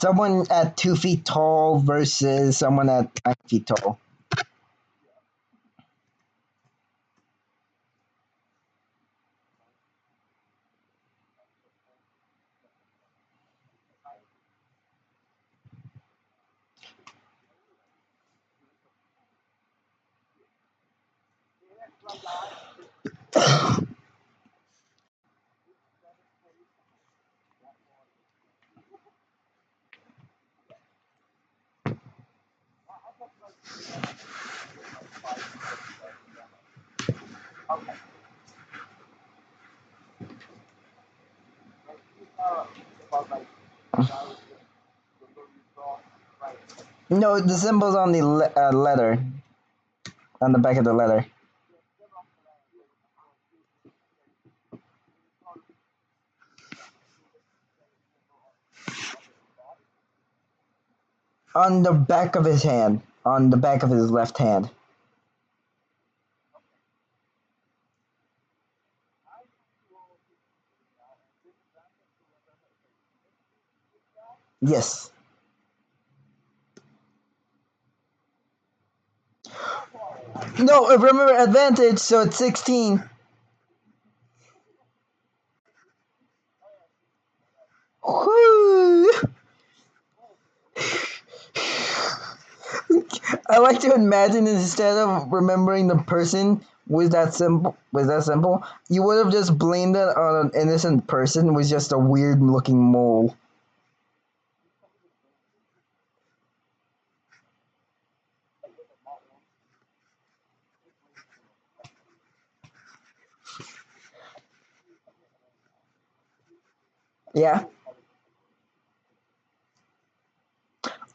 Someone at 2 feet tall versus someone at 9 feet tall. No, the symbol's on the letter, on the back of the letter. On the back of his hand. On the back of his left hand. Yes. No, remember advantage, so it's 16. Whoo! I like to imagine instead of remembering the person with that symbol, you would have just blamed it on an innocent person with just a weird looking mole. Yeah.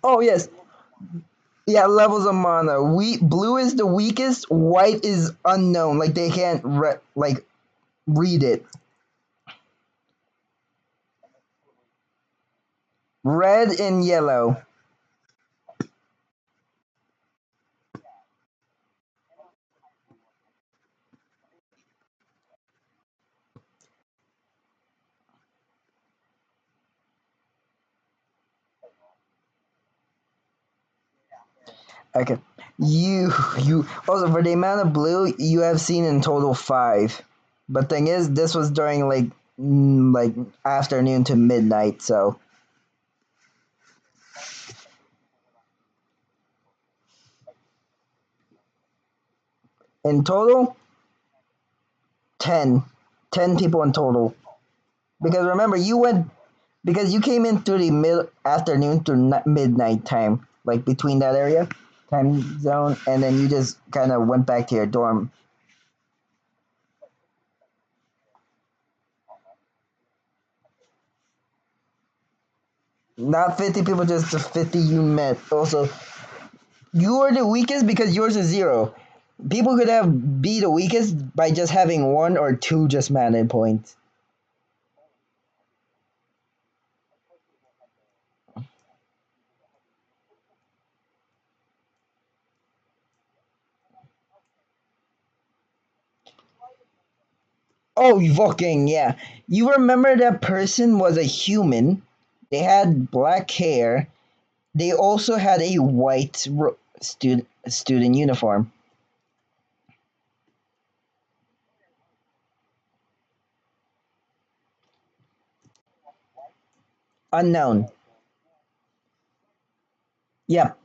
Oh yes. Yeah, levels of mana. Blue is the weakest. White is unknown. Like they can't read it. Red and yellow. Okay. You also for the amount of blue you have seen in total five. But thing is, this was during like afternoon to midnight. So in total, 10, 10 people in total. Because remember, you went. because you came in through the mid afternoon to midnight time, like between that area, time zone, and then you just kind of went back to your dorm. Not 50 people, just the 50 you met. Also, you are the weakest because yours is zero. People could have be the weakest by just having one or two just mana points. Oh, fucking yeah. You remember that person was a human. They had black hair. They also had a white student uniform. Unknown. Yep.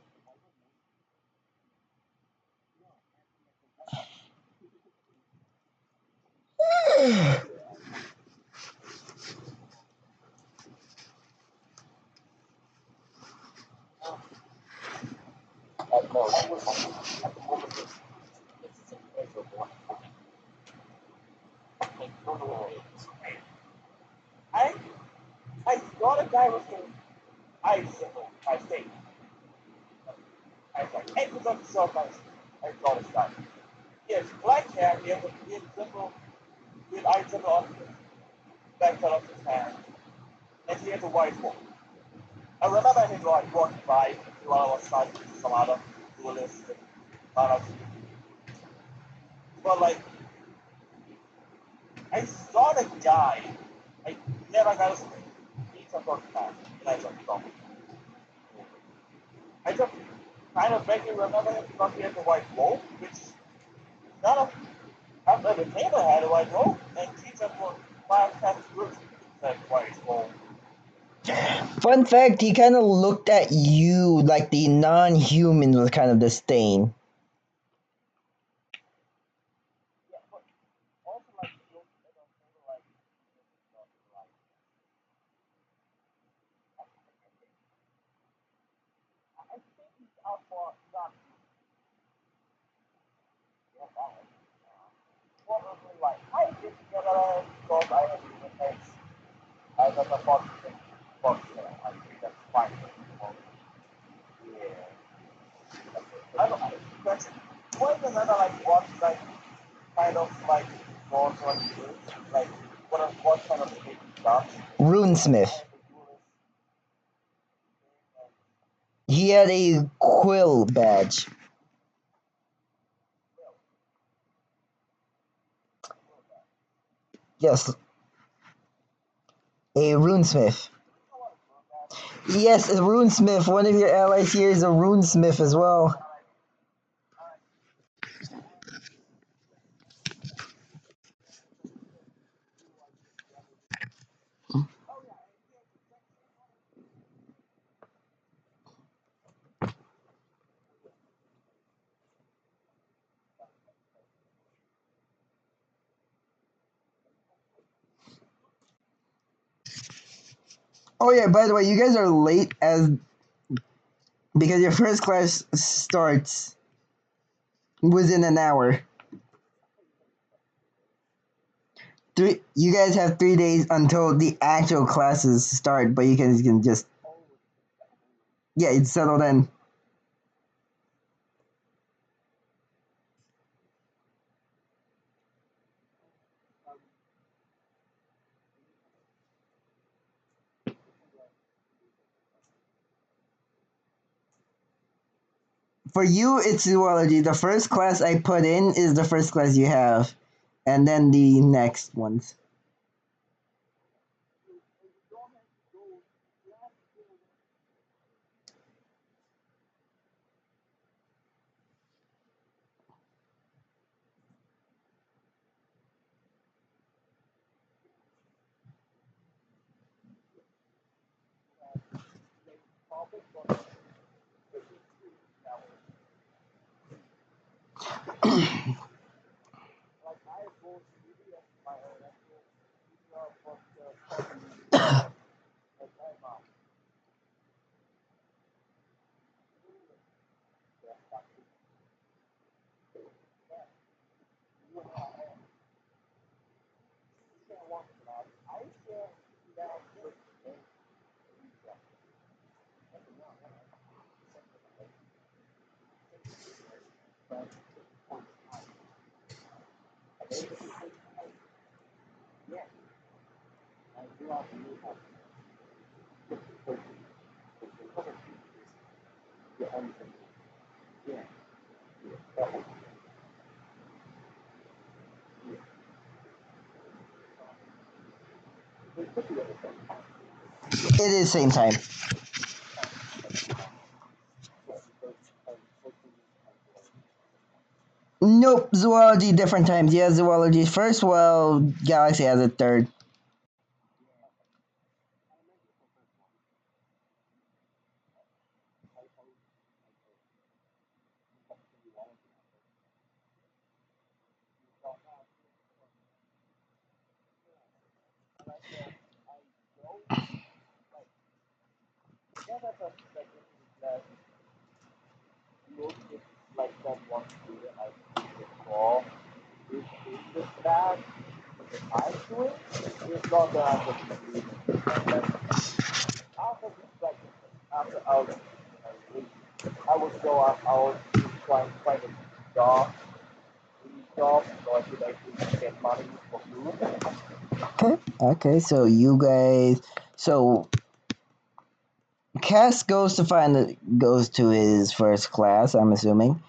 Fun fact, he kind of looked at you like the non-human with kind of disdain. Runesmith. He had a quill badge. Yes, a runesmith. Yes, a runesmith. One of your allies here is a runesmith as well. Oh yeah, by the way, you guys are late as because your first class starts within an hour. You guys have 3 days until the actual classes start, but you can just yeah, it's settled in. For you, it's zoology. The first class I put in is the first class you have, and then the next ones. It is same time. Nope, zoology different times. Yeah, zoology first. Well, galaxy has it third. Okay. Okay. So you guys. So Cass goes to his first class. I'm assuming,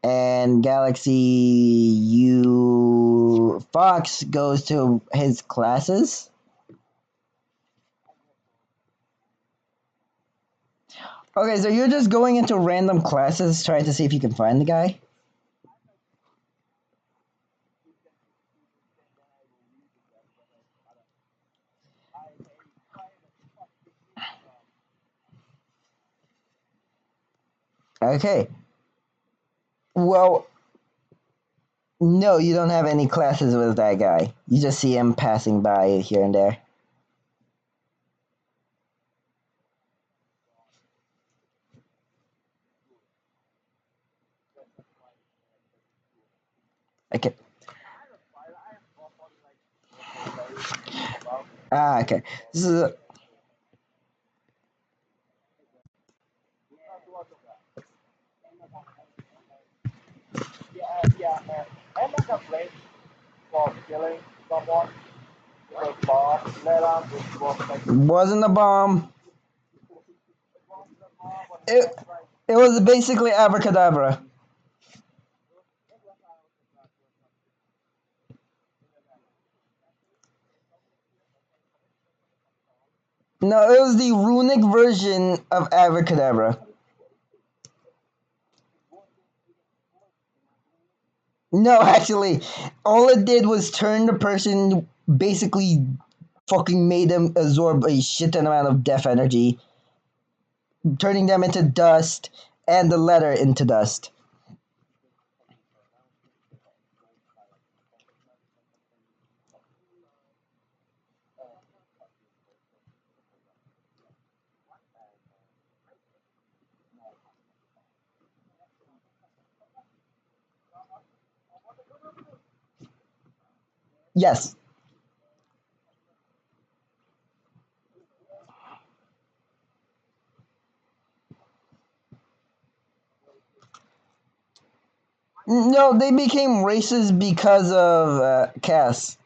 and Galaxy you Fox goes to his classes. Okay, so you're just going into random classes trying to see if you can find the guy. Okay. Well, no, you don't have any classes with that guy. You just see him passing by here and there. Okay. Ah, okay. So, wasn't a bomb. It it was basically abracadabra. No, it was the runic version of abracadabra. No, actually, all it did was turn the person, basically fucking made them absorb a shit ton amount of death energy, turning them into dust and the letter into dust. Yes. No, they became racist because of Cass.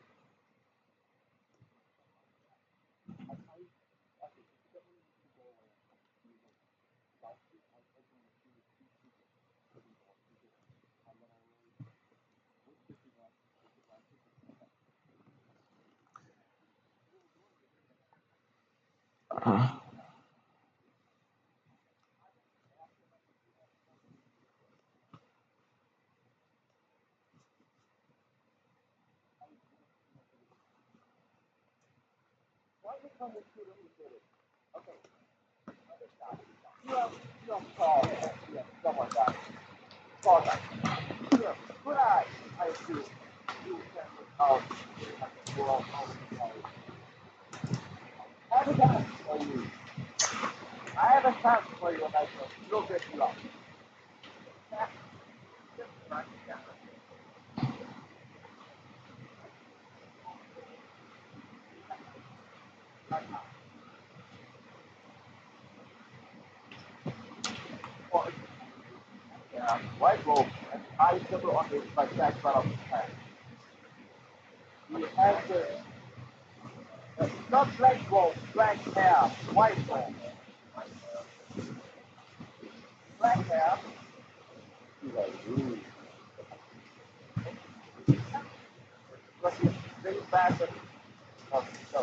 white robe and eye symbol on the like back side of his hand. He has not black robe, black hair, white robe, black hair. He's like, ooh. But he's very fast and no.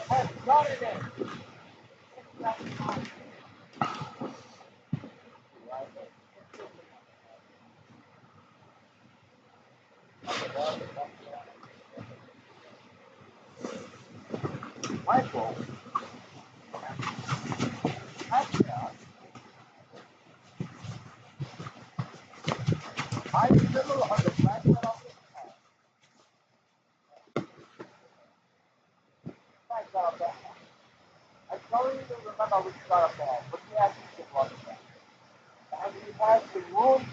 Has got it in. White robe, black hair, eye symbol on the back side of his hand. Back side of the hand. I don't even remember which side of the hand, but he has to on the back. And he has the wound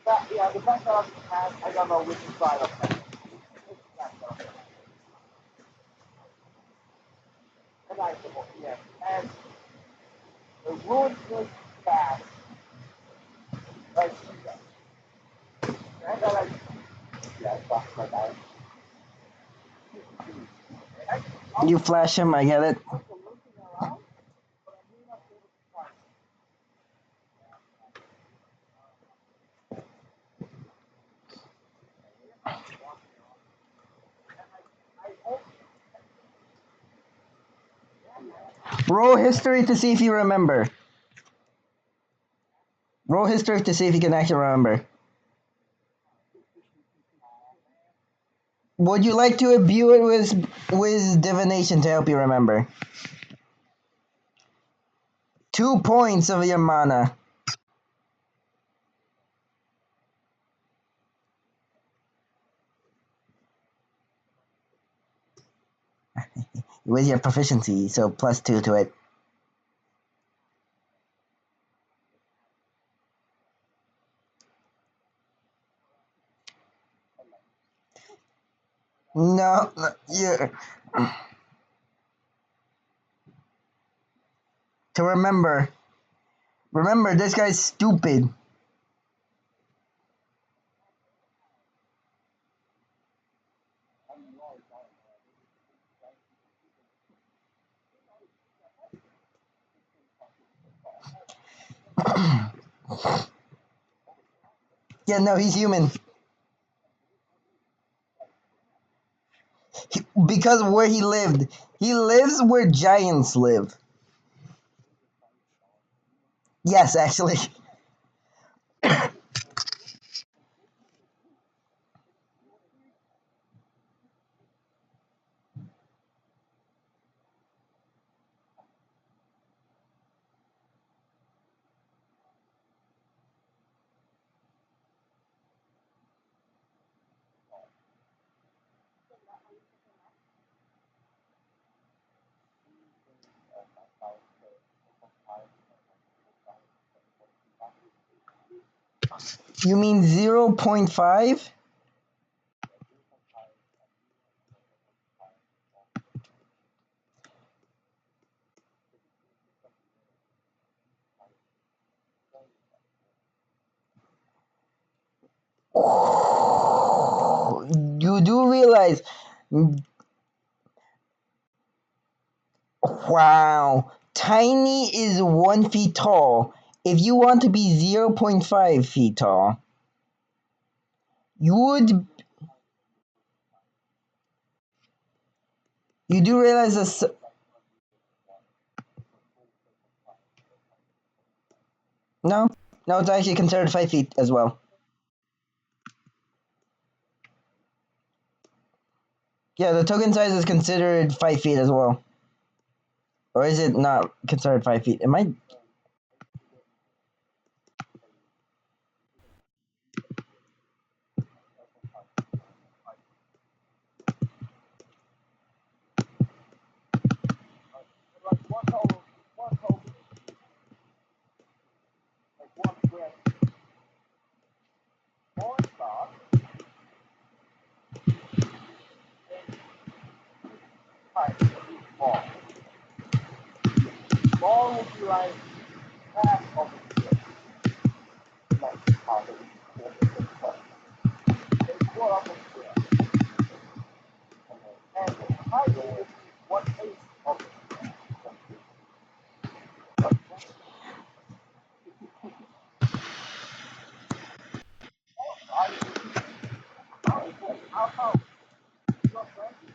that, yeah, the back side of his hand, I don't know which side of the hand. It's the back side of the hand. And I suppose, yes. And the wound is bad. Like, and I like, yeah, stuff like that. You flash him, I get it. Roll history to see if you remember. Roll history to see if you can actually remember. Would you like to imbue it with divination to help you remember? 2 points of your mana. With your proficiency, so +2 to it. No, you. To remember. Remember, this guy's stupid. Yeah, no, he's human. Because where he lived. He lives where giants live. Yes, actually. You mean 0.5? You do realize, wow, tiny is 1 feet tall. If you want to be 0.5 feet tall, you would. You do realize this. No, no, it's actually considered 5 feet as well. Yeah, the token size is considered 5 feet as well. Or is it not considered 5 feet? Am I? Like one whole, like one square, one star, and height, small. mall would be like half of the year, like how they quarter of the year, and the highway would be 1/8 of the year. How you're 20?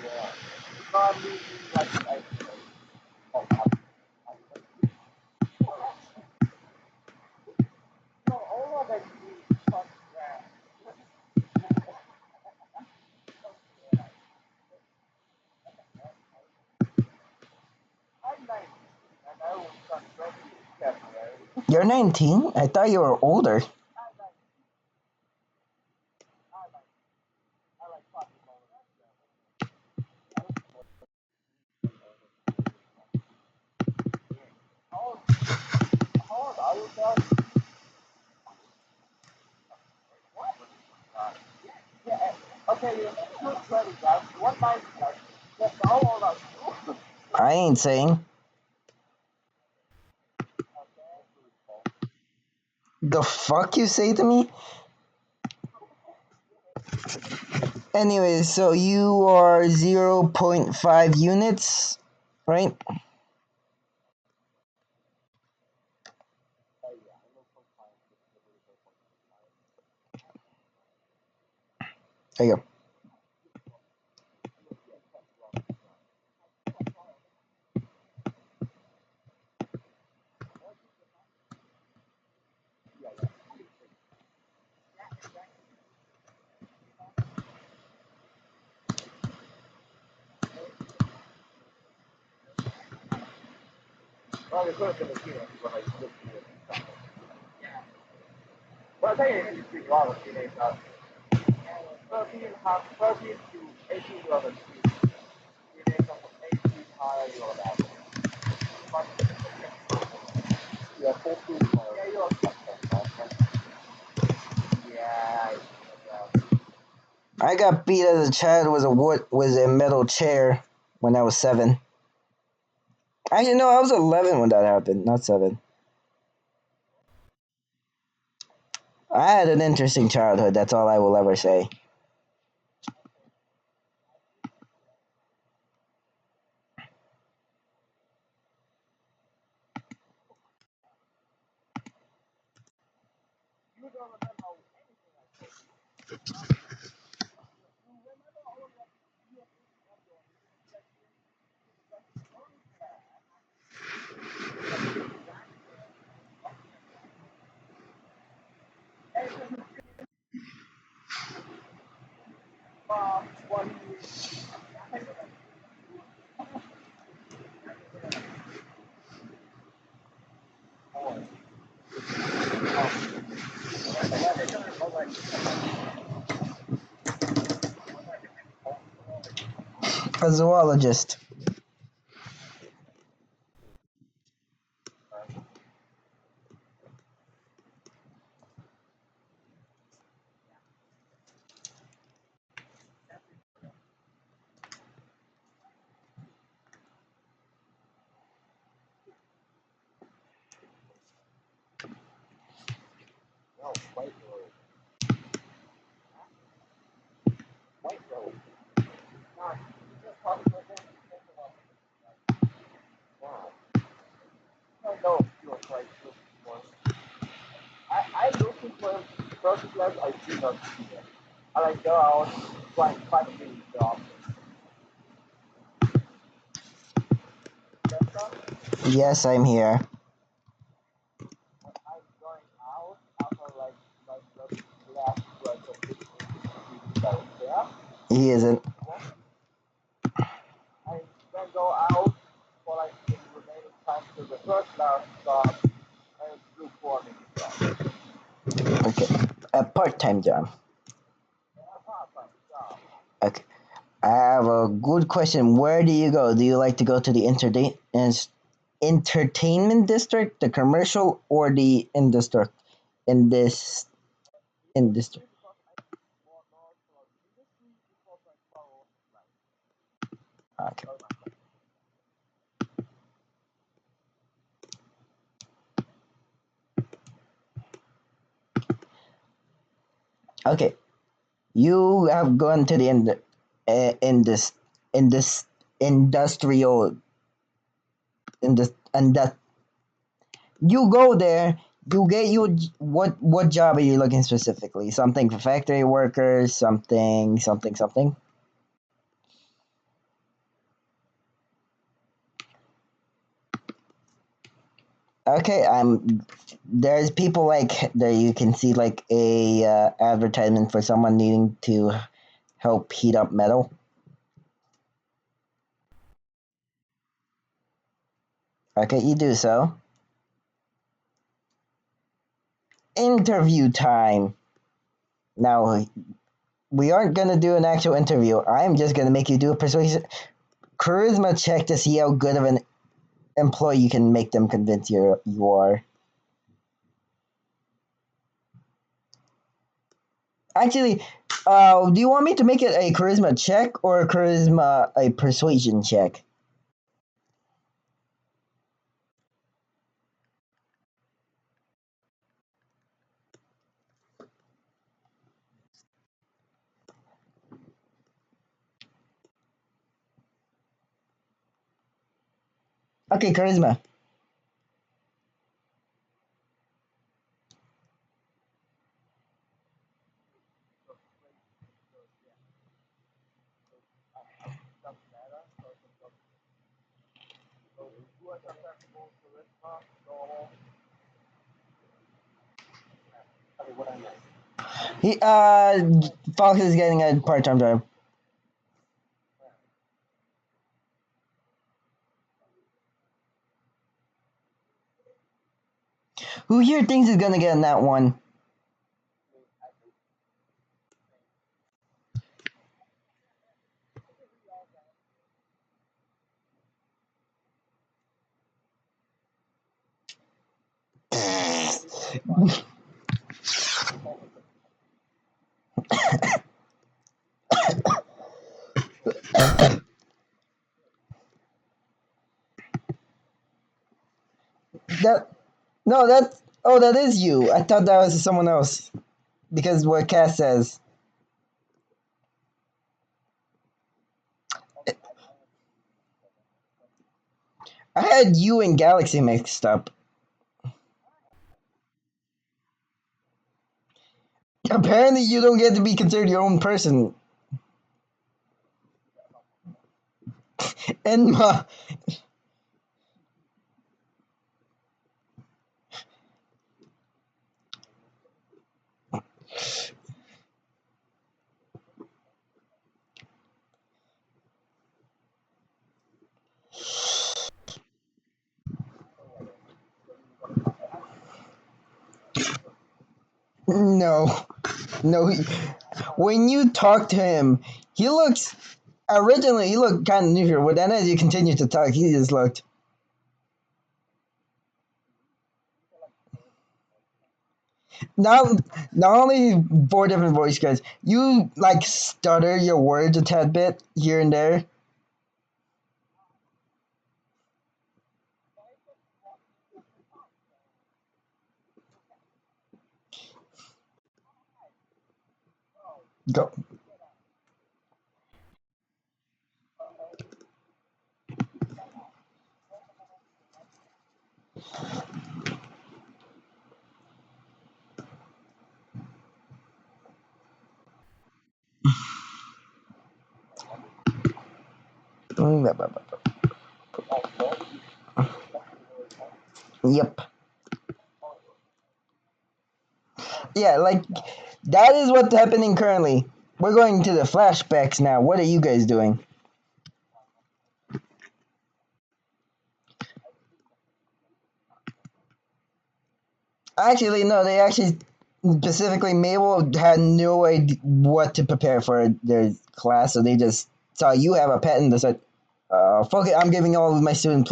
Yeah. So I'm losing like so all of it is from there. I'm 19 and I will turn 20 in February. You're 19? I thought you were older. I'm 19. I'm 19. I like talking about it. How old, how old are you guys? What? Yeah. Okay, you're 20 guys. 190 guys. Yes, how old are you? I ain't saying. Okay. The fuck you say to me? Anyway, so you are 0.5 units, right? There you go. Well, they could have been a teenager, but I still do it. But I think it's between a lot of teenagers. 13 to 18 year old teenagers from 18 higher year old adults. But yeah, 14. Yeah, you're yeah. Yeah. I got beat as a child with a metal chair when I was 7. Actually, no, I was 11 when that happened, not 7. I had an interesting childhood. That's all I will ever say. You don't remember anything I told you. You remember all of what you have done. What you A zoologist. no, white road. No, you just talk about that. Wow. I know you are quite looking for. I'm looking for person class. I do not see them. I like go out, find me job. That's all. Yes, I'm here. I'm going out after like the last like a big that was there. He isn't. I then go out for like the remaining time to the first last job and do forming job. Okay. A part-time job. Part-time job. Okay. I have a good question. Where do you go? Do you like to go to the entertainment district, the commercial, or the industry? In this industry. Because I more knowledge about industry because I follow like Okay. very much. Okay, you have gone to the in this industrial in this and that you go there. You get you what job are you looking specifically? Something for factory workers, something. Okay, there's people like there you can see like a advertisement for someone needing to help heat up metal. Okay, you do so. Interview time. Now we aren't gonna do an actual interview. I'm just gonna make you do a persuasion charisma check to see how good of an employee you can make them convince you are. Actually, do you want me to make it a charisma check or a persuasion check? Okay, charisma. Doesn't matter. So you are successful, charisma, normal. Okay, what I missed. He Fox is getting a part-time job. Who here thinks he's gonna get in that one? That no, that's oh, that is you. I thought that was someone else because what Cass says. I had you and Galaxy mixed up. Apparently, you don't get to be considered your own person. And no, no. When you talk to him, he looks. Originally, he looked kind of neutral, but then as you continue to talk, he just looked. Not not only four different voice guys, you like stutter your words a tad bit here and there. Go. Yep. Yeah, like that is what's happening currently. We're going to the flashbacks now. What are you guys doing? Actually, no. They actually specifically Mabel had no idea what to prepare for their class, so they just saw you have a pet and they said, "Fuck it, I'm giving all of my student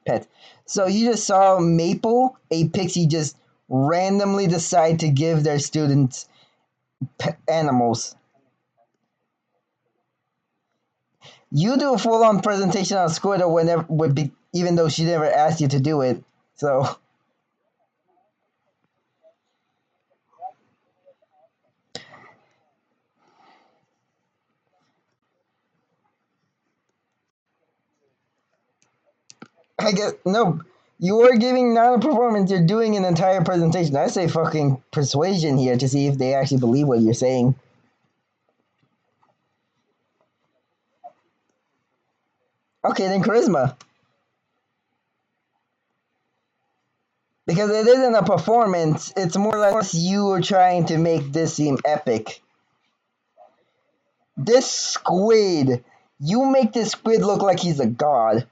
pet." So you just saw Maple, a pixie, just randomly decide to give their students animals. You do a full on presentation on Squirtle whenever would be even though she never asked you to do it. So I guess no. You are giving not a performance. You're doing an entire presentation. I say fucking persuasion here to see if they actually believe what you're saying. Okay, then charisma. Because it isn't a performance. It's more like you are trying to make this seem epic. This squid. You make this squid look like he's a god.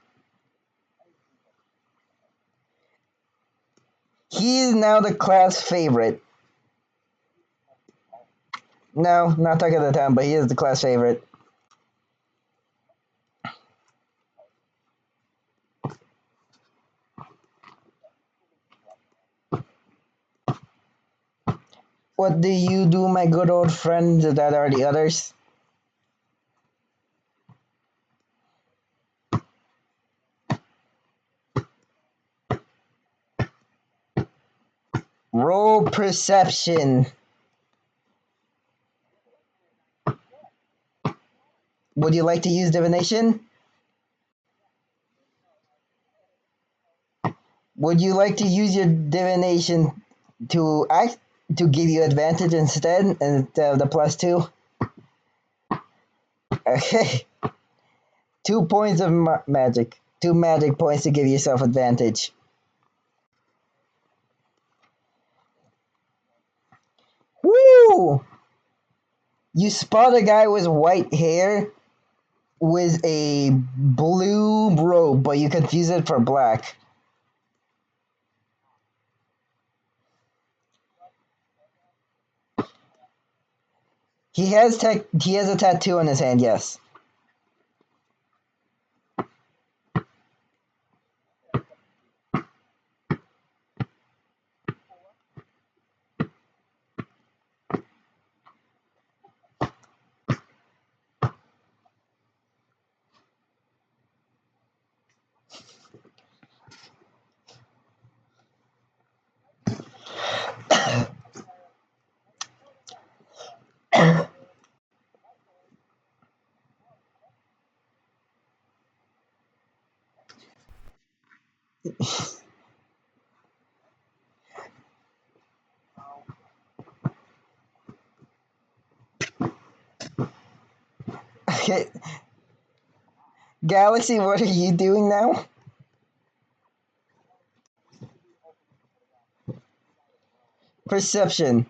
He is now the class favorite. No, not talk of the town, but he is the class favorite. What do you do, my good old friends that are the others? Roll perception. Would you like to use divination? Would you like to use your divination to act to give you advantage instead of the +2? Okay. 2 points of magic. 2 magic points to give yourself advantage. Woo! You spot a guy with white hair with a blue robe, but you confuse it for black. He has a tattoo on his hand, yes. Okay. Galaxy, what are you doing now? Perception.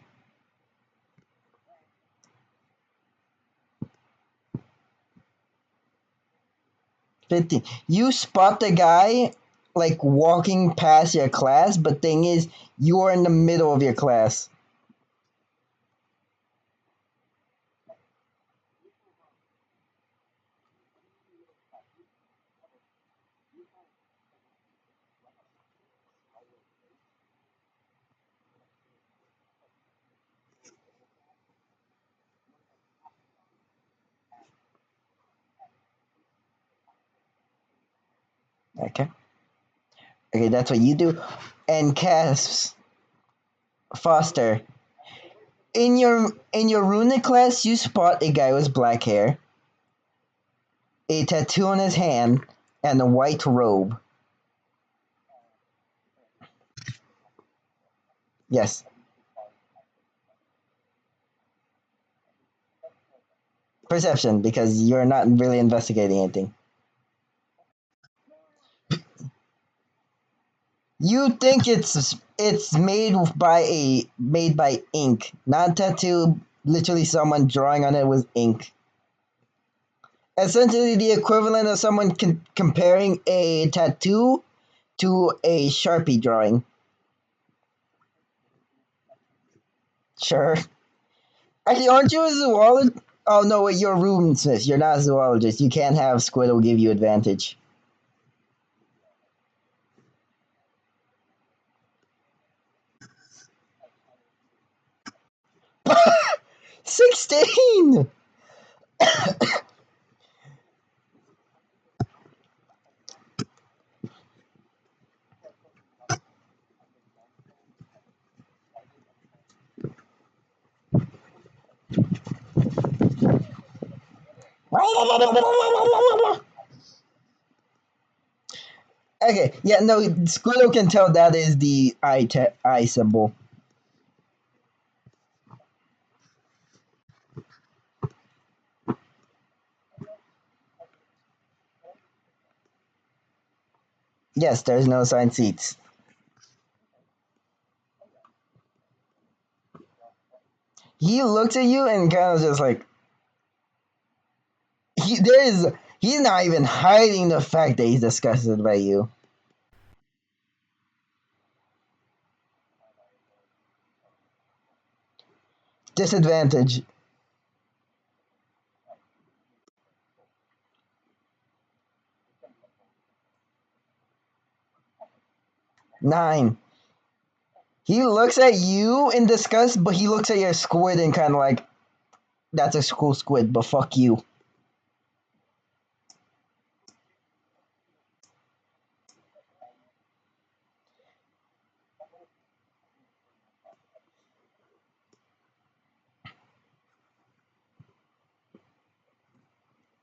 15. You spot the guy like walking past your class, but thing is, you are in the middle of your class. Okay. Okay, that's what you do. And Casps, Foster. In your runic class, you spot a guy with black hair, a tattoo on his hand, and a white robe. Yes. Perception, because you're not really investigating anything. You think it's made by ink, not tattoo. Literally, someone drawing on it with ink. Essentially, the equivalent of someone comparing a tattoo to a Sharpie drawing. Sure. Actually, aren't you a zoologist? Oh no, wait, you're a Rubensmith. You're not a zoologist. You can't have Squidtle give you advantage. 16. Okay, yeah, no, Squirtle can tell that is the I symbol. Yes, there's no assigned seats. He looks at you and kind of just like he's not even hiding the fact that he's disgusted by you. Disadvantage. 9. He looks at you in disgust, but he looks at your squid and kind of like, that's a cool squid, but fuck you.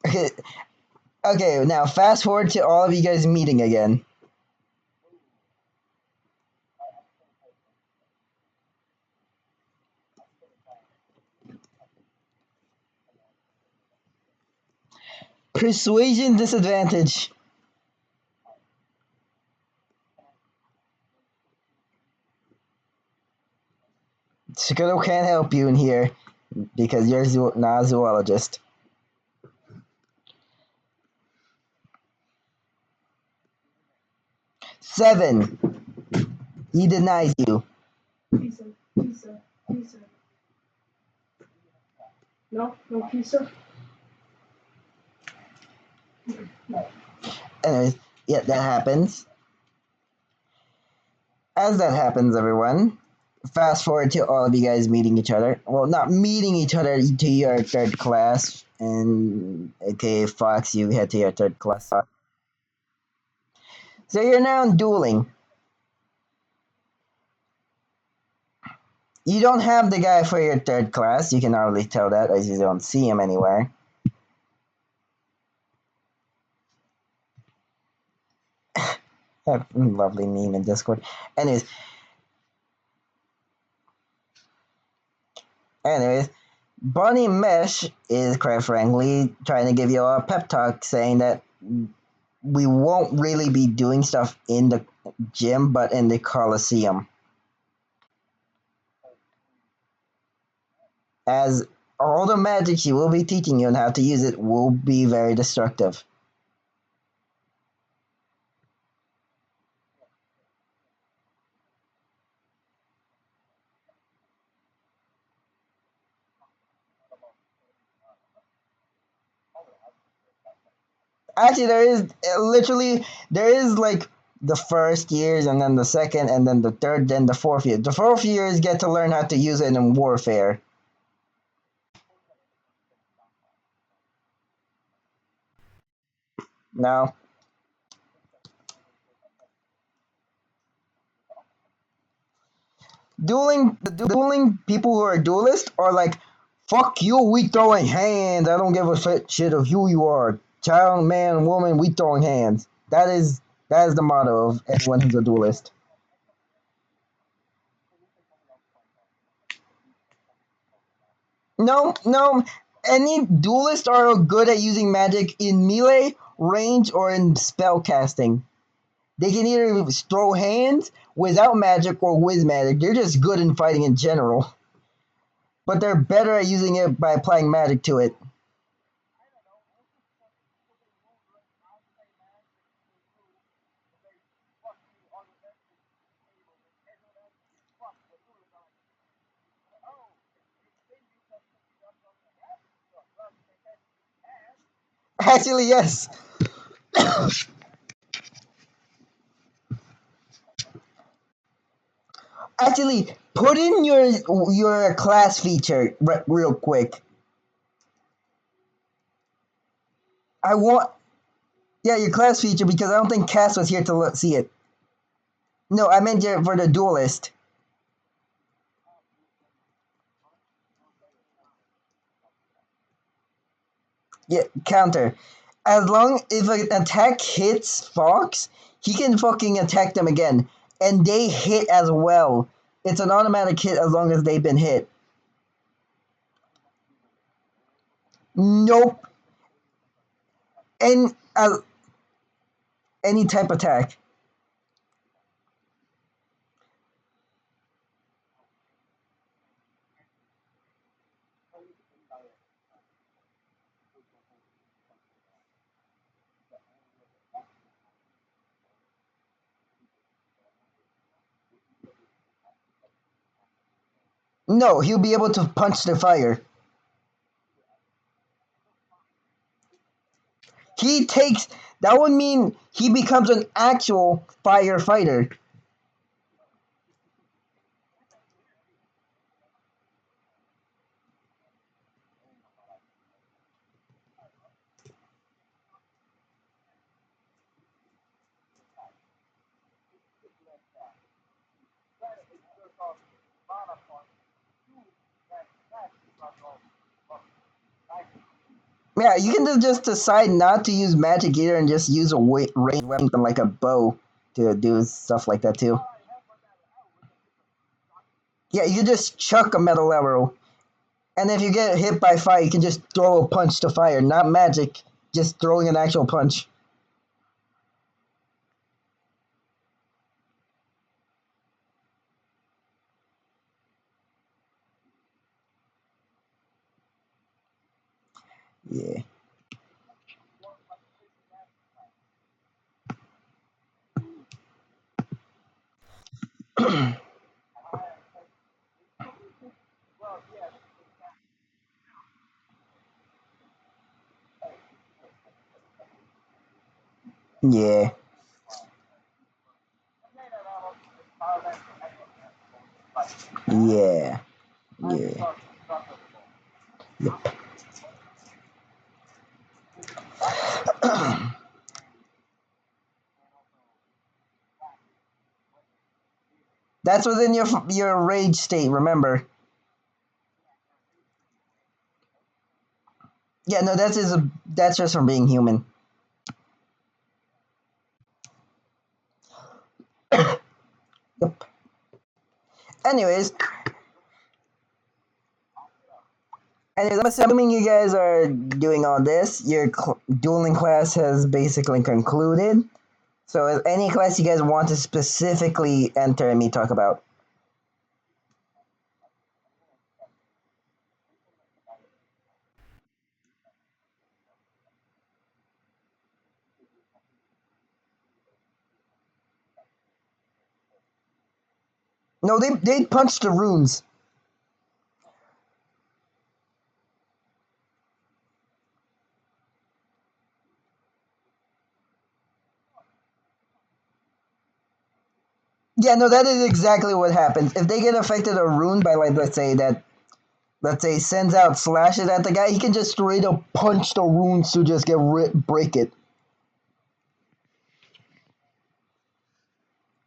Okay, okay, now fast forward to all of you guys meeting again. Persuasion disadvantage. Shikado can't help you in here because you're not a zoologist. 7. He denies you. Pizza, pizza, pizza. No, no pizza. Anyways, yeah, that happens. As that happens, everyone, fast forward to all of you guys meeting each other. Well, not meeting each other to your third class, and okay, Fox, you head to your third class. So you're now dueling. You don't have the guy for your third class. You can already tell that as you don't see him anywhere. Lovely meme in Discord. Anyways, anyways, Bonnie Mesh is quite frankly trying to give you a pep talk, saying that we won't really be doing stuff in the gym, but in the Coliseum. As all the magic she will be teaching you and how to use it will be very destructive. Actually, there is literally there is like the first years and then the second and then the third then the fourth year. The fourth years get to learn how to use it in warfare. Now, dueling people who are duelists are like, fuck you, we throwing hands. I don't give a shit of who you are. Child, man, woman, we throwing hands. That is the motto of anyone who's a duelist. No, no. Any duelists are good at using magic in melee, range, or in spell casting. They can either throw hands without magic or with magic. They're just good in fighting in general. But they're better at using it by applying magic to it. Actually, yes. Actually, put in your class feature real quick. I want yeah your class feature because I don't think Cass was here to see it. No, I meant for the duelist. Yeah, counter. As long if an attack hits Fox, he can fucking attack them again, and they hit as well. It's an automatic hit as long as they've been hit. Nope. And any type attack. No, he'll be able to punch the fire. He takes that would mean he becomes an actual firefighter. Yeah, you can just decide not to use magic either and just use a ranged weapon like a bow to do stuff like that too. Yeah, you just chuck a metal arrow, and if you get hit by fire, you can just throw a punch to fire. Not magic, just throwing an actual punch. Yeah. Yeah. Yeah. Yeah. Yep. That's within your rage state. Remember. Yeah. No, that's just from being human. Yep. Anyways, I'm assuming you guys are doing all this. Your dueling class has basically concluded. So, is any class you guys want to specifically enter and me talk about? No, they punch the runes. Yeah, no, that is exactly what happens. If they get affected a rune by like let's say sends out slashes at the guy, he can just straight up punch the runes to just break it.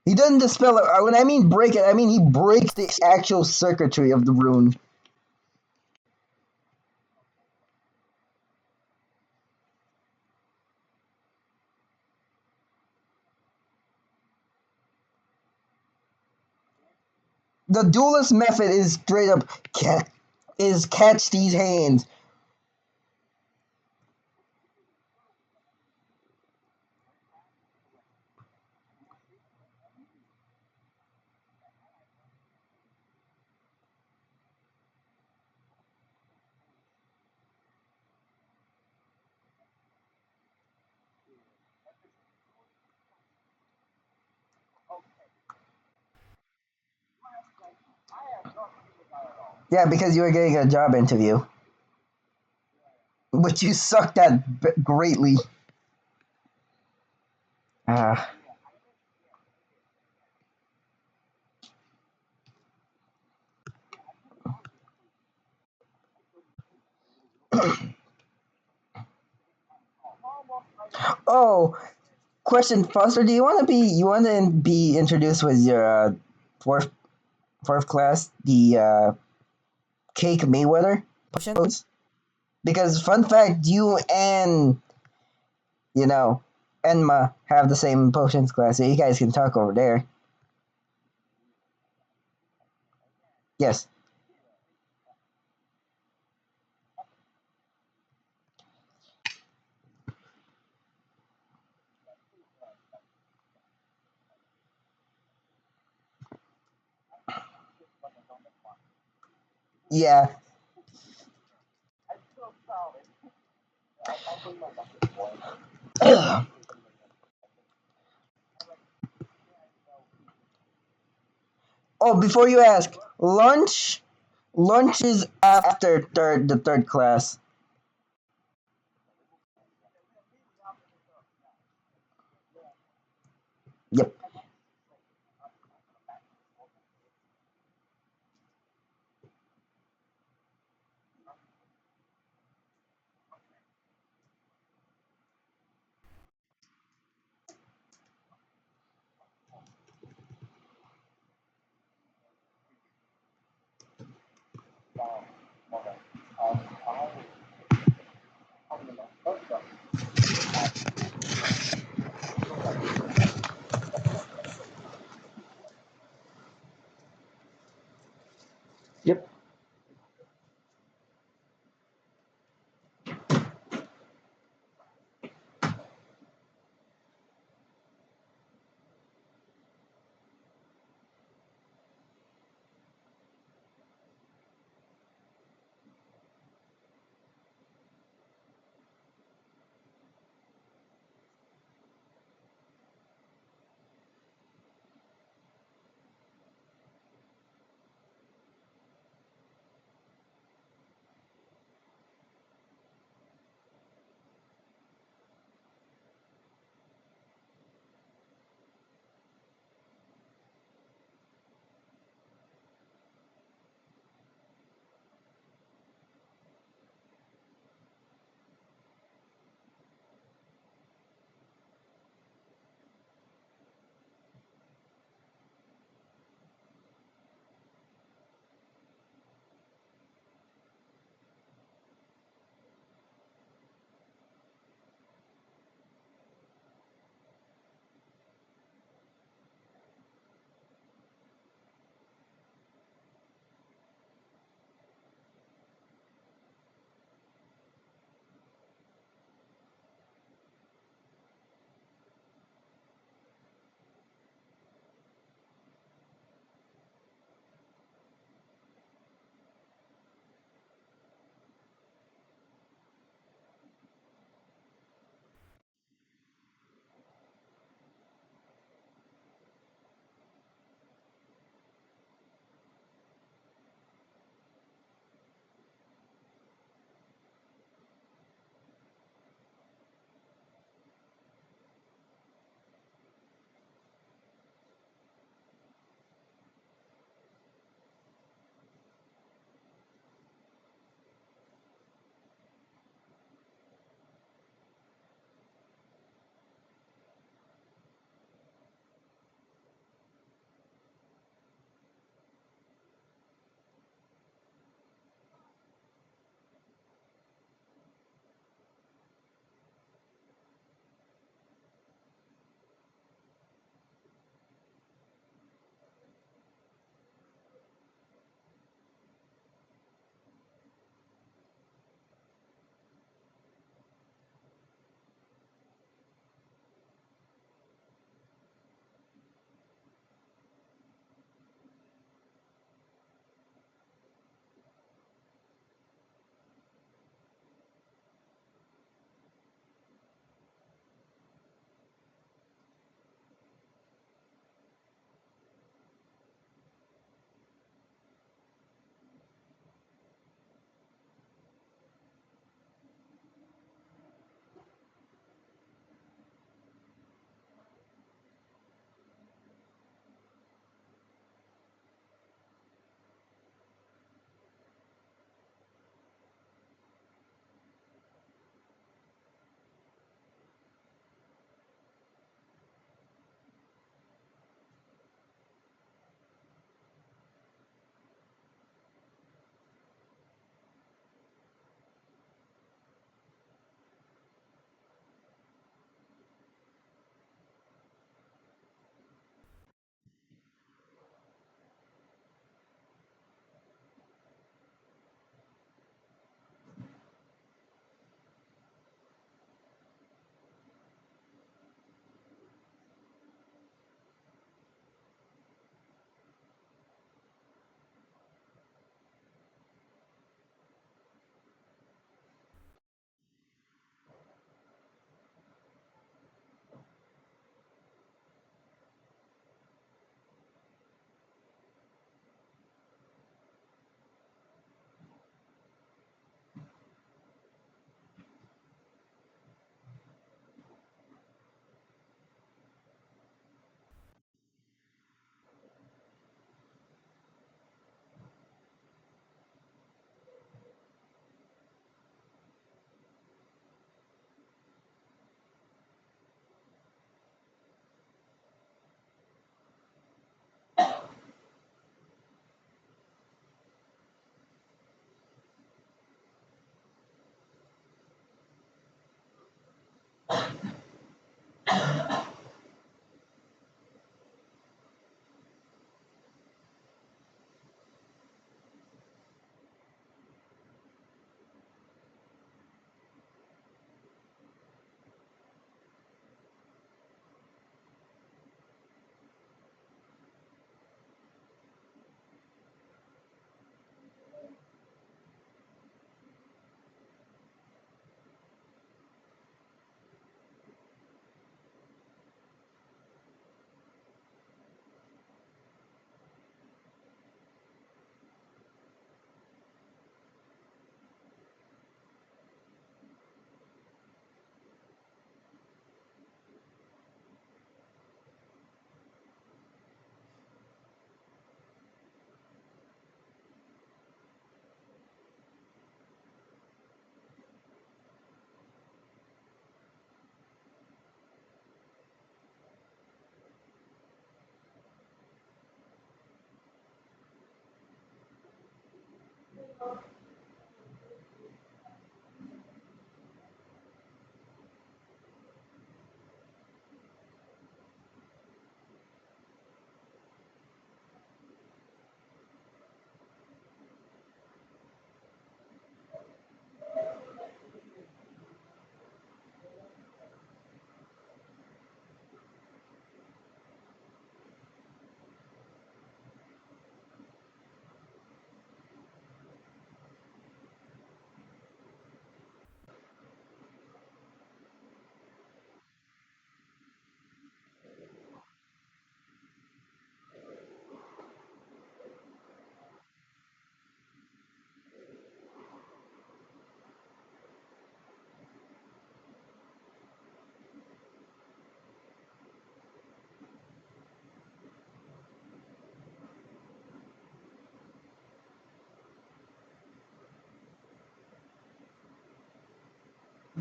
He doesn't dispel it. When I mean break it, I mean he breaks the actual circuitry of the rune. The duelist method is straight up catch these hands. Yeah, because you were getting a job interview, which you sucked at greatly. Ah. Oh, question, Foster. Do you want to be introduced with your fourth fourth class, the Cake Mayweather potions? Because fun fact, you and You know, Enma have the same potions class, so you guys can talk over there. Yes. Yeah. Oh, before you ask, lunch is after the third class. Yep.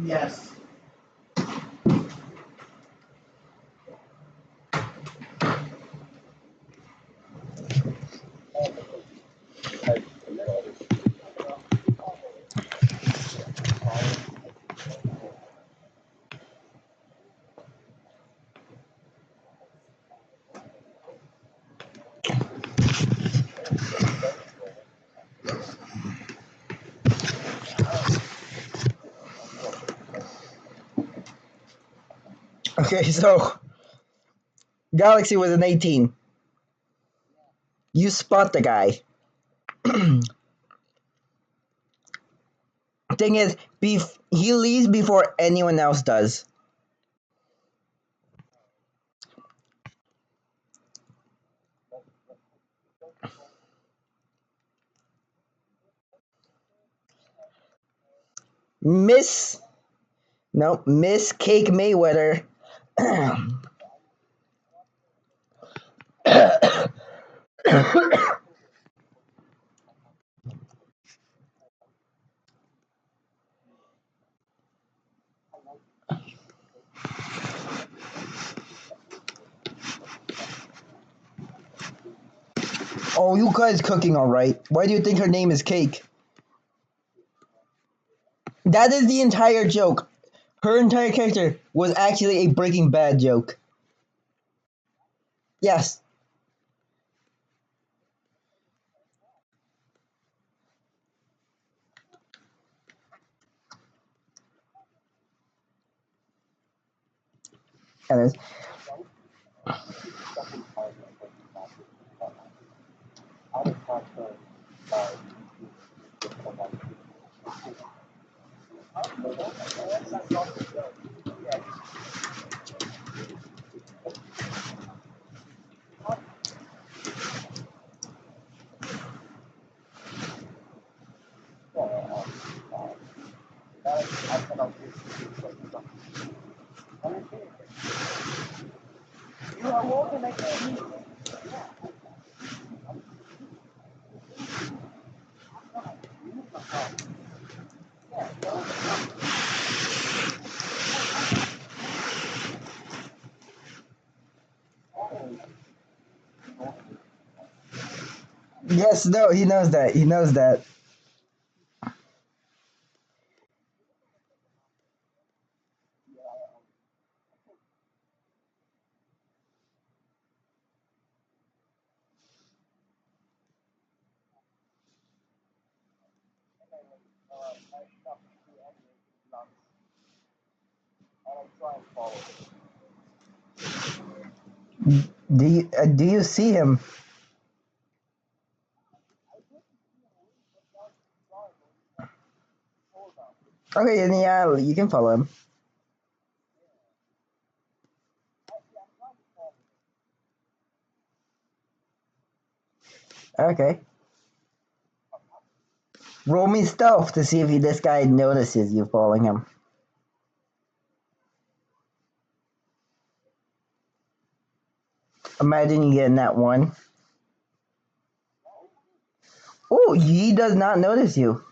Yes. Okay, so Galaxy was an 18. You spot the guy. Thing is, he leaves before anyone else does. Miss, no, Miss Cake Mayweather. Oh, you guys cooking all right? Why do you think her name is Cake? That is the entire joke. Her entire character was actually a Breaking Bad joke. Yes. And yes, no, he knows that. He knows that. Do you see him? Okay, then yeah, you can follow him. Okay. Roll me stealth to see if this guy notices you following him. Imagine you getting that one. Oh, he does not notice you.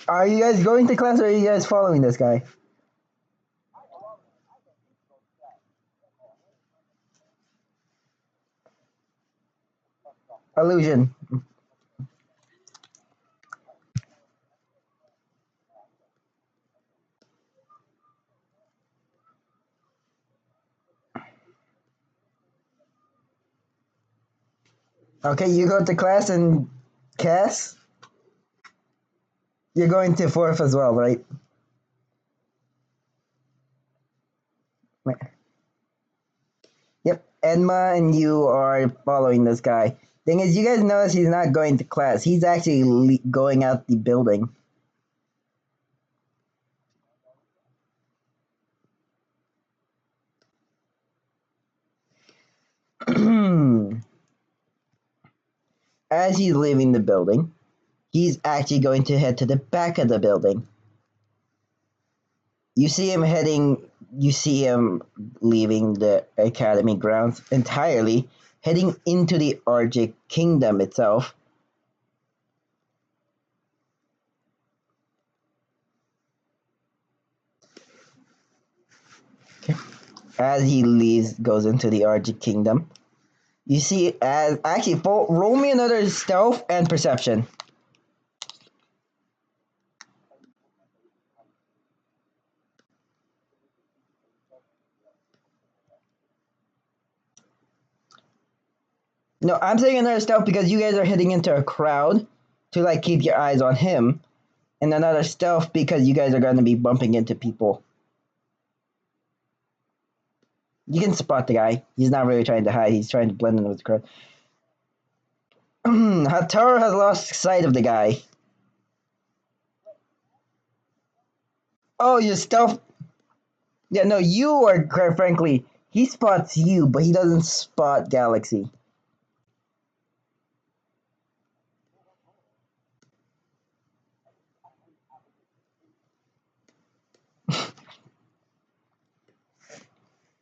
Are you guys going to class or are you guys following this guy? Illusion. Okay, you go to class and Cass, you're going to fourth as well, right? Yep, Enma and you are following this guy. Thing is, you guys notice he's not going to class. He's actually going out the building. As he's leaving the building, he's actually going to head to the back of the building. You see him leaving the academy grounds entirely, heading into the Arctic Kingdom itself. As he goes into the Arctic Kingdom, you see as actually roll me another stealth and perception. No, I'm saying another stealth because you guys are heading into a crowd to like keep your eyes on him, and another stealth because you guys are going to be bumping into people. You can spot the guy. He's not really trying to hide. He's trying to blend in with the crowd. Hataru has lost sight of the guy. Oh, your stealth. Yeah, no, you are, quite frankly, he spots you, but he doesn't spot Galaxy.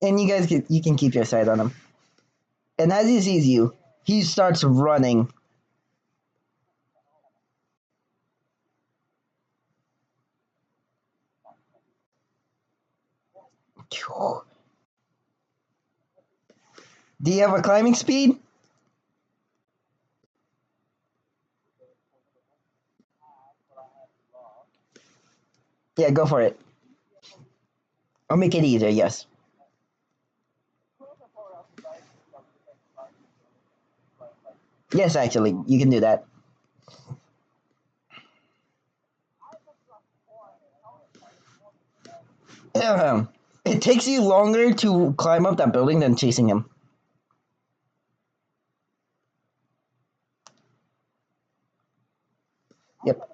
And you can keep your sight on him. And as he sees you, he starts running. Do you have a climbing speed? Yeah, go for it. I'll make it easier, yes. Yes, actually, you can do that. It takes you longer to climb up that building than chasing him. Yep.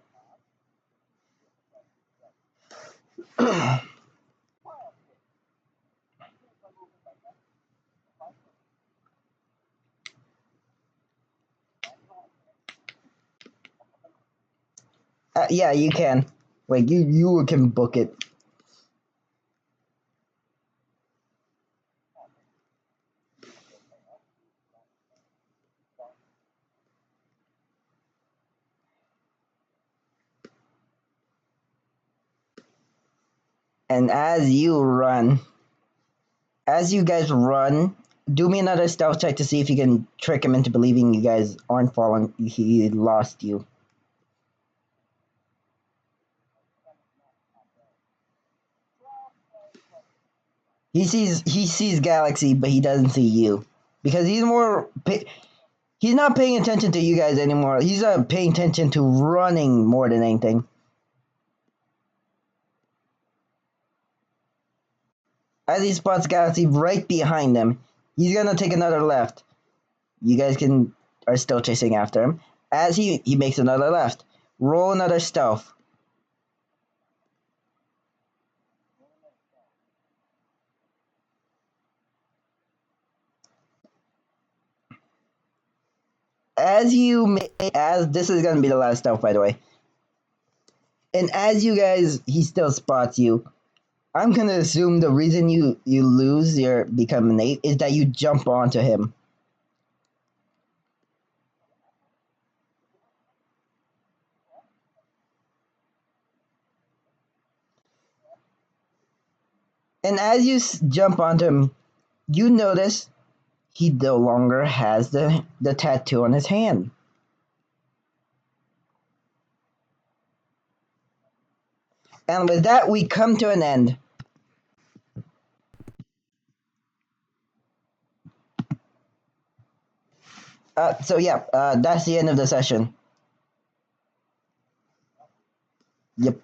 Yeah, you can. Like you can book it. And as you guys run, do me another stealth check to see if you can trick him into believing you guys aren't following. He lost you. He sees Galaxy, but he doesn't see you because he's not paying attention to you guys anymore. He's paying attention to running more than anything. As he spots Galaxy right behind him, he's gonna take another left. You guys are still chasing after him. As he makes another left, roll another stealth. As this is gonna be the last stealth, by the way. And as you guys, he still spots you. I'm gonna assume the reason you lose your become an 8 is that you jump onto him. And as you jump onto him, you notice he no longer has the tattoo on his hand. And with that, we come to an end. So yeah, that's the end of the session. Yep.